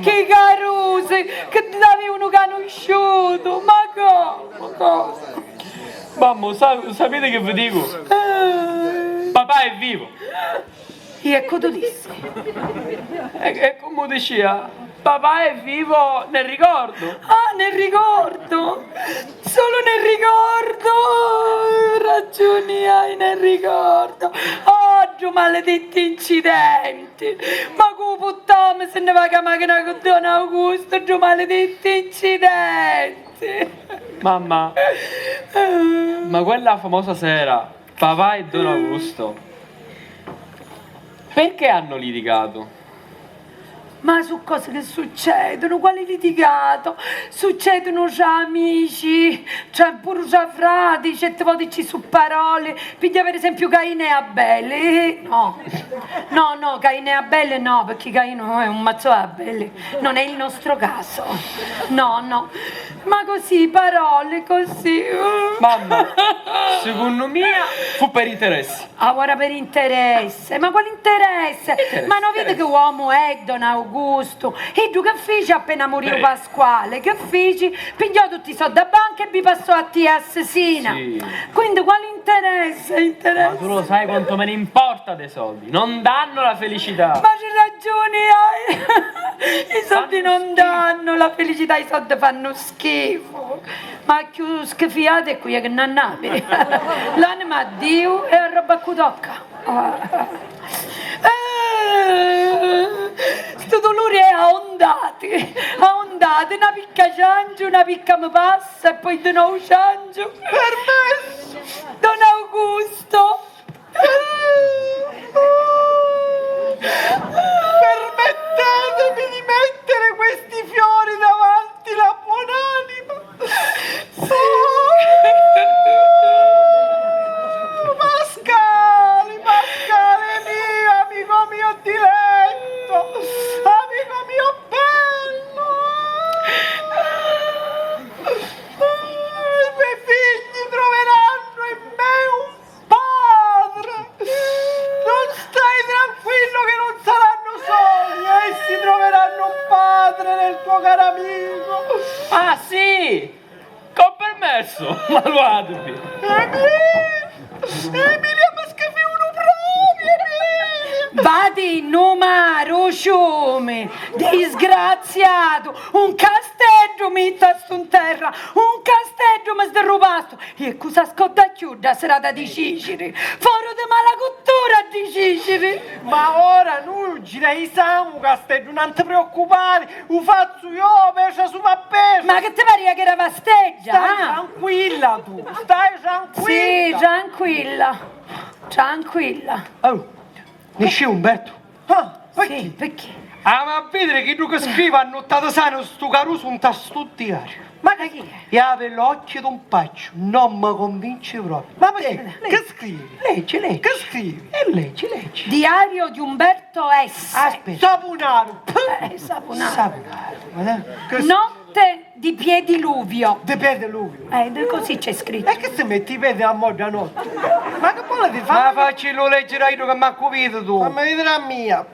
che caruse, che ti davi uno conosciuto, ma cosa? Mamma, sapete che vi dico? Papà è vivo. E ecco tu dissi. E come diceva, papà è vivo nel ricordo. Ah, nel ricordo? Solo nel ricordo? Ragioni hai nel ricordo. Oggi maledetti incidenti. Ma come puttana se ne va che macchina con Don Augusto, giù maledetti incidenti. Mamma, ma quella famosa sera, papà e Don Augusto, perché hanno litigato? Ma su cose che succedono, quali litigato? Succedono tra amici, pure tra frati, certe volte ci su parole. Piglia per esempio Caino e Abele. No, Caino e Abele no, perché Caino è un mazzo Abele. Non è il nostro caso. No. Ma così, parole, così. Mamma, secondo me fu per interessi. Ah, ora per interesse, ma quale interesse? Ma non vedi che uomo è Don Augusto? E tu che feci appena morì Pasquale? Che feci? Pigliò tutti i soldi da banca e vi passò a te assassina. Sì. Quindi quale interesse? Ma tu lo sai quanto me ne importa dei soldi? Non danno la felicità. Ma c'è ragione hai! I soldi non danno la felicità, i soldi fanno schifo. Ma più schifiate qui che non navi. L'anima a Dio e a roba che tocca. Sto dolore è a ondate, una picca ciangio, una picca mi passa e poi di nuovo ciangio. Permesso! Don Augusto! Permettetemi di mettere questi fiori davanti la buonanima. Pascale mio, amico mio diletto, amico mio bello. I miei figli troveranno in me un padre. Non stai tranquillo che non saranno soli, essi troveranno un padre nel tuo caro amico. Ah sì, con permesso, ma lo adebi. Emilia, ma scafi uno proprio, Emilia. Vadi numero ciume, disgraziato, un castello mi tasto in terra, un castello mi sderrubato. E cosa scotta chiuda serata di Ciceri, foro di malacottura di Ciceri. Ma ora noi girei siamo castello, non ti preoccupare, lo faccio io, pesce su appesa. Ma che ti pare che era vasteggia? Stai tranquilla tu, stai tranquilla. Sì, tranquilla. Oh, esce Umberto. Ah, Sì, perché? Ah, ma vedere che tu che scrivi a nottato sano sto caruso un tasto diario. Ma che è? E apre l'occhio d'un paccio, non mi convince proprio. ma perché? Che scrivi? Leggi. Che scrivi? E leggi. Diario di Umberto S. Aspetta. Sapunaro. Saponato. Sapunaro. No, notte di piediluvio. Di pediluvio. Così c'è scritto. E che si mette i piedi a moda notte? Ma che vuole dire? Ma faccelo leggere io che mi ha capito tu. Fammi vedere la mia.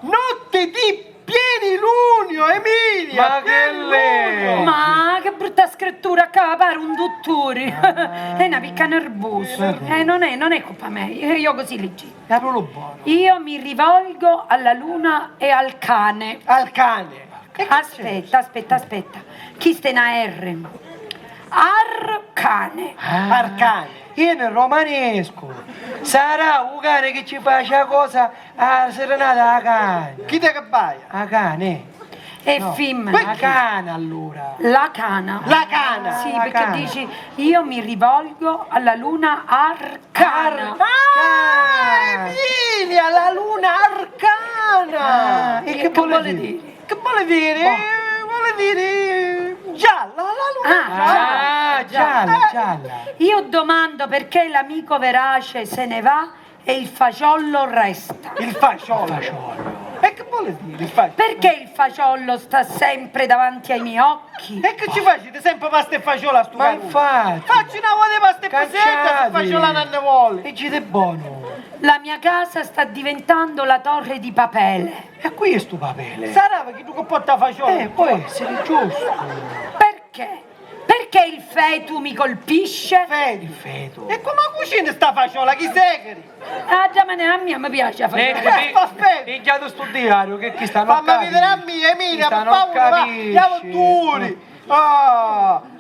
Notte di piedilunio, Emilia! Ma che lei? Ma che brutta scrittura, acaba pare un dottore. È una picca nervosa. Non è colpa mia, io così leggo. È proprio buono. Io mi rivolgo alla luna e al cane. Al cane. Aspetta. Chi sta in R? Arcane. Arcane. Io nel romanesco. Sarà un cane che ci fa la cosa a serenata a cane. Chi te che baia? A cane. E femmina. La cana allora. La cana. La cana. Sì, la perché cana. dici io mi rivolgo alla luna arcana. Emilia, la luna arcana. E che vuole dire? Che vuole dire? Vuole dire gialla, la luna Ah, gialla. Io domando perché l'amico verace se ne va e il fagiolo resta. Il fasciolo. E che vuole dire il fasciolo? Perché il fagiolo sta sempre davanti ai miei occhi? E che ci facete sempre pasta e fasciola a sto Ma caruso? infatti. Facci una volta di pasta e pesetta se Cacciati. fasciola non ne vuole. E ci è buono. La mia casa sta diventando la torre di papele. E qui è sto papele. Sarà perché tu che porta fasciola? Può essere giusto. Perché? Perché il fetu mi colpisce? Fedi. Il feto. E come cucina sta fasciola? Chi segri? Ah, già, ma a me mi piace fare. Pigliato sto diario che chi stanno a Fammi vedere a me, Emilia, per non favore, va. Andiamo tutti.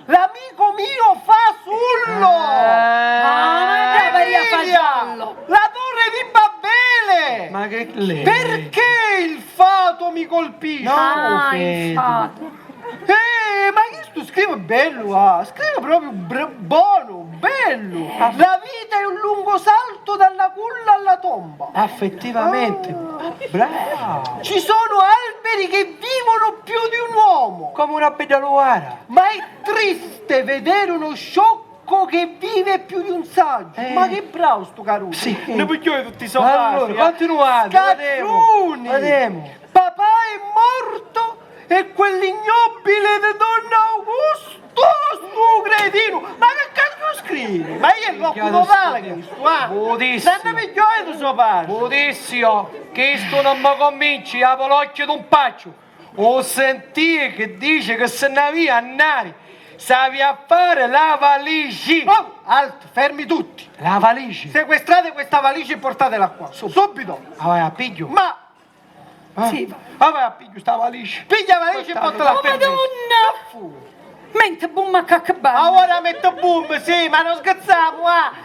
L'amico mio fasullo! ma che Maria fagiolo! La torre di Babele! Ma che lei? Perché il fato mi colpisce? Il fato. Ma che tu scrivi bello, scrivi proprio buono, bello. La vita è un lungo salto dalla culla alla tomba. Effettivamente. Bravo. Ci sono alberi che vivono più di un uomo. Come una pedaloara. Ma è triste vedere uno sciocco che vive più di un saggio. Ma che bravo sto Caruso. Sì. Ne piglioi tutti i soldati. Allora, continuate. Scacciuni. Vediamo. Papà è morto e quell'ignobile di Don Augusto, sto cretino. Ma che cazzo scrivi? Ma io è l'occhio totale che sto, Buonissimo. Non ne piglioi tu suo padre. Buonissimo. Che sto non mi convinci, apro l'occhio d'un paccio. Ho sentito che dice che se ne via a nari. Savi a fare la valigia. Oh, alto, fermi tutti. La valigia. Sequestrate questa valigia e portatela qua. Subito. Ah, vai a piglio. Ma Sì. Ah, vai a piglio sta valigia. piglia la valigia e portala Oh, per me. Madonna! Mente bumma cacabana. Ora metto boom, sì, ma non scherziamo,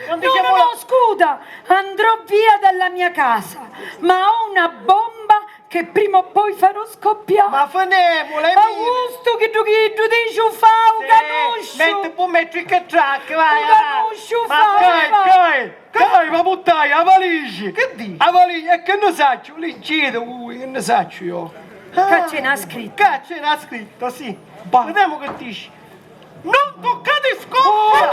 non diciamo No, scusa, andrò via dalla mia casa, ma ho una bomba che prima o poi farò scoppiare. Ma fanemola, Augusto, che tu dici un fau, canuscio. metti boom e trick e track, vai. Canuscio, Ma fau. Dai, ma buttai, la valigia. Che dici? La valigia, e che ne saccio? Liggito, che ne saccio io? Che ce n'ha scritto? Cazzo, era scritto, sì. Vediamo che dici. Non toccate scoppia!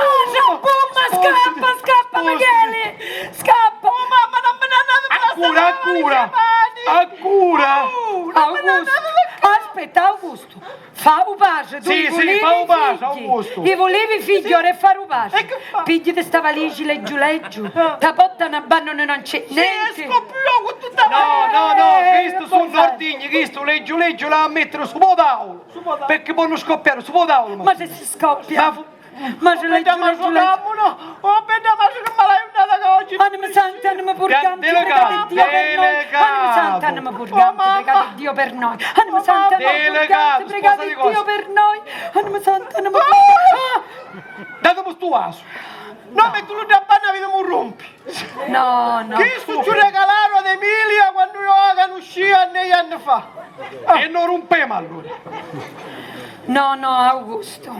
Scappa, Michele! Scappa! Oh mamma, non me ne Accura! Augusto, aspetta, Augusto, fa un pace, tu Sì, i volevi fa un pace, figli. Augusto. I volevi figli, ora fare un pace. E che fa? Pigli di sta valigia leggiù, ta botta una banno non c'è Sì, niente. scoppio con tutta No, questo sono non fare. ordigni, questo leggio la mettere su po' tavolo. Perché possono scoppiare su po' tavolo. Ma se si scoppia, ma se leggiù. Oh, penna, ma che me l'hai andata che oggi? Anima santa, anima purgante, pregate Dio per noi. Anima santa, anima purgante, pregate Dio per noi. Anima santa, anima purgante, pregate Dio per noi. Anima santa, anima purgante. Datemi sto vaso. No, metto lui da panna, vediamo un rompi. No. Che sto ci regalarono ad Emilia quando io avevo uscito anni fa? E non rompemo allora. No, Augusto.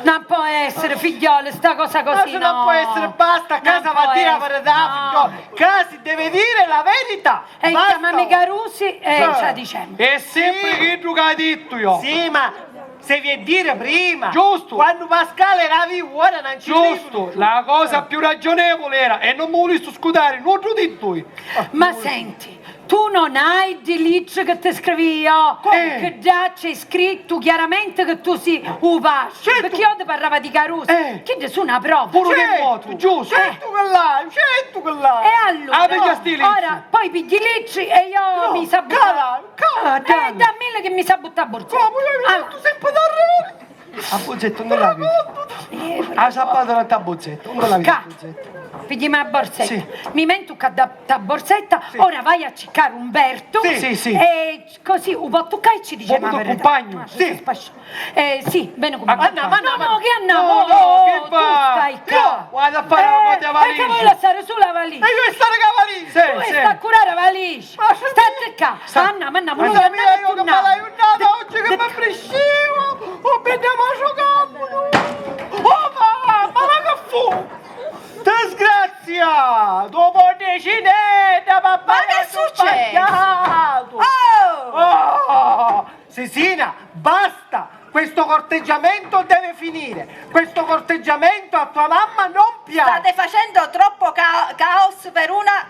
Non può essere, figliole, sta cosa Ma così, se no. non può essere, basta, a casa Non va può a dire la essere, verità, no. figliolo. Casi deve dire la verità. E Basta. chiamami Carusi e sta dicendo. È sempre che tu che hai detto io. Sì, ma se vi è dire prima. Giusto. Quando Pasquale era vivo, ora non ci Giusto, vivo. la cosa più ragionevole era, e non mi volessi scudare, non ho detto io. Ma senti, Tu non hai di lice che ti scrivi io, che già c'è scritto chiaramente che tu sei un pascio, perché io ti parlava di Caruso, che ne sono una prova. Pure che moto, giusto? Certo che l'hai, certo che l'hai. E allora, ora poi pigli licci e io mi sa buttare. Dammi che mi sa buttare a borsetta. Tu sempre d'arrivo. A bozzetto non la vedi. A sabato non sta bozzetto, non la vedi a bozzetto. Pigliami la borsetta. Sì. Mi mento che da borsetta, ora vai a cercare Umberto. Sì. E così un po' toccare e ci dice Vuoi tuo compagno? Sì. Sì, bene come Andiamo. No, che andiamo? No, che tu fa? stai qua. Vado a fare una cosa Perché valigia. vuoi lasciare sulla valigia? E io stare cavalista. Tu stai a curare la valigia. State qua. Andiamo, non Io che me l'hai unata oggi che mi frescivo. Oh, vediamo a giocare. Oh, ma che fu? Disgrazia! Dopo decidete, papà! Ma che succede? Oh! Sisina, basta! Questo corteggiamento deve finire! Questo corteggiamento a tua mamma non piace! State facendo troppo caos per una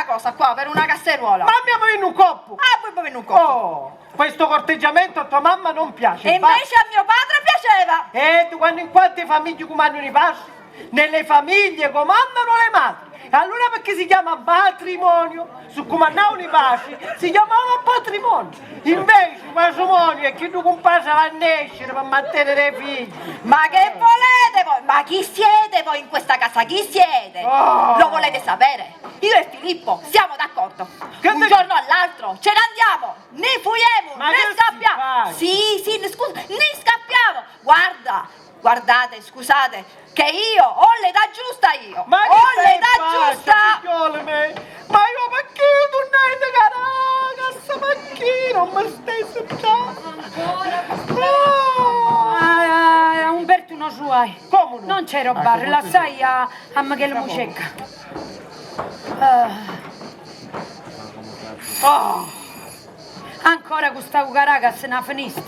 cosa, per una casseruola. Ma abbiamo in un coppo! Ah, poi bevi in un coppo. Oh! Questo corteggiamento a tua mamma non piace! E invece a mio padre piaceva. E tu quando in quante famiglie comandano i passi? Nelle famiglie comandano le madri. Allora perché si chiama matrimonio? Su comandavano i passi si chiamava patrimonio. Invece il matrimonio è che tu compare va a nascere per mantenere i figli. Ma che volete voi? Ma chi siete voi in questa casa? Chi siete? Oh. Lo volete sapere? Io e Filippo siamo d'accordo. Che Un ne- giorno all'altro ce ne andiamo, ne fuiamo, Ma ne che scappiamo. si fa? Sì, scusa, ne scappiamo. Guardate, scusate, che io ho l'età giusta io. Ma ho l'età giusta. Ma io perché tu non hai cassa perché non mi stai sentendo? Umberto non suoi. Come no? Non c'è roba, la sai a Michele Mucecca. Ancora questa Ucaraga se ne finisce.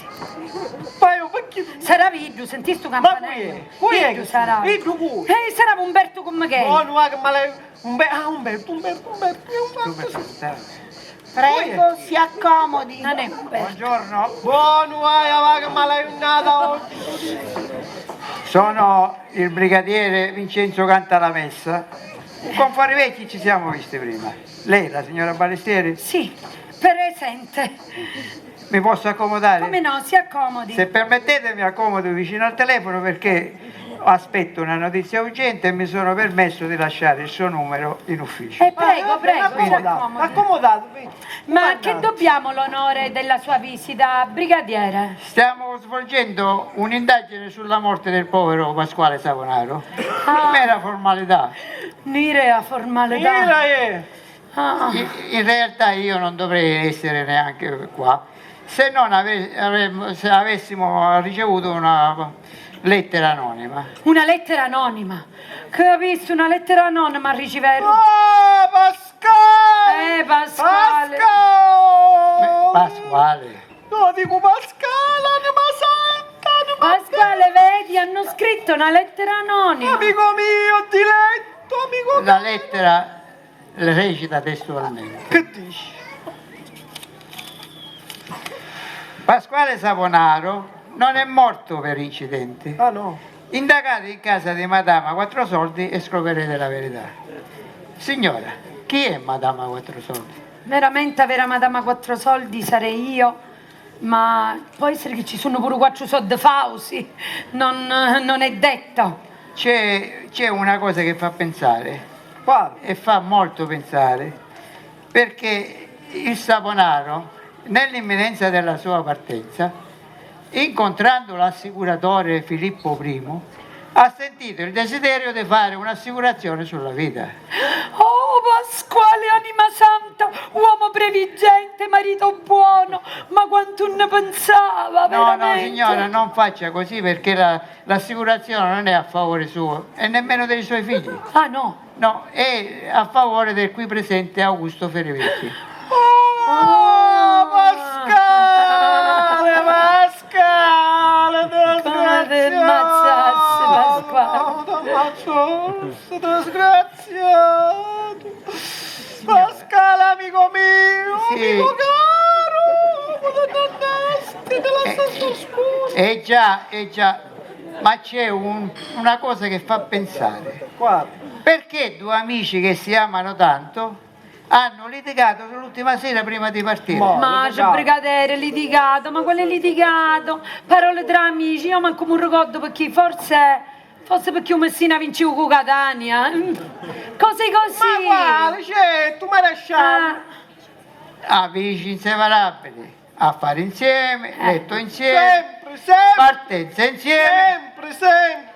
Ma io perché? Sarà Vidu, sentì sto campanello? Qui è? Vidu sarà. Vidu pure. Sarà Umberto con Michele. Oh, no, che male. Umberto. Prego, si accomodi. Non è Umberto. Buongiorno, Buono, va che male è nata oggi. sono il brigadiere Vincenzo Cantalamessa. Con Fari Vecchi ci siamo visti prima. Lei, la signora Ballestieri? Sì, presente. Mi posso accomodare? Come no, si accomodi. Se permettete mi accomodo vicino al telefono perché aspetto una notizia urgente e mi sono permesso di lasciare il suo numero in ufficio. Prego, si accomodi. Accomodato, vedi. Ma che dobbiamo l'onore della sua visita, brigadiere? Stiamo svolgendo un'indagine sulla morte del povero Pasquale Savonaro. Mera formalità. Nirea formalità. Ah. In realtà io non dovrei essere neanche qua se non se avessimo ricevuto una lettera anonima. Una lettera anonima. Capisci, una lettera anonima a ricevere. Oh, Pasquale! Pasquale. Pasquale. No, dico Pasquale, anima santa, Pasquale, vedi, hanno scritto una lettera anonima. amico mio, diletto, amico mio. La lettera recita testualmente. Che dici? Pasquale Savonaro non è morto per incidente. Ah no. Indagate in casa di Madama Quattrosoldi e scoprirete la verità. Signora, chi è Madama Quattrosoldi? Veramente vera Madama Quattro Soldi sarei io, ma può essere che ci sono pure 4 soldi fausi, non è detto. C'è una cosa che fa pensare, Quale? e fa molto pensare, perché il Savonaro, nell'imminenza della sua partenza, incontrando l'assicuratore Filippo I, ha sentito il desiderio di fare un'assicurazione sulla vita. Oh Pasquale, anima santa, uomo previgente, marito buono, ma quanto ne pensava, No, veramente. signora, non faccia così perché l'assicurazione non è a favore suo e nemmeno dei suoi figli. Ah no. No, è a favore del qui presente Augusto Ferivecchi. Oh, Pasquale, Come te ammazzasse, Pasquale. Ammazzasse, disgraziato. signora. Scala, amico mio, Sì. amico caro, te la sto scusa. Già, ma c'è una cosa che fa pensare. Guarda. Perché due amici che si amano tanto hanno litigato l'ultima sera prima di partire? Ma c'è brigadere, litigato, ma quale litigato? Parole tra amici, io manco mi ricordo perché forse perché un Messina vincevo con Catania. Così così. Ma guarda, c'è, tu mi lasciavi. Amici inseparabili, affari insieme, letto insieme, Sempre. partenza insieme, Sempre.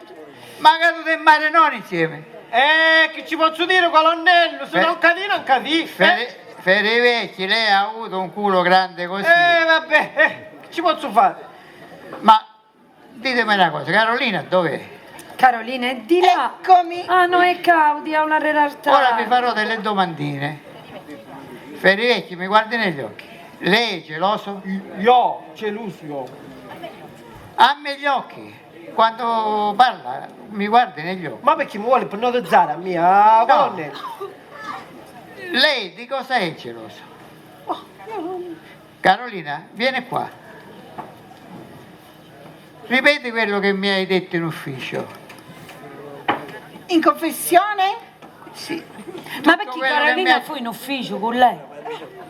ma caduto in mare non insieme. Che ci posso dire, colonnello? Se non cadi, non cadi. Ferivecchi, lei ha avuto un culo grande così. Vabbè, che ci posso fare? Ma ditemi una cosa, Carolina dov'è? Carolina è di là. Eccomi. Ah no, è Claudia, una realtà. Ora vi farò delle domandine. Ferivecchi, mi guardi negli occhi. Lei è geloso? Io, geloso. Ha gli occhi. Quando parla mi guardi negli occhi. Ma perché mi vuole ipnotizzare a mia, colonnello? Lei di cosa è geloso? Carolina, vieni qua. Ripeti quello che mi hai detto in ufficio. In confessione? Sì. Ma Tutto perché quello che Carolina mi ha- fu in ufficio con lei?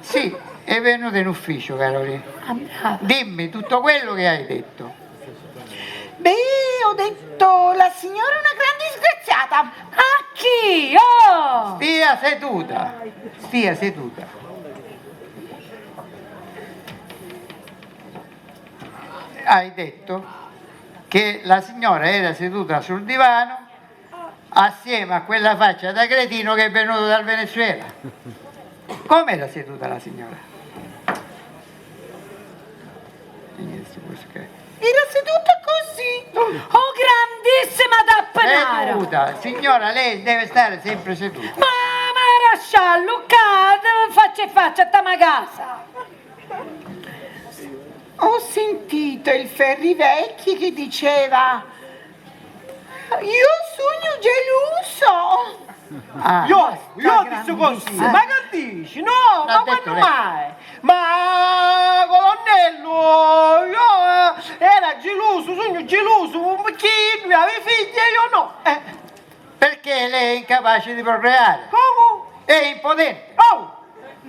Sì, è venuta in ufficio, Carolina. Ah, brava. Dimmi tutto quello che hai detto. Beh, ho detto la signora è una grande disgraziata. A chi? Oh! Stia seduta. Stia seduta. Hai detto che la signora era seduta sul divano assieme a quella faccia da cretino che è venuto dal Venezuela. Come era seduta la signora? Era seduta così. Oh, grandissima tappanara! Seduta, signora, lei deve stare sempre seduta. Ma rasciallo, faccia e faccia, a tama casa! Ho sentito il Ferrivecchi che diceva io sogno geloso. Ah, Io dico così, ma che dici? No, L'ha ma detto quando lei. mai? Ma colonnello, io era geloso, sogno geloso, perché lui aveva figli e io no. perché lei è incapace di procreare. Come? È impotente. Oh,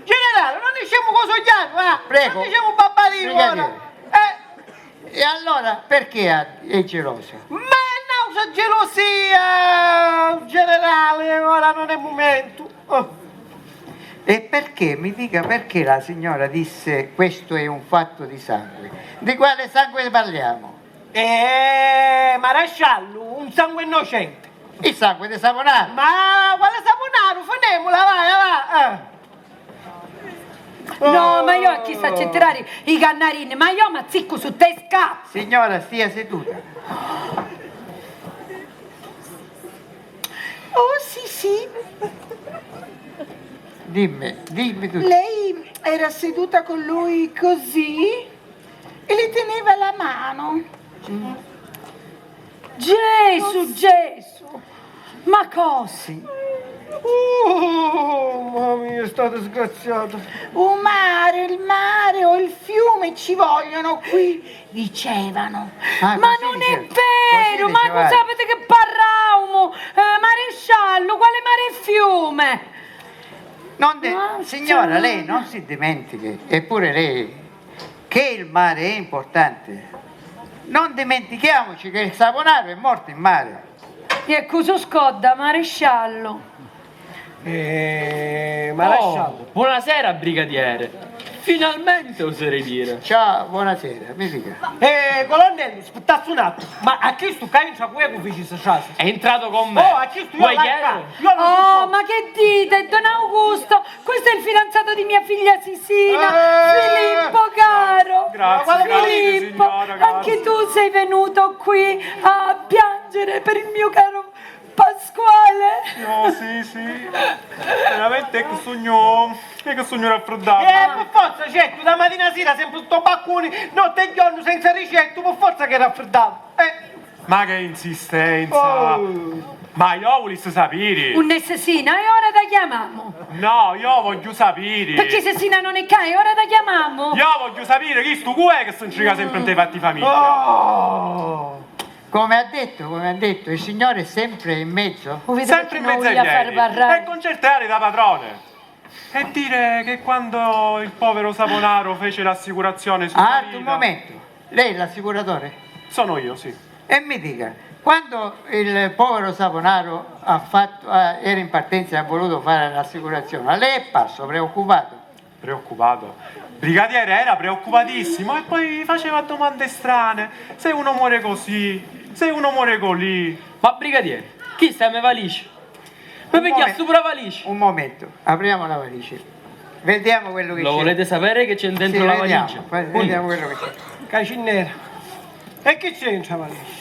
generale, non diciamo cosa sogliano, va? Prego. Non diciamo babbalino ora. E allora perché è geloso? Ma no, c'è gelosia, generale, ora non è momento. Oh. E perché, mi dica perché la signora disse questo è un fatto di sangue? Di quale sangue parliamo? Maresciallo, un sangue innocente. Il sangue di Saponaro. Ma quale saponaro? Finemola, vai. No, ma io a chi sta a centrare i cannarini, ma io mazzicco su te scappo! Signora, stia seduta. Oh sì, Dimmi tutto. lei era seduta con lui così e le teneva la mano. Gesù! Ma così? Mamma mia, sto disgraziato. Il mare o il fiume ci vogliono qui, dicevano. Ah, Ma così non è diceva. vero, Così ma diceva. non sapete che parlavamo? Maresciallo, quale mare e fiume? Signora, lei non si dimentichi, eppure lei, che il mare è importante. Non dimentichiamoci che il Saponaro è morto in mare. E cosa scodda, maresciallo? Maresciallo. Buonasera, brigadiere. Finalmente oserei dire. Ciao, buonasera, mi dica. Colonnello, aspettate un attimo. Ma a chi sto cazzo qui uffici sociali? È entrato con me. Oh, a chi sto io Vuoi là chiedere? Io non ci Oh, sto. ma che dite, Don Augusto? Questo è il fidanzato di mia figlia Sisina, Filippo caro. Grazie, Filippo, signora, grazie. anche tu sei venuto qui a piangere per il mio caro Pasquale. No, sì. Veramente è che sogno raffreddato. Per forza, c'è, tu da mattina a sera sempre sto bacconi, notte e giorno senza ricetto, per forza che è raffreddato. Ma che insistenza. Oh. Ma io voglio sapere. Un Nessina, è ora da chiamiamo. No, io voglio sapere. Perché se Sina non è ca, è ora da chiamiamo. Io voglio sapere chi sto è che si intriga sempre in te fatti famiglia. Oh! Come ha detto, il Signore è sempre in mezzo. Lo vedo Sempre perché in non mezzo ai voglia fare piedi. parlare. E concertare da padrone. E dire che quando il povero Saponaro fece l'assicurazione su Ah, un momento, lei è l'assicuratore? Sono io, sì. E mi dica, quando il povero Saponaro era in partenza e ha voluto fare l'assicurazione, a lei è parso preoccupato? Preoccupato. Brigadiere era preoccupatissimo e poi faceva domande strane. Se uno muore così, se uno muore colì. Ma brigadiere, chi sta a me valigia? Mi picchia momento. sopra valigia. Un momento, apriamo la valigia. Vediamo quello che Lo c'è. volete sapere che c'è dentro la valigia? Vediamo quello che c'è. Cacinera. E che c'entra, valigia?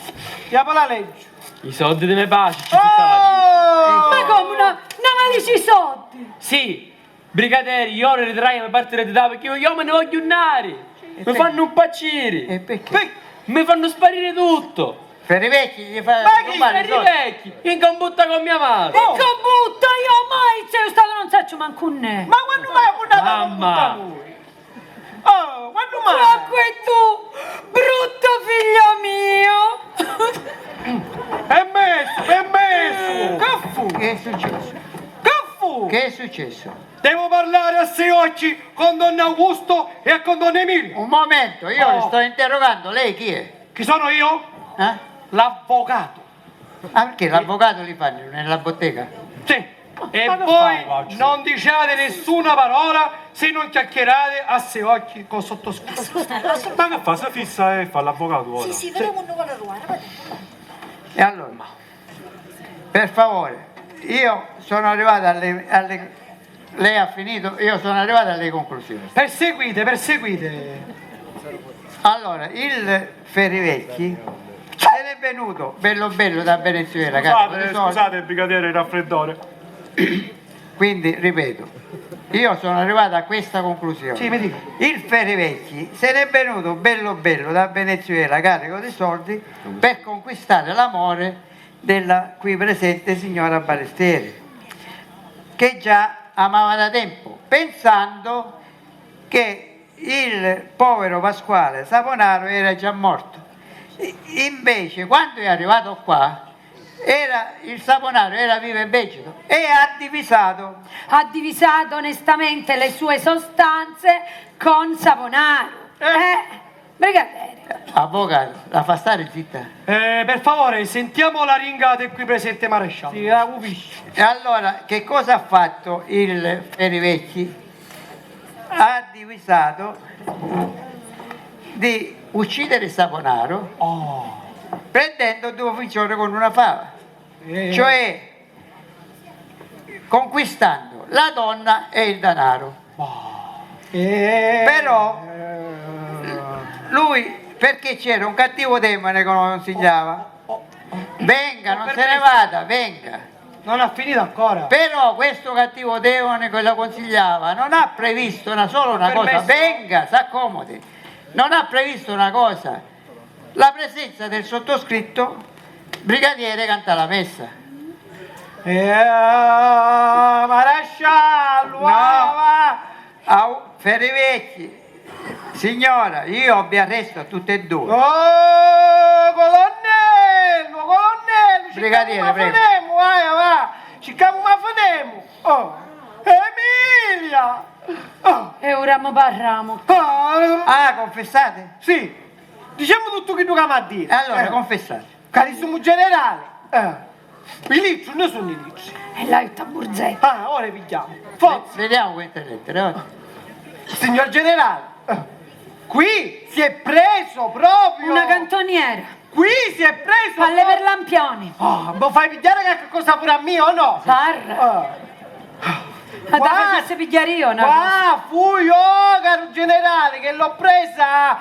Diamo la legge. I soldi di me pace, ci tutta la valigia. Ma come una valigia i soldi? Sì, brigadieri, io ora ritrai mi parte di perché io me ne voglio andare. Mi fanno un pacciri. E perché? Mi fanno sparire tutto. Per i vecchi gli fa Ma chi rubare per i i soldi? vecchi? In combutta con mia madre. Che butta io mai sei stato non saccio manco un ne. Ma quando mai ha puntato la Mamma. butta lui? Oh, quando mai? Ma tu, brutto figlio mio. È messo! Che fu? Che è successo? Che fu? Che è successo? Devo parlare a sei occhi con Don Augusto e con Don Emilio. Un momento, io le sto interrogando, lei chi è? Chi sono io? Eh? L'avvocato. Ah, perché l'avvocato li fanno nella bottega? Sì. E Ma non voi fa facile. non diciate nessuna parola se non chiacchierate a sei occhi con sottoscritto. Ma che fa? Si fissa e fa l'avvocato ora. E allora, per favore, io sono arrivato lei ha finito, io sono arrivato alle conclusioni. Perseguite. Allora, il Ferrivecchi se n'è venuto bello da Venezuela, carico di soldi. Scusate, brigadiere, il raffreddore. Quindi, ripeto, io sono arrivato a questa conclusione. Sì, mi dica. Il Ferrivecchi se n'è venuto bello da Venezuela, carico di soldi, per conquistare l'amore della qui presente signora Balestieri, che già amava da tempo, pensando che il povero Pasquale Saponaro era già morto. Invece, quando è arrivato qua, il Saponaro era vivo e vegeto e ha divisato onestamente le sue sostanze con Saponaro. Brigadiere. Avvocato, la fa stare zitta. Per favore, sentiamo la ringa del qui presente maresciallo. Sì, la capisci. E allora, che cosa ha fatto il Ferrivecchi? Ha divisato di uccidere Saponaro prendendo 2 ficcioni con una fava, cioè conquistando la donna e il denaro. Però lui, perché c'era un cattivo demone che lo consigliava, venga, non se ne vada, venga. Non ha finito ancora. Però questo cattivo demone che lo consigliava non ha previsto solo una cosa, Permesso. venga, s'accomodi, non ha previsto una cosa, la presenza del sottoscritto, brigadiere canta la messa. Maresciallo, Ferrivecchi, signora, io vi arresto a tutte e due. Oh, colonnello, Brigadiere, prego. va, ci camuffiamo. Oh, Emilia. Oh. E ora mo parliamo. Ah, confessate? Sì, diciamo tutto che tu mi ha detto. Allora, confessate. Carissimo generale, i licci non sono i licci. E là è tamburzetta. Ah, ora pigliamo. Forza, Vediamo queste lettere. Va. signor generale, qui si è preso proprio... Una cantoniera. Qui si è preso... Palle per lampioni. Oh, mi fai pigliare che cosa pure a me o no? Parra. Ma Qua- da facesse pigliare io una cosa. Qua fui io, caro generale, che l'ho presa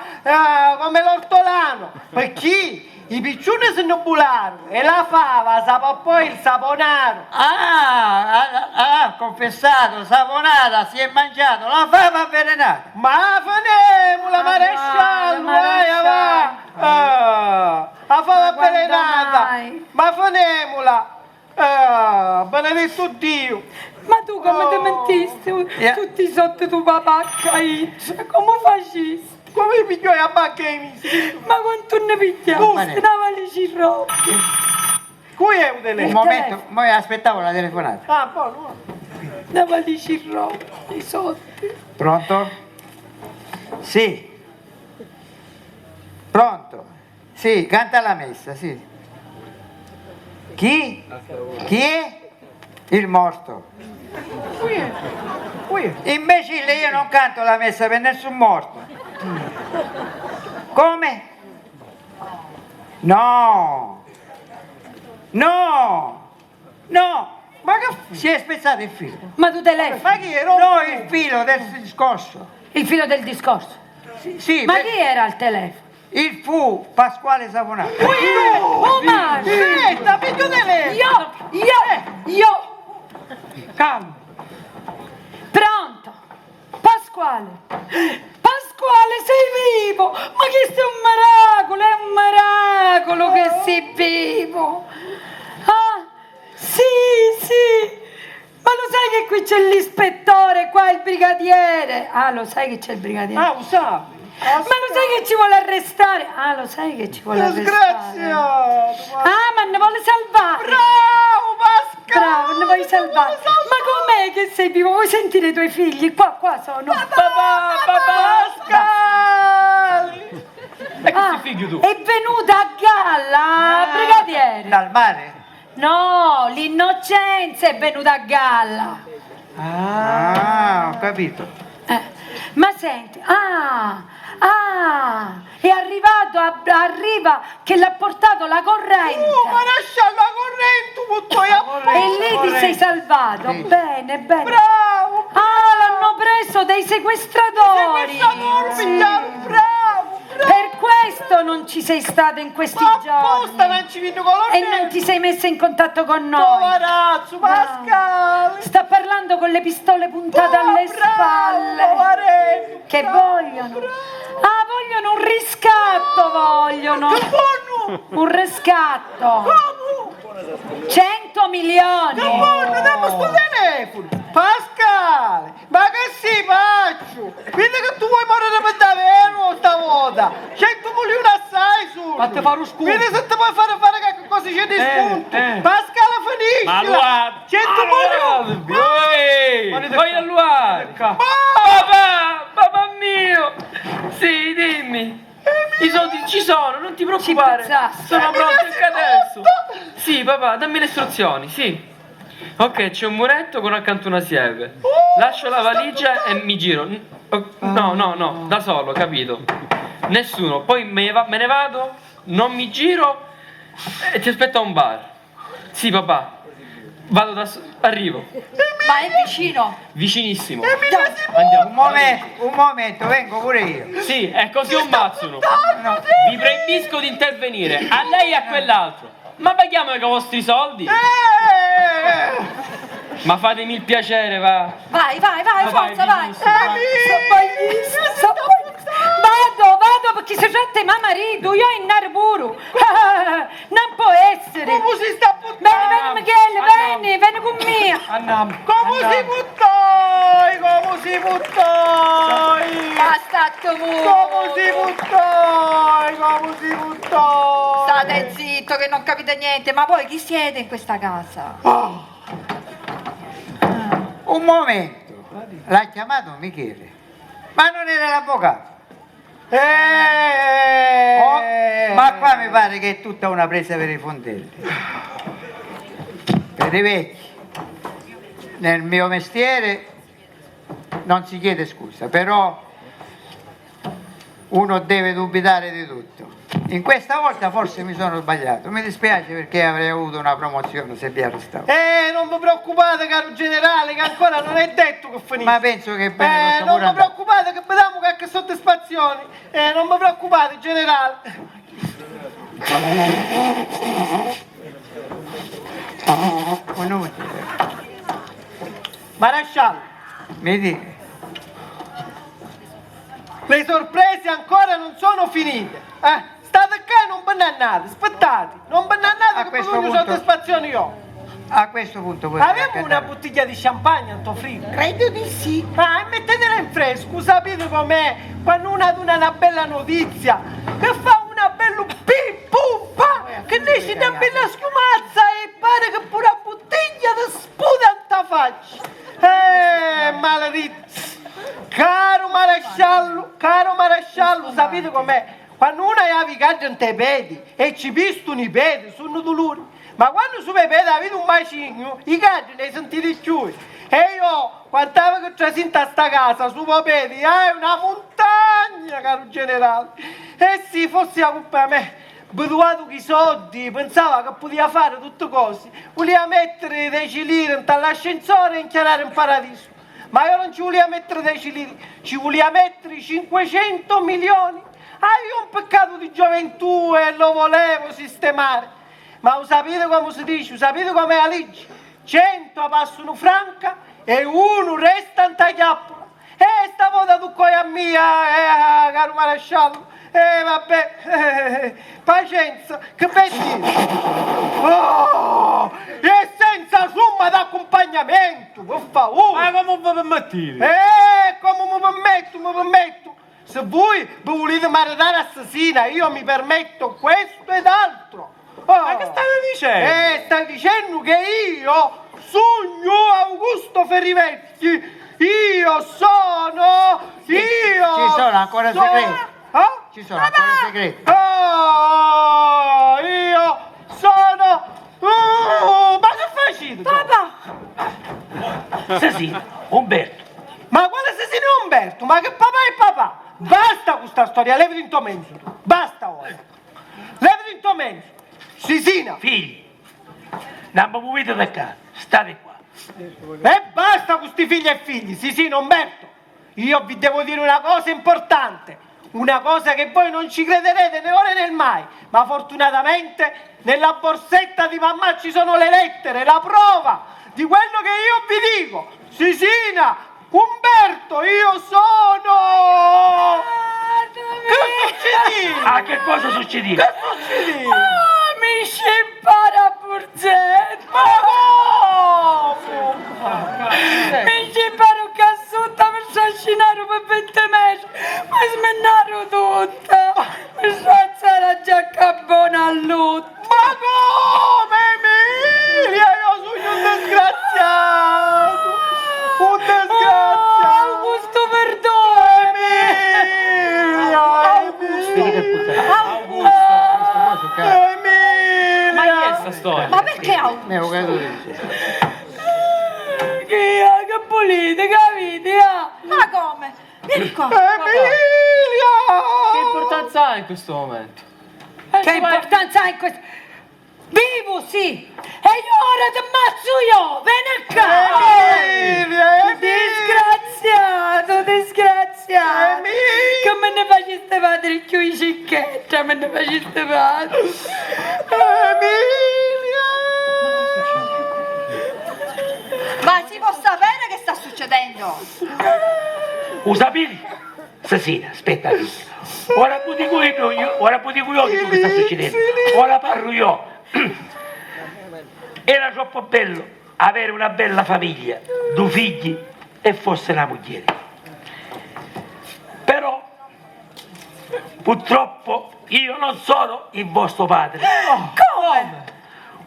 come l'ortolano. Perché i piccioni sono bulari e la fava sapeva poi il Saponaro. Ah, confessato, Saponara, si è mangiato la fava avvelenata. Ma fanemola, maresciallo, vai, va. La fava Ma quando avvelenata. mai? Ma fanemola. benedetto Dio. Ma tu come ti mentiste? Tutti sotto tuo papà caiccia, come facesti? Come mi pigliò a bacchini? Ma quanto ne pigliasti? Una valigia roba. Qui è un Un telefono. momento, mo aspettavo la telefonata. Ah, buono. Una valigia roba, i soldi. Pronto? Sì. Pronto? Sì, canta la messa, sì. Chi? Chi è? Il morto. Qui. Imbecille, io non canto la messa per nessun morto. Come? No. No. No. Ma che Si è spezzato il filo. Ma tu telefoni? Ma chi ero? No, il filo del discorso. Il filo del discorso. Sì, Ma per- chi era al telefono? il fu Pasquale Saponato. Oh, ma Aspetta, piglio telefono. io. Calma. Pronto? Pasquale. Pasquale, sei vivo! Ma questo è un miracolo che sei vivo! Ah, sì! Ma lo sai che qui c'è l'ispettore, qua il brigadiere? Ah, lo sai che c'è il brigadiere? Ah, usavi. Ma lo sai che ci vuole arrestare? Ah, lo sai che ci vuole arrestare? Disgraziato. Ah, ma ne vuole salvare! Bravo, Pascal. Bravo, ne vuoi salvare? Ma com'è che sei vivo? Vuoi sentire i tuoi figli? Qua sono. Pascal. E questi figli tu? È venuta a galla, brigadiere. Dal mare? No, l'innocenza è venuta a galla. Ah, ho capito. Ma senti, è arriva che l'ha portato la corrente. Ma lascia la corrente, butto E lì ti sei salvato. Sì. Bene. Bravo. Ah, l'hanno preso dei sequestratori. Bravo. Per questo non ci sei stato in questi Apposta giorni. non ci vedo con la E non ti sei messa in contatto con noi. Poverazzo, Pascal. Sta parlando con le pistole puntate alle spalle. Poveretto. Che vogliono? Ah, vogliono un riscatto, vogliono. Un riscatto. 100 milioni. Dammi sto telefono. Pascal, ma che si faccio? Vedi che tu vuoi morire per davvero stavolta. 100 milioni assai su. Fate fare lo scudo. Vedi se ti puoi fare che cosa c'è di spunto. Pascal finisci. Ma allora, 100 milioni. Vai a luare. Papà mio. Sì, dimmi. I soldi ci sono, non ti preoccupare. pensaste. Sono pronti anche adesso. Sì, papà, dammi le istruzioni, sì. Ok, c'è un muretto con accanto una siepe. Lascio la valigia e mi giro. No, da solo, capito? Nessuno. Poi me ne vado, non mi giro e ti aspetto a un bar. Sì, papà. Vado arrivo. Ma è vicino. Vicinissimo. Un Andiamo. momento, vengo pure io. Sì, è così un mazzuno. Vi proibisco di intervenire, a lei e a quell'altro. Ma paghiamo i vostri soldi? Ma fatemi il piacere, va. Vai, forza, vai. Vado perché si tratta di mio marito, io in Narburu. Non può essere. Come si sta buttando? Vieni Michele, vieni con me. Andiamo. Come si buttai? Come si buttai? Basta tu. Come si buttai? Come si buttai? State zitto che non capite niente. Ma voi chi siete in questa casa? Un momento. L'ha chiamato Michele. Ma non era l'avvocato. Ma qua mi pare che è tutta una presa per i fondelli. Per i vecchi. Nel mio mestiere non si chiede scusa, però uno deve dubitare di tutto. In questa volta forse mi sono sbagliato, mi dispiace perché avrei avuto una promozione se vi arrestavo. Non vi preoccupate, caro generale, che ancora non è detto che finisce. Ma penso che bene possa non pure vi andare. preoccupate che vediamo qualche soddisfazione. Non vi preoccupate, generale. Maresciallo, Mi dica. le sorprese ancora non sono finite. State qua e non bannate, aspettate. Non bannate A che questo per una punto- soddisfazione io. A questo punto voi Avevo una bottiglia di champagne al tuo frigo. Credo di sì. Ah, e mettetela in fresco, sapete com'è? Quando uno aduna una bella notizia, che fa una bella pim pum pa, che ne esce una bella schiumazza e pare che pure la bottiglia ti sputa in ta faccia. Maledizzo. Caro maresciallo, sapete com'è? Quando uno ha vicaggio in te piedi e ci pistono i piedi, sono dolori. Ma quando su piedi avete un macigno, i caggi ne sentite più. E io, quando avevo che trasinta a sta casa, su piedi, è una montagna, caro generale. E se fosse la colpa a me, abituato che i soldi, pensava che poteva fare tutte cose. Voleva mettere dei cilindri all'ascensore e inchiarare in paradiso. Ma io non ci voleva mettere dei cilindri, ci voleva mettere 500 milioni. Io un peccato di gioventù e lo volevo sistemare. Ma lo sapete come si dice? Lo sapete com'è la legge? 100 passano franca e uno resta in tagliappola. E stavolta tu coi a mia, caro maresciallo. Vabbè, pazienza, che vedi? Oh, e senza somma d'accompagnamento, per favore. Ma come vi permettete? Come mi permetto? Se voi vi volete maritare assassina, io mi permetto questo ed altro. Ma che state dicendo? Stai dicendo che io sogno Augusto Ferrivecchi. Io sono. Ci sono ancora segreti. Ci sono ancora segreti. Io sono. Ma che fai? Papà! Sì, Umberto. Ma quale se ne Umberto? Ma che papà è papà? Basta con questa storia, levati in tuo mezzo. Basta ora. Levati in tuo mezzo. Sisina. Figli, non mi muovete da casa, state qua. E basta con questi figli e figli. Sisina, Umberto. Io vi devo dire una cosa importante. Una cosa che voi non ci crederete né ora né mai. Ma fortunatamente nella borsetta di mamma ci sono le lettere, la prova di quello che io vi dico. Sisina, Umberto, io sono. Che succede? Ah, che cosa succede? Che succede? Mi scippara Burzetta! Mi scipparo cassutta per trascinare per 20 mesi, ma smennaro tutta! Mi sciazzare la giacca buona a lutto! Ma come, Emilia? Io sono un disgraziato! Un disgraziato! Augusto, perdonami! Emilia! Ma chi è sta storia? Ma perché Augusto? Che politica, vedi? Ma come? Vieni qua. Emilia! Che importanza ha in questo momento? Che importanza ha in questo? Vivo, sì! E io ora ti ammazzo io! Vieni a casa! Emilia! Disgraziato! Emilia! Che me ne faceste padre più i cicchetta, me ne faceste padre! Emilia! Ma si può sapere che sta succedendo? Lo sapete? Stasera, aspetta. Ora vi dico io che cosa sta succedendo. Ora parlo io. Era troppo bello avere una bella famiglia, 2 figli e forse una moglie. Però purtroppo io non sono il vostro padre. Come?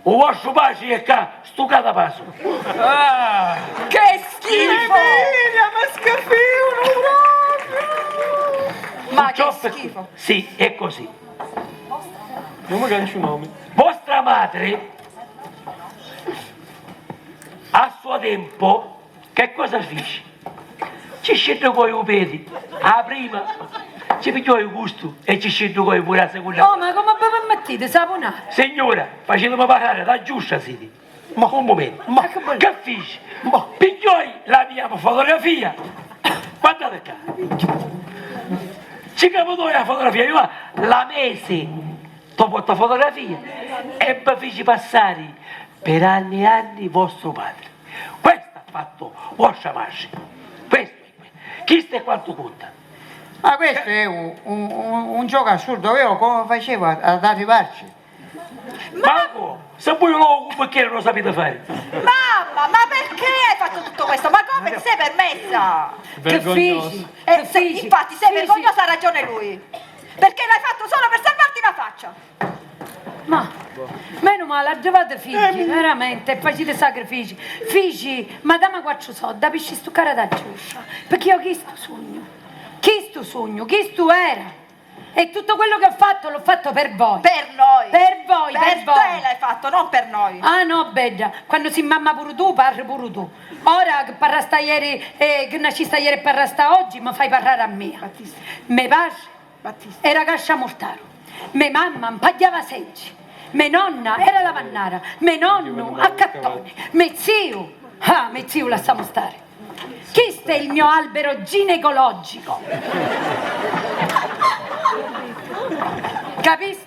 Il vostro padre è qua, stucata passo. Che schifo! Emilia, ma scafino proprio! Ma che Purtroppo schifo! Sì, è così. Non mi cancio nome. Vostra madre a suo tempo che cosa fece? Ci scende con i piedi, la prima ci pigliò il gusto e ci scende con i pure la seconda. Oh, ma come vi permettete, saponare? Signora, facetemi parlare da giusta, Siti. Ma un momento, che fece? Pigliò la mia fotografia. Guardate qua. Ci capitò la fotografia, io la mese dopo questa fotografia e mi fece passare per anni e anni vostro padre. Questo ha fatto vostra madre. Questo è. Chi sta e quanto conta? Ma questo è un gioco assurdo, io come facevo ad arrivarci? Ma se voi lo un bicchiere non lo sapete fare. Mamma, ma perché hai fatto tutto questo? Ma come ti sei permessa? Vergognoso. Che figi? Infatti, sei Figi. vergognosa, ha ragione lui. Perché l'hai fatto solo per salvarti la faccia. Ma meno male, aggiovate figli, veramente, facete sacrifici. Figli, madama quattro soldi, da pisci stuccare da giuscia. Perché io chi sto sogno? Chi sto sogno? Chi sto era? E tutto quello che ho fatto l'ho fatto per voi. Per noi. Per voi, per Per voi. te l'hai fatto, non per noi. Ah no, bella, quando si mamma pure tu, parli pure tu. Ora che parrasta ieri, che nascista ieri e parrasta oggi, mi fai parlare a me. Battista. Me padre Battista. era cascia mortaro, me mamma impagliava seggi, me nonna era lavannara, me nonno a cattone, me zio lasciamo stare. Questo è il mio albero ginecologico. Capisci?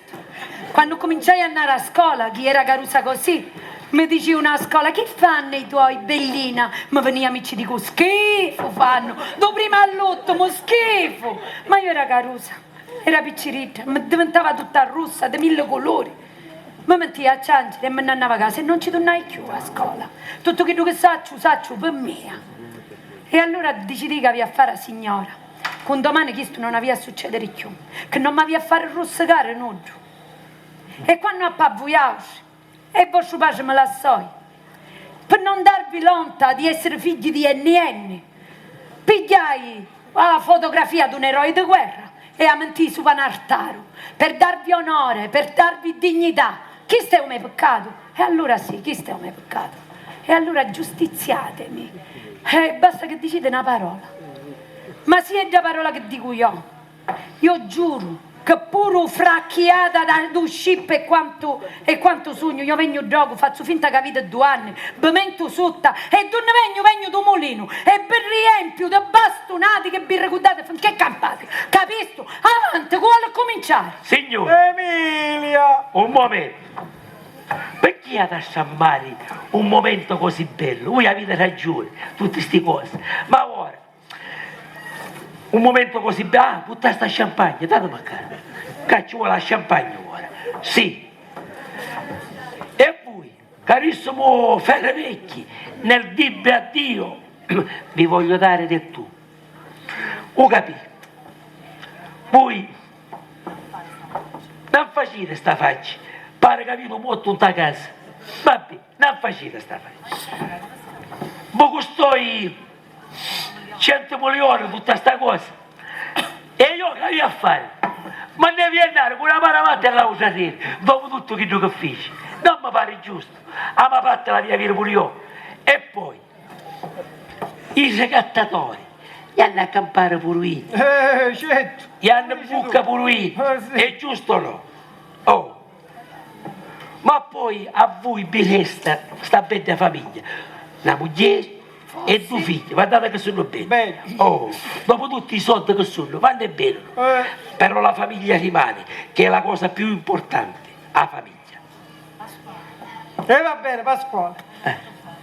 Quando cominciai a andare a scuola, chi era carusa così, mi dici una scuola, che fanno i tuoi, bellina? Ma venia amici dico, schifo fanno, do prima all'otto, mo schifo. Ma io era carusa, era picciritta, mi diventava tutta russa, di 1000 colori. Mi mettia a ciangere e me ne andava a casa e non ci tornai più a scuola. Tutto quello che saccio per me. E allora decidi che aveva a fare la signora. Con domani questo non aveva a succedere più, che non mi aveva a fare rossegare, no giù. E quando appavvoiavo, e vostro padre me la so, per non darvi l'onta di essere figli di NN, pigliai la fotografia di un eroe di guerra e la mentì su Panartaro, per darvi onore, per darvi dignità. Questo è un mio peccato? E allora sì, questo è un mio peccato. E allora giustiziatemi. Basta che dicete una parola. Ma sia già parola che dico io. Io giuro che pure fracchiata da scip e quanto sogno, io vengo gioco, faccio finta che avete 2 anni, bemento sotto e non vengo da mulino e per riempio di bastonati che vi ricordate finché campate, capisco? Avanti, vuole cominciare. Signore, Emilia! un momento. Perché ad assammare un momento così bello? Voi avete ragione, tutte queste cose. Ma ora, un momento così bello, buttare sta champagne, datemi a cara. Che ci vuole la champagne ora? Sì. E voi, carissimo Ferravecchi, nel dirvi addio, vi voglio dare del tu. Ho capito. Voi non facete sta faccia. Pare che avete molto in casa. Vabbè, non facete sta faccia. Voi costoi 100 milioni tutta sta cosa. E io che voglio a fare? Ma ne devi andare con una mano avanti alla usatrice, dopo tutto quello che feci. Non mi pare giusto. A ma parte la via pure io. E poi, i recattatori, gli hanno a campare pure io. Certo. Gli hanno bucca pure io. Sì. È giusto o no? Oh. Ma poi a voi vi resta sta bella famiglia, una moglie e 2 figli, guardate che sono belli. Belli. Oh, dopo tutti i soldi che sono, vanno e bene. Però la famiglia rimane, che è la cosa più importante, la famiglia. E va bene, Pasquale.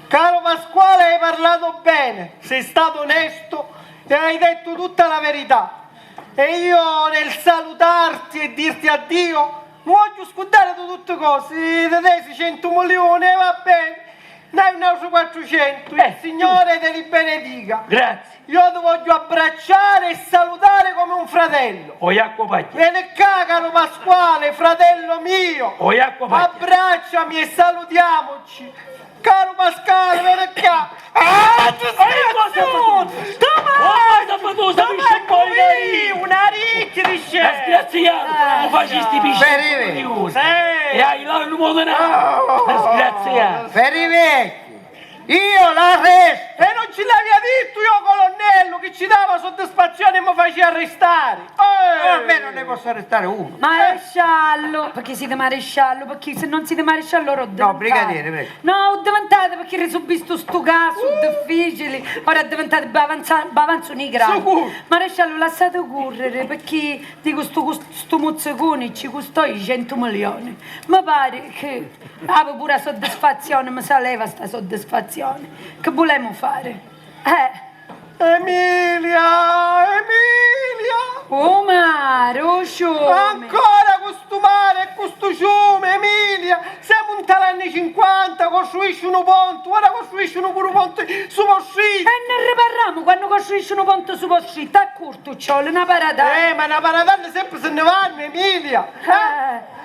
Caro Pasquale, hai parlato bene, sei stato onesto e hai detto tutta la verità. E io nel salutarti e dirti addio non voglio scudare di tutte cose, di te 100 milioni, va bene, ne hai un altro 400, il Signore te li benedica. Grazie. Io ti voglio abbracciare e salutare come un fratello. O Iacco Paglia. Vieni qua, caro Pasquale, fratello mio. O Iacco Paglia. Abbracciami e salutiamoci. Caro Pasquale, vieni qua. Una ricchia di scena. Sgraziato, facesti piscine. E hai l'animo di sgraziato. Ferrivecchi, io l'arresto. E non ce l'aveva detto io, colonnello, che ci dava soddisfazione e mi faceva arrestare. A me non ne posso arrestare uno. Maresciallo, perché siete maresciallo? Perché se non siete maresciallo ora ho diventato. brigadiere, prego. No, ho diventato perché ho visto sto caso difficile, ora è diventato bavanzo nigrano. Sicuro. Maresciallo, lasciate correre perché dico sto mozzicone ci costò i 100 milioni. Mi pare che avevo pure la soddisfazione, mi saleva sta soddisfazione. Che volevamo fare? Emilia! Oh mare, oh ciume. Ancora questo mare e questo ciume, Emilia! Siamo ponte agli anni 50, costruiscono ponte, ora costruiscono pure ponte su Poscì. E ne riparliamo quando costruiscono ponte su Poscì, a curto c'ho una paradana. Ma una paradana sempre se ne vanno, Emilia.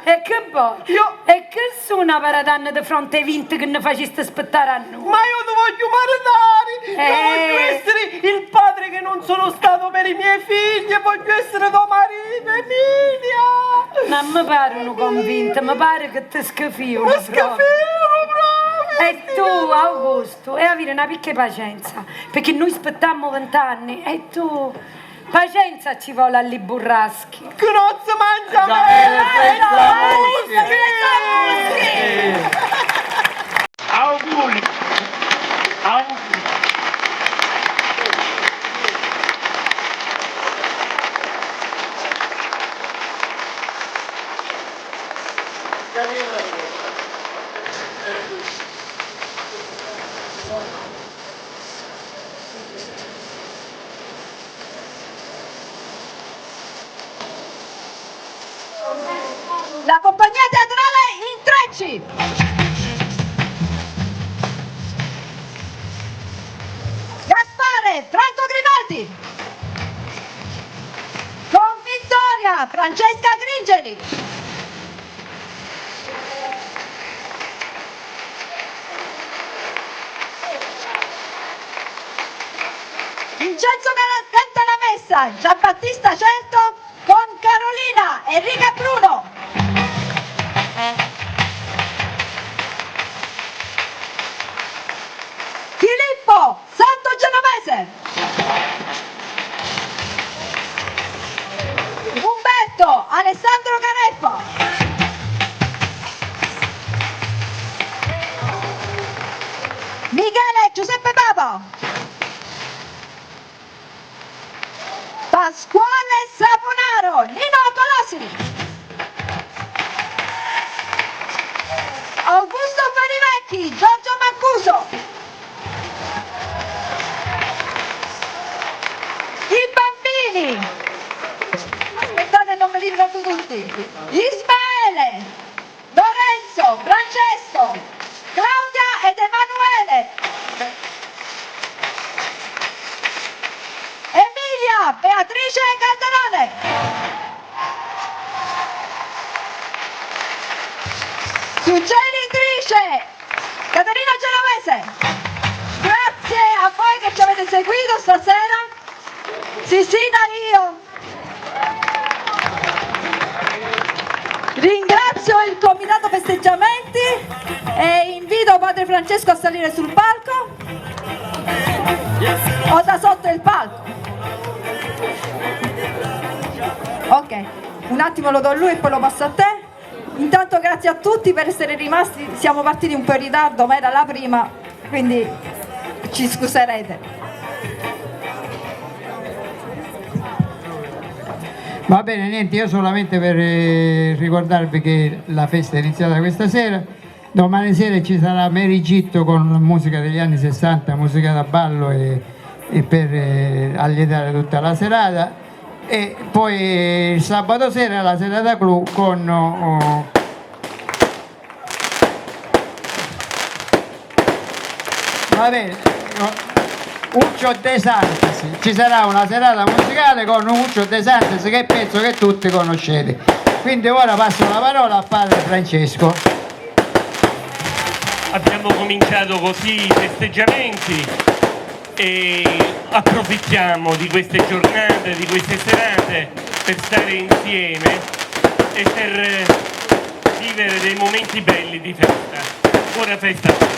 E che poi? E che sono una paradanna di fronte ai 20 che ne faceste aspettare a noi? Ma io ti voglio maritare! Io voglio essere il padre che non sono stato per i miei figli e voglio essere tuo marito, Emilia! Non mi pare uno convinto, mi pare che ti scafiano. Ma scafiano proprio! E tu, Augusto, e avere una piccola pazienza, perché noi aspettammo 20 anni e tu... Pazienza ci vuole agli burraschi. Che non si mangia bene! Auguri! Auguri! La compagnia teatrale Intrecci. Gaspare Franco Grimaldi. Con Vittoria Francesca Gringeli. Vincenzo Cantalamessa, Giambattista Certo con Carolina Enrica Bruno. Filippo Santo Genovese. Umberto Alessandro Canepa. Michele Giuseppe Papa. Pasquale Saponaro, Nino Colossi. Augusto Fanivecchi, Giorgio Mancuso. I bambini. Aspettate, non me li ricordo tutti. Ismaele, Lorenzo, Francesco, Claudia ed Emanuele. Emilia, Beatrice Calderone. Suggeritrice Caterina Genovese. Grazie a voi che ci avete seguito stasera. Sisina io. Ringrazio il comitato festeggiamenti e invito padre Francesco a salire sul palco o da sotto il palco. Ok, un attimo lo do a lui e poi lo passo a te. Intanto grazie a tutti per essere rimasti, siamo partiti un po' in ritardo ma era la prima, quindi ci scuserete. Va bene, niente, io solamente per ricordarvi che la festa è iniziata questa sera. Domani sera ci sarà Mary Gitto con musica degli anni 60, musica da ballo e per allietare tutta la serata. E poi il sabato sera la serata clou con va bene, Uccio De Santis. Ci sarà una serata musicale con Uccio De Santis che penso che tutti conoscete. Quindi ora passo la parola a padre Francesco. Abbiamo cominciato così i festeggiamenti e approfittiamo di queste giornate, di queste serate per stare insieme e per vivere dei momenti belli di festa. Buona festa a tutti.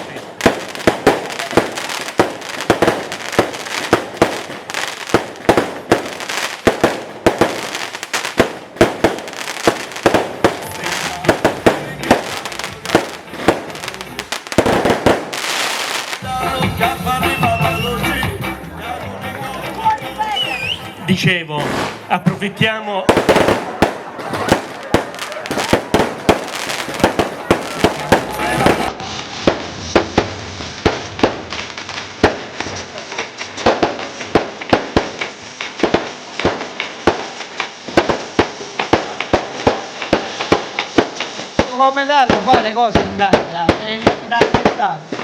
Dicevo, approfittiamo come darlo a fare le cose in Italia, è inaccettabile.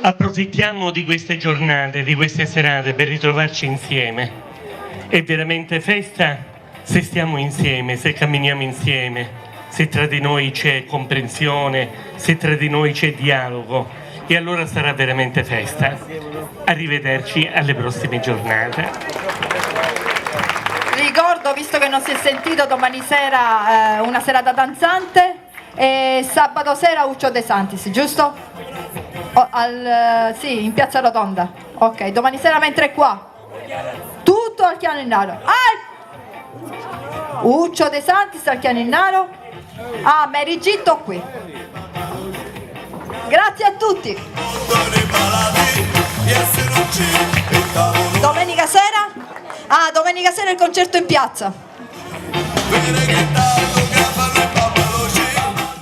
Approfittiamo di queste giornate, di queste serate per ritrovarci insieme. È veramente festa se stiamo insieme, se camminiamo insieme, se tra di noi c'è comprensione, se tra di noi c'è dialogo. E allora sarà veramente festa. Arrivederci alle prossime giornate. Ricordo, visto che non si è sentito, domani sera una serata danzante e sabato sera Uccio De Santis, giusto? Sì, in Piazza Rotonda. Ok, domani sera mentre è qua. Tutto al Chiano Innaro. Uccio De Santis al Chiano Innaro. Mary Gitto qui. Grazie a tutti. Domenica sera? Domenica sera il concerto in piazza.